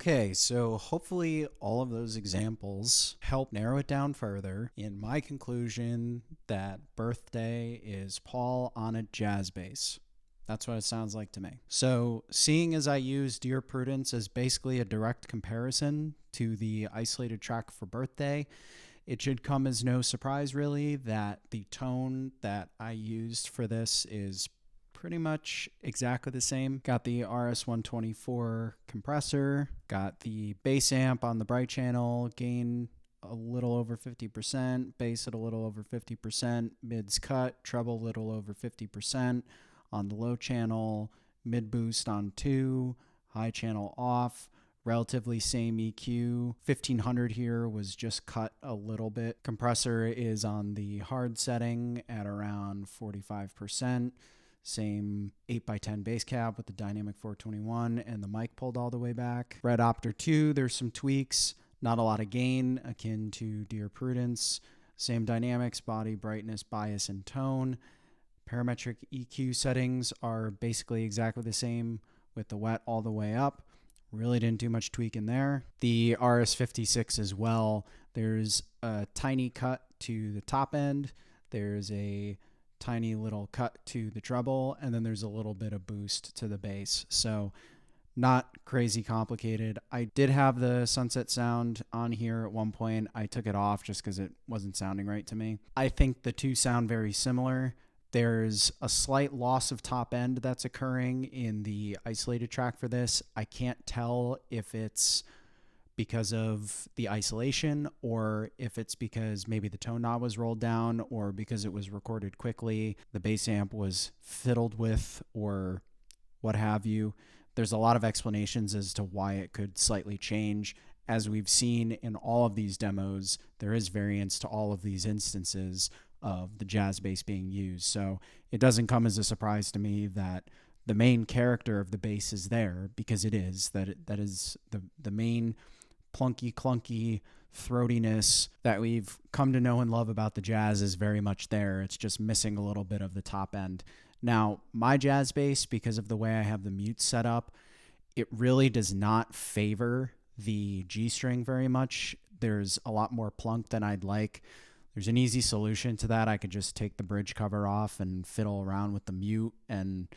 Okay, so hopefully all of those examples help narrow it down further in my conclusion that Birthday is Paul on a jazz bass. That's what it sounds like to me. So, seeing as I use Dear Prudence as basically a direct comparison to the isolated track for Birthday, it should come as no surprise, really, that the tone that I used for this is pretty much exactly the same. Got the RS-124 compressor, got the bass amp on the bright channel, gain a little over 50%, bass at a little over 50%, mids cut, treble a little over 50% on the low channel, mid boost on 2, high channel off, relatively same EQ. 1500 here was just cut a little bit. Compressor is on the hard setting at around 45%. Same 8x10 bass cab with the Dynamic 421 and the mic pulled all the way back. Red Opter 2, there's some tweaks. Not a lot of gain, akin to Dear Prudence. Same dynamics, body, brightness, bias, and tone. Parametric EQ settings are basically exactly the same with the wet all the way up. Really didn't do much tweaking there. The RS-56 as well. There's a tiny cut to the top end. There's a tiny little cut to the treble, and then there's a little bit of boost to the bass. So not crazy complicated. I did have the Sunset Sound on here at one point. I took it off just because it wasn't sounding right to me. I think the two sound very similar. There's a slight loss of top end that's occurring in the isolated track for this. I can't tell if it's because of the isolation or if it's because maybe the tone knob was rolled down or because it was recorded quickly, the bass amp was fiddled with, or what have you. There's a lot of explanations as to why it could slightly change. As we've seen in all of these demos, there is variance to all of these instances of the jazz bass being used. So it doesn't come as a surprise to me that the main character of the bass is there, because it is. That is the main plunky, clunky throatiness that we've come to know and love about the jazz is very much there. It's just missing a little bit of the top end. Now, my jazz bass, because of the way I have the mute set up, it really does not favor the G string very much. There's a lot more plunk than I'd like. There's an easy solution to that. I could just take the bridge cover off and fiddle around with the mute and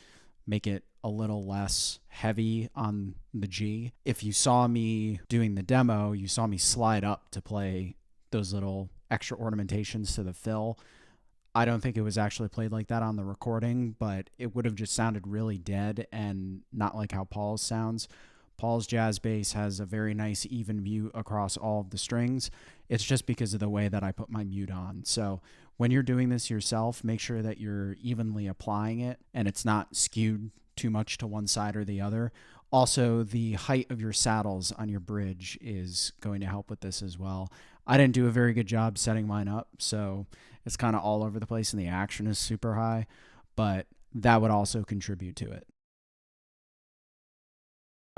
make it a little less heavy on the G. If you saw me doing the demo, you saw me slide up to play those little extra ornamentations to the fill. I don't think it was actually played like that on the recording, but it would have just sounded really dead and not like how Paul's sounds. Paul's jazz bass has a very nice even mute across all of the strings. It's just because of the way that I put my mute on. So when you're doing this yourself, make sure that you're evenly applying it and it's not skewed too much to one side or the other. Also, the height of your saddles on your bridge is going to help with this as well. I didn't do a very good job setting mine up, so it's kind of all over the place and the action is super high, but that would also contribute to it.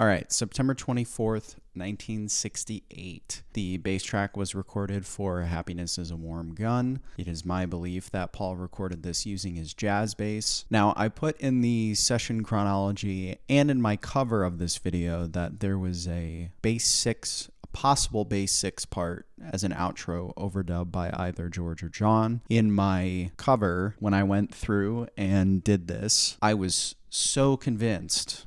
All right, September 24th, 1968. The bass track was recorded for Happiness is a Warm Gun. It is my belief that Paul recorded this using his jazz bass. Now, I put in the session chronology and in my cover of this video that there was a bass 6, a possible bass 6 part as an outro overdub by either George or John. In my cover, when I went through and did this, I was so convinced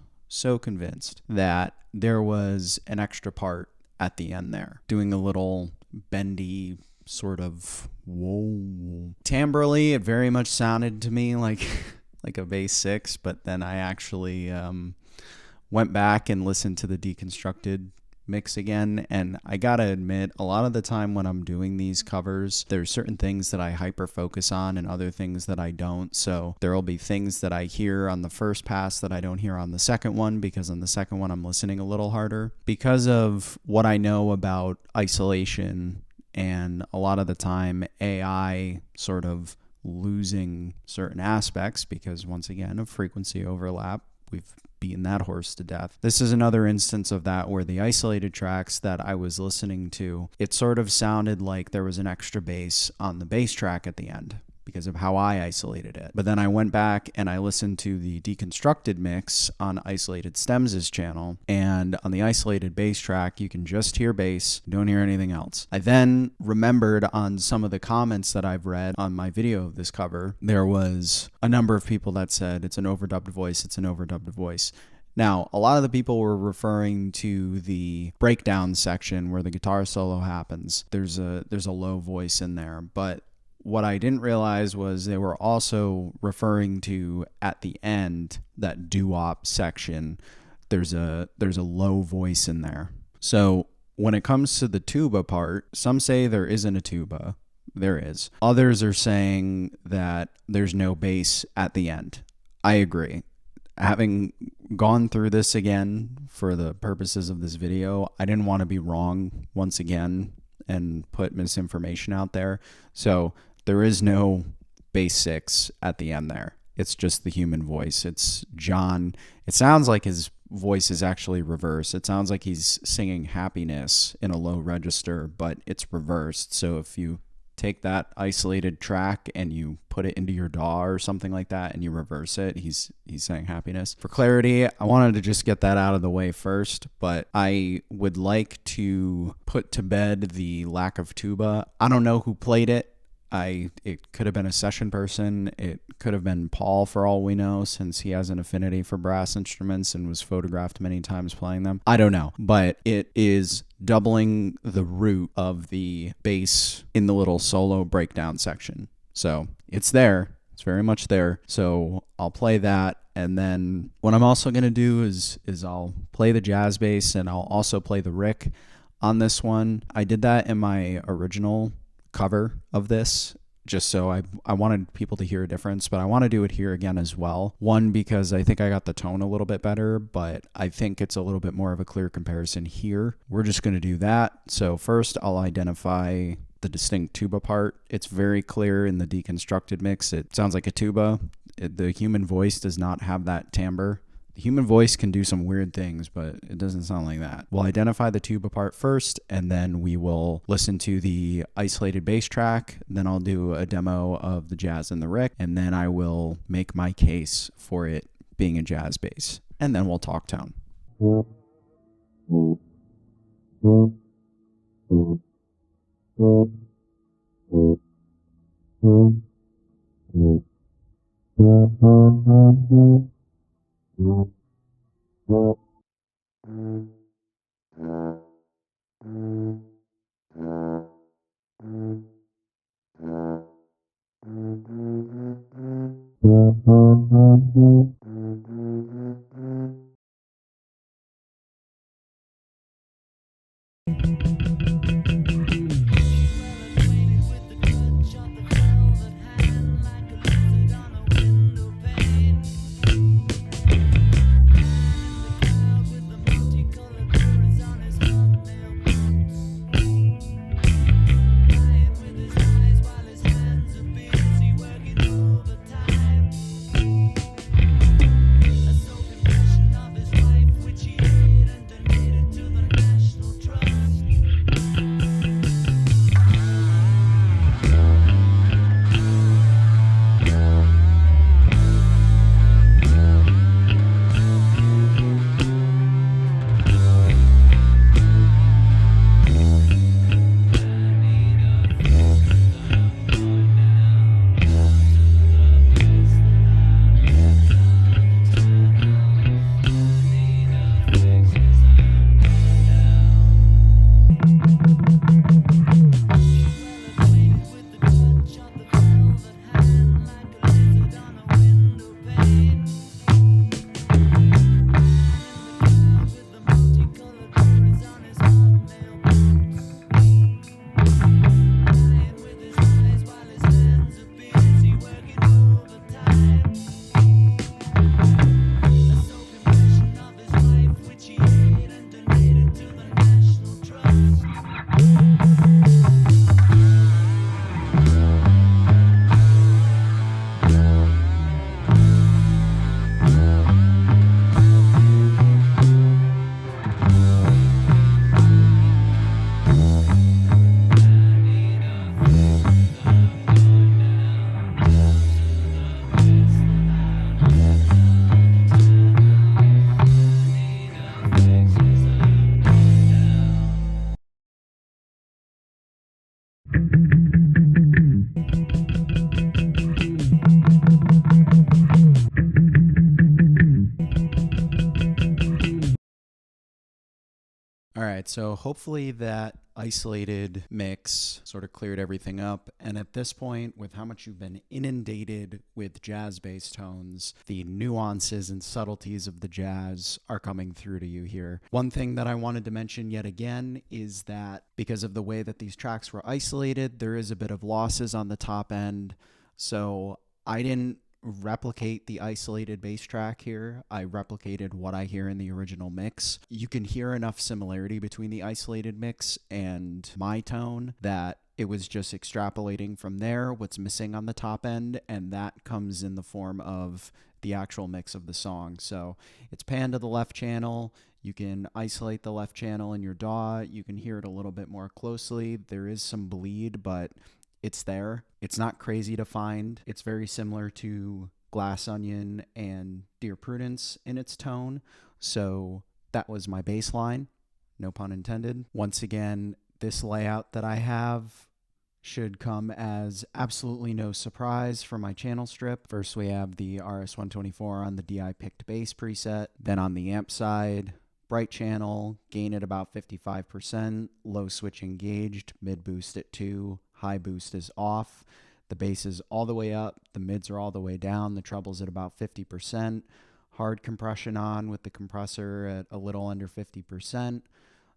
that there was an extra part at the end there, doing a little bendy sort of whoa. Timbrally, it very much sounded to me like a bass 6, but then I actually went back and listened to the deconstructed mix again, and I gotta admit, a lot of the time when I'm doing these covers, there's certain things that I hyper focus on and other things that I don't. So there'll be things that I hear on the first pass that I don't hear on the second one, because on the second one I'm listening a little harder because of what I know about isolation, and a lot of the time AI sort of losing certain aspects because, once again, of frequency overlap. We've beaten that horse to death. This is another instance of that, where the isolated tracks that I was listening to, it sort of sounded like there was an extra bass on the bass track at the end, because of how I isolated it. But then I went back and I listened to the deconstructed mix on Isolated Stems' channel, and on the isolated bass track, you can just hear bass, don't hear anything else. I then remembered on some of the comments that I've read on my video of this cover, there was a number of people that said it's an overdubbed voice, it's an overdubbed voice. Now, a lot of the people were referring to the breakdown section where the guitar solo happens. There's a low voice in there, but what I didn't realize was they were also referring to at the end, that doo-wop section, there's a low voice in there. So when it comes to the tuba part, some say there isn't a tuba. There is. Others are saying that there's no bass at the end. I agree. Having gone through this again for the purposes of this video, I didn't want to be wrong once again and put misinformation out there. So there is no bass 6 at the end there. It's just the human voice. It's John. It sounds like his voice is actually reversed. It sounds like he's singing Happiness in a low register, but it's reversed. So if you take that isolated track and you put it into your DAW or something like that and you reverse it, he's saying Happiness. For clarity, I wanted to just get that out of the way first, but I would like to put to bed the lack of tuba. I don't know who played it. It could have been a session person. It could have been Paul, for all we know, since he has an affinity for brass instruments and was photographed many times playing them. I don't know, but it is doubling the root of the bass in the little solo breakdown section. So it's there. It's very much there. So I'll play that. And then what I'm also going to do is I'll play the jazz bass, and I'll also play the Rick on this one. I did that in my original cover of this, just so I wanted people to hear a difference, but I want to do it here again as well. One, because I think I got the tone a little bit better, but I think it's a little bit more of a clear comparison here. We're just going to do that. So first I'll identify the distinct tuba part. It's very clear in the deconstructed mix. It sounds like a tuba. The human voice does not have that timbre. The human voice can do some weird things, but it doesn't sound like that. We'll identify the tuba part first, and then we will listen to the isolated bass track. Then I'll do a demo of the jazz and the Rick, and then I will make my case for it being a jazz bass. And then we'll talk tone. right, so hopefully that isolated mix sort of cleared everything up. And at this point, with how much you've been inundated with jazz bass tones, the nuances and subtleties of the jazz are coming through to you here. One thing that I wanted to mention yet again is that because of the way that these tracks were isolated, there is a bit of losses on the top end. So I didn't replicate the isolated bass track here. I replicated what I hear in the original mix. You can hear enough similarity between the isolated mix and my tone that it was just extrapolating from there what's missing on the top end, and that comes in the form of the actual mix of the song. So it's panned to the left channel. You can isolate the left channel in your DAW. You can hear it a little bit more closely. There is some bleed, but it's there. It's not crazy to find. It's very similar to Glass Onion and Dear Prudence in its tone. So that was my bass line, no pun intended. Once again, this layout that I have should come as absolutely no surprise for my channel strip. First, we have the RS-124 on the DI picked bass preset. Then on the amp side, bright channel, gain at about 55%, low switch engaged, mid boost at 2, high boost is off. The bass is all the way up, the mids are all the way down, the treble's at about 50%, hard compression on with the compressor at a little under 50%.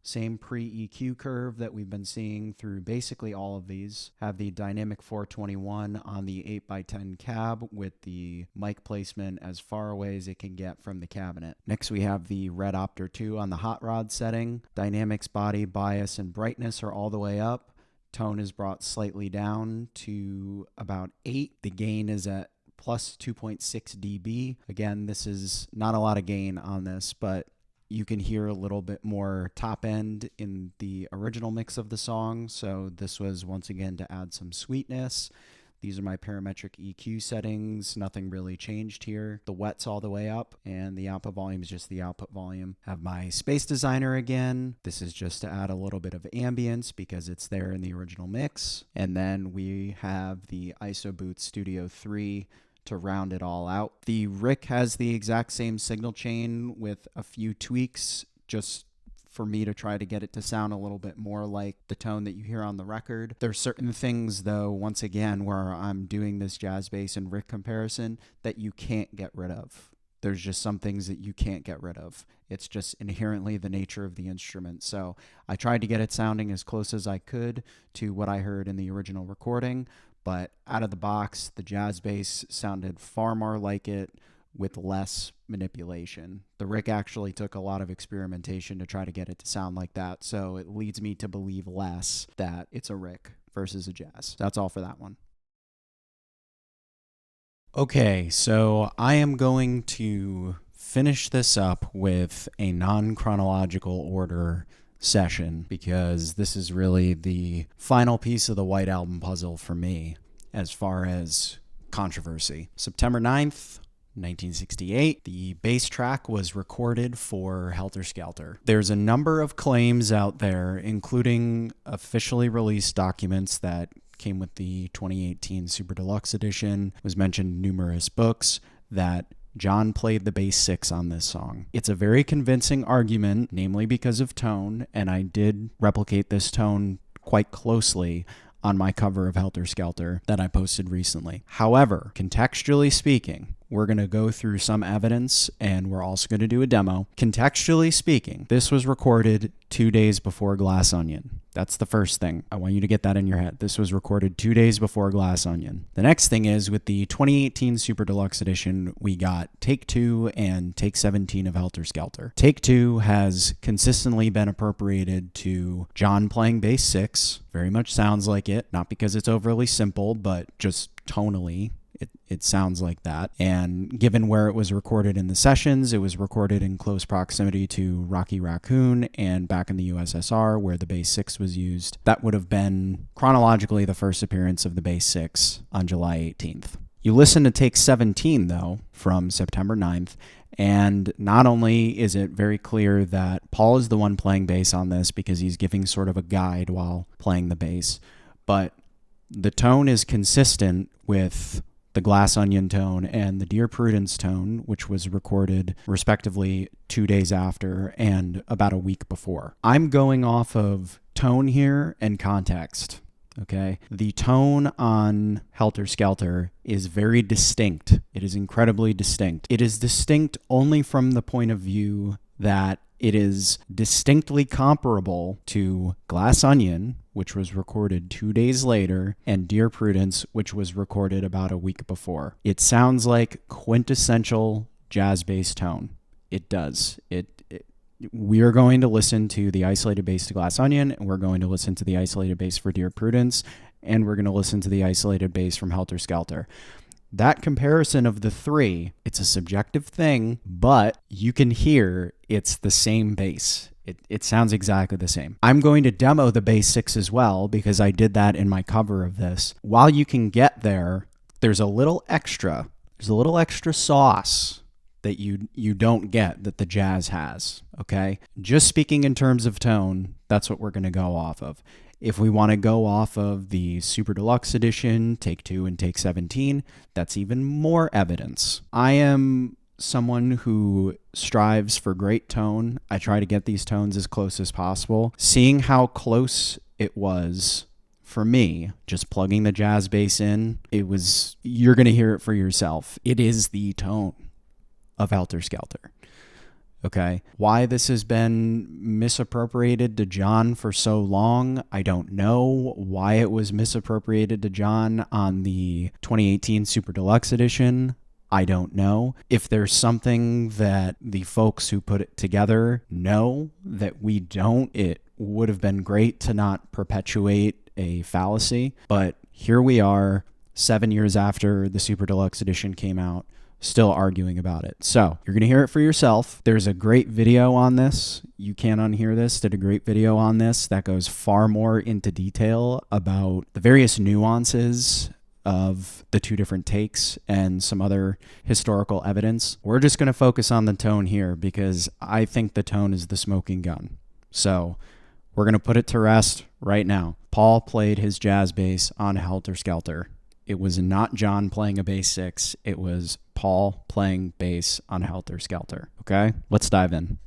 Same pre-EQ curve that we've been seeing through basically all of these. Have the dynamic 421 on the 8x10 cab with the mic placement as far away as it can get from the cabinet. Next we have the Red Opter 2 on the hot rod setting. Dynamics, body, bias, and brightness are all the way up. Tone is brought slightly down to about 8. The gain is at plus 2.6 dB. Again, this is not a lot of gain on this, but you can hear a little bit more top end in the original mix of the song. So this was once again to add some sweetness. These are my parametric EQ settings. Nothing really changed here. The wet's all the way up, and the output volume is just the output volume. Have my Space Designer again. This is just to add a little bit of ambience because it's there in the original mix. And then we have the Isoboot Studio 3 to round it all out. The Rick has the exact same signal chain with a few tweaks just for me to try to get it to sound a little bit more like the tone that you hear on the record. There's certain things, though, once again, where I'm doing this jazz bass and Rick comparison that you can't get rid of. There's just some things that you can't get rid of. It's just inherently the nature of the instrument. So I tried to get it sounding as close as I could to what I heard in the original recording, but out of the box, the jazz bass sounded far more like it with less manipulation. The Rick actually took a lot of experimentation to try to get it to sound like that, so it leads me to believe less that it's a Rick versus a jazz. That's all for that one. Okay, so I am going to finish this up with a non-chronological order session because this is really the final piece of the White Album puzzle for me as far as controversy. September 9th, 1968, the bass track was recorded for Helter Skelter. There's a number of claims out there, including officially released documents that came with the 2018 Super Deluxe Edition, was mentioned in numerous books, that John played the bass 6 on this song. It's a very convincing argument, namely because of tone, and I did replicate this tone quite closely on my cover of Helter Skelter that I posted recently. However, contextually speaking, we're going to go through some evidence and we're also going to do a demo. Contextually speaking, this was recorded 2 days before Glass Onion. That's the first thing. I want you to get that in your head. This was recorded 2 days before Glass Onion. The next thing is with the 2018 Super Deluxe Edition, we got Take 2 and Take 17 of Helter Skelter. Take 2 has consistently been appropriated to John playing bass 6. Very much sounds like it, not because it's overly simple, but just tonally. It sounds like that. And given where it was recorded in the sessions, it was recorded in close proximity to Rocky Raccoon and back in the USSR where the bass 6 was used. That would have been chronologically the first appearance of the bass 6 on July 18th. You listen to Take 17, though, from September 9th, and not only is it very clear that Paul is the one playing bass on this because he's giving sort of a guide while playing the bass, but the tone is consistent with the Glass Onion tone and the Dear Prudence tone, which was recorded respectively 2 days after and about a week before. I'm going off of tone here and context. Okay. The tone on Helter Skelter is very distinct. It is incredibly distinct. It is distinct only from the point of view that it is distinctly comparable to Glass Onion, which was recorded 2 days later, and Dear Prudence, which was recorded about a week before. It sounds like quintessential jazz bass tone. It does. We are going to listen to the isolated bass to Glass Onion, and we're going to listen to the isolated bass for Dear Prudence, and we're going to listen to the isolated bass from Helter Skelter. That comparison of the three, it's a subjective thing, but you can hear it's the same bass. It sounds exactly the same. I'm going to demo the bass 6 as well because I did that in my cover of this. While you can get there, there's a little extra sauce that you don't get that the Jazz has, okay? Just speaking in terms of tone, that's what we're going to go off of. If we want to go off of the Super Deluxe Edition, Take 2 and Take 17, that's even more evidence. I am someone who strives for great tone. I try to get these tones as close as possible. Seeing how close it was for me, just plugging the jazz bass in, you're going to hear it for yourself. It is the tone of Helter Skelter. Okay. Why this has been misappropriated to John for so long, I don't know. Why it was misappropriated to John on the 2018 Super Deluxe Edition, I don't know. If there's something that the folks who put it together know that we don't, it would have been great to not perpetuate a fallacy. But here we are, 7 years after the Super Deluxe Edition came out, still arguing about it. So you're going to hear it for yourself. There's a great video on this. You Can't Unhear This did a great video on this that goes far more into detail about the various nuances of the two different takes and some other historical evidence. We're just going to focus on the tone here because I think the tone is the smoking gun. So we're going to put it to rest right now. Paul played his jazz bass on Helter Skelter. It was not John playing a bass 6. It was Paul playing bass on Helter Skelter. Okay? Let's dive in.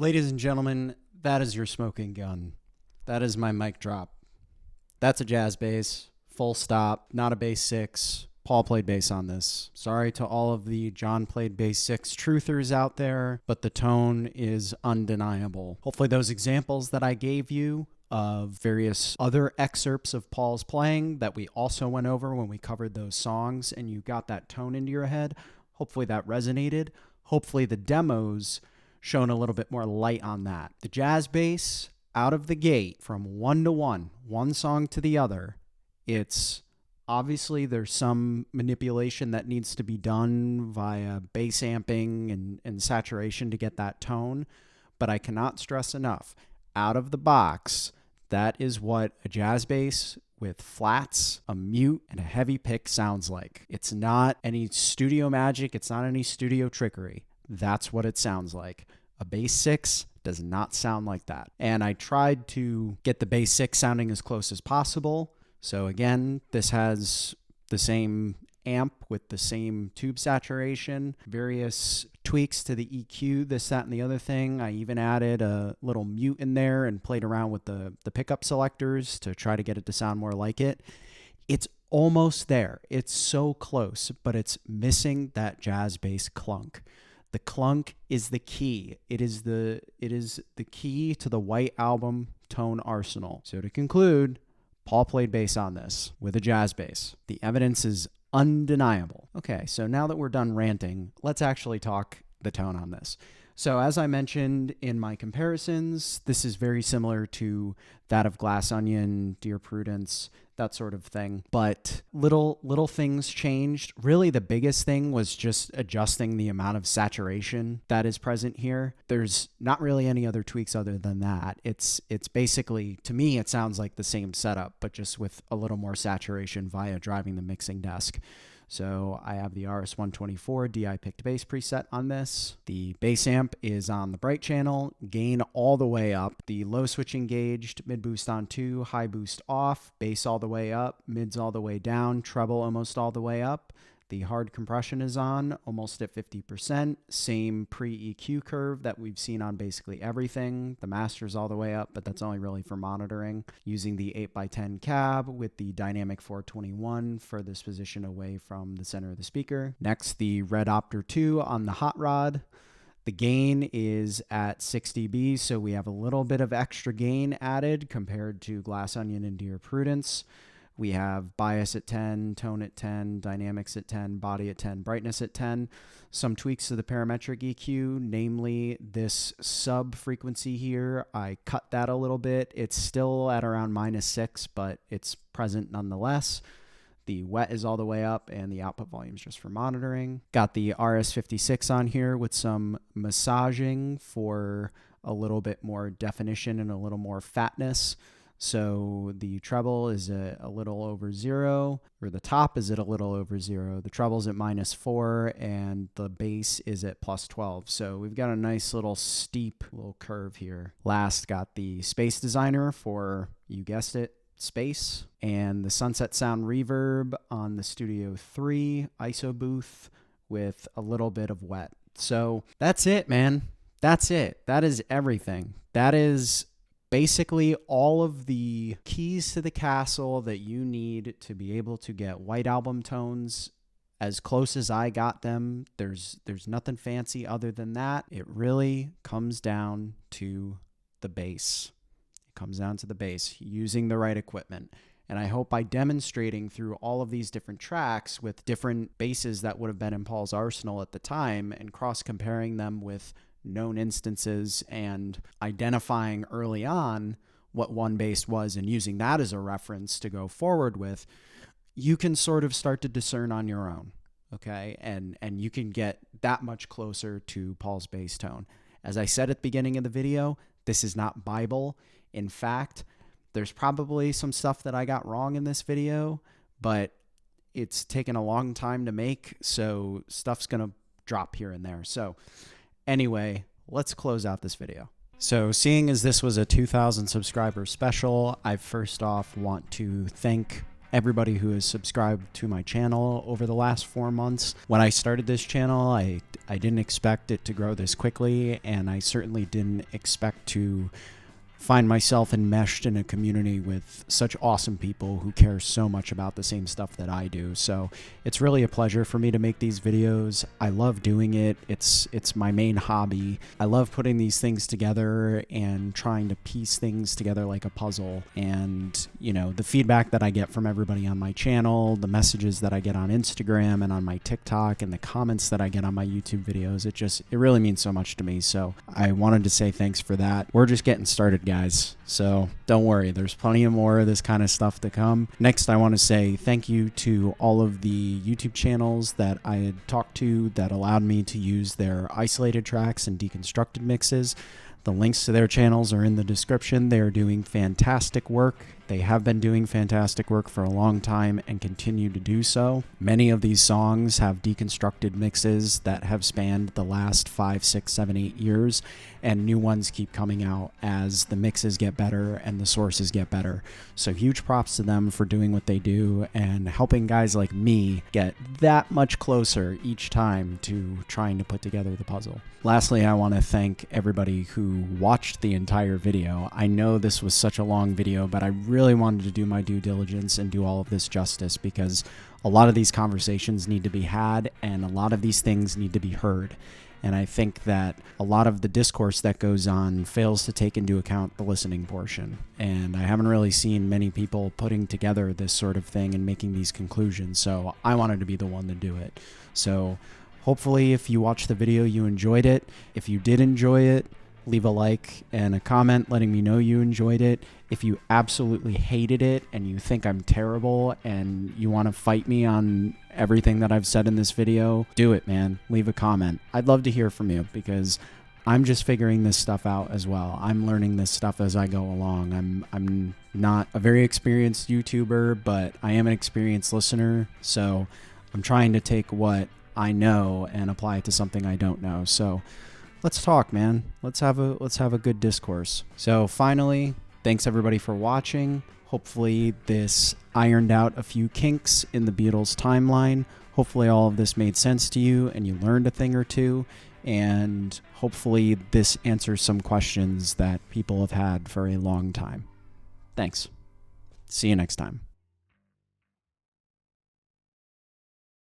Ladies and gentlemen, that is your smoking gun. That is my mic drop. That's a jazz bass, full stop, not a bass 6. Paul played bass on this. Sorry to all of the John played bass 6 truthers out there, but the tone is undeniable. Hopefully those examples that I gave you of various other excerpts of Paul's playing that we also went over when we covered those songs and you got that tone into your head, hopefully that resonated. Hopefully the demos shone a little bit more light on that. The jazz bass out of the gate from 1 to 1, one song to the other, it's obviously there's some manipulation that needs to be done via bass amping and saturation to get that tone, but I cannot stress enough, out of the box, that is what a jazz bass with flats, a mute, and a heavy pick sounds like. It's not any studio magic. It's not any studio trickery. That's what it sounds like. A bass 6 does not sound like that. And I tried to get the bass 6 sounding as close as possible. So again, this has the same amp with the same tube saturation, various tweaks to the EQ, this, that, and the other thing. I even added a little mute in there and played around with the pickup selectors to try to get it to sound more like it. It's almost there. It's so close, but it's missing that jazz bass clunk. The clunk is the key. It is the key to the White Album tone arsenal. So to conclude, Paul played bass on this with a jazz bass. The evidence is undeniable. Okay, so now that we're done ranting, let's actually talk the tone on this. So as I mentioned in my comparisons, this is very similar to that of Glass Onion, Dear Prudence, that sort of thing. But little things changed. Really, the biggest thing was just adjusting the amount of saturation that is present here. There's not really any other tweaks other than that. It's basically, to me, it sounds like the same setup, but just with a little more saturation via driving the mixing desk. So I have the RS-124 DI picked bass preset on this. The bass amp is on the bright channel, gain all the way up. The low switch engaged, mid boost on 2, high boost off, bass all the way up, mids all the way down, treble almost all the way up. The hard compression is on, almost at 50%. Same pre-EQ curve that we've seen on basically everything. The master's all the way up, but that's only really for monitoring. Using the 8x10 cab with the dynamic 421 for this position away from the center of the speaker. Next, the Red Opter 2 on the hot rod. The gain is at 6 dB, so we have a little bit of extra gain added compared to Glass Onion and Dear Prudence. We have bias at 10, tone at 10, dynamics at 10, body at 10, brightness at 10. Some tweaks to the parametric EQ, namely this sub frequency here. I cut that a little bit. It's still at around -6, but it's present nonetheless. The wet is all the way up and the output volume is just for monitoring. Got the RS-56 on here with some massaging for a little bit more definition and a little more fatness. So the treble is a little over 0, or the top is at a little over 0. The treble's at -4, and the bass is at +12. So we've got a nice little steep little curve here. Last, got the Space Designer for, you guessed it, space, and the Sunset Sound Reverb on the Studio 3 ISO booth with a little bit of wet. So that's it, man. That's it. That is everything. That is basically all of the keys to the castle that you need to be able to get White Album tones as close as I got them. There's nothing fancy other than that. It really comes down to the bass. It comes down to the bass, using the right equipment. And I hope by demonstrating through all of these different tracks with different basses that would have been in Paul's arsenal at the time and cross-comparing them with known instances and identifying early on what one bass was and using that as a reference to go forward with, you can sort of start to discern on your own, okay? And you can get that much closer to Paul's bass tone. As I said at the beginning of the video, this is not Bible. In fact, there's probably some stuff that I got wrong in this video, but it's taken a long time to make, so stuff's gonna drop here and there. So anyway, let's close out this video. So seeing as this was a 2,000 subscriber special, I first off want to thank everybody who has subscribed to my channel over the last 4 months. When I started this channel, I didn't expect it to grow this quickly, and I certainly didn't expect to find myself enmeshed in a community with such awesome people who care so much about the same stuff that I do. So it's really a pleasure for me to make these videos. I love doing it. It's my main hobby. I love putting these things together and trying to piece things together like a puzzle. And, you know, the feedback that I get from everybody on my channel, the messages that I get on Instagram and on my TikTok, and the comments that I get on my YouTube videos, it really means so much to me. So I wanted to say thanks for that. We're just getting started, guys. So don't worry, there's plenty of more of this kind of stuff to come. Next, I want to say thank you to all of the YouTube channels that I had talked to that allowed me to use their isolated tracks and deconstructed mixes. The links to their channels are in the description. They are doing fantastic work. They have been doing fantastic work for a long time and continue to do so. Many of these songs have deconstructed mixes that have spanned the last 5, 6, 7, 8 years, and new ones keep coming out as the mixes get better and the sources get better. So huge props to them for doing what they do and helping guys like me get that much closer each time to trying to put together the puzzle. Lastly, I want to thank everybody who watched the entire video. I know this was such a long video, but I really wanted to do my due diligence and do all of this justice, because a lot of these conversations need to be had and a lot of these things need to be heard. And I think that a lot of the discourse that goes on fails to take into account the listening portion. And I haven't really seen many people putting together this sort of thing and making these conclusions. So I wanted to be the one to do it. So hopefully if you watched the video, you enjoyed it. If you did enjoy it, leave a like and a comment letting me know you enjoyed it. If you absolutely hated it and you think I'm terrible and you want to fight me on everything that I've said in this video, do it, man. Leave a comment. I'd love to hear from you, because I'm just figuring this stuff out as well. I'm learning this stuff as I go along. I'm not a very experienced YouTuber, but I am an experienced listener. So I'm trying to take what I know and apply it to something I don't know. So let's talk, man. Let's have a good discourse. So finally, thanks everybody for watching. Hopefully this ironed out a few kinks in the Beatles timeline. Hopefully all of this made sense to you and you learned a thing or two. And hopefully this answers some questions that people have had for a long time. Thanks. See you next time.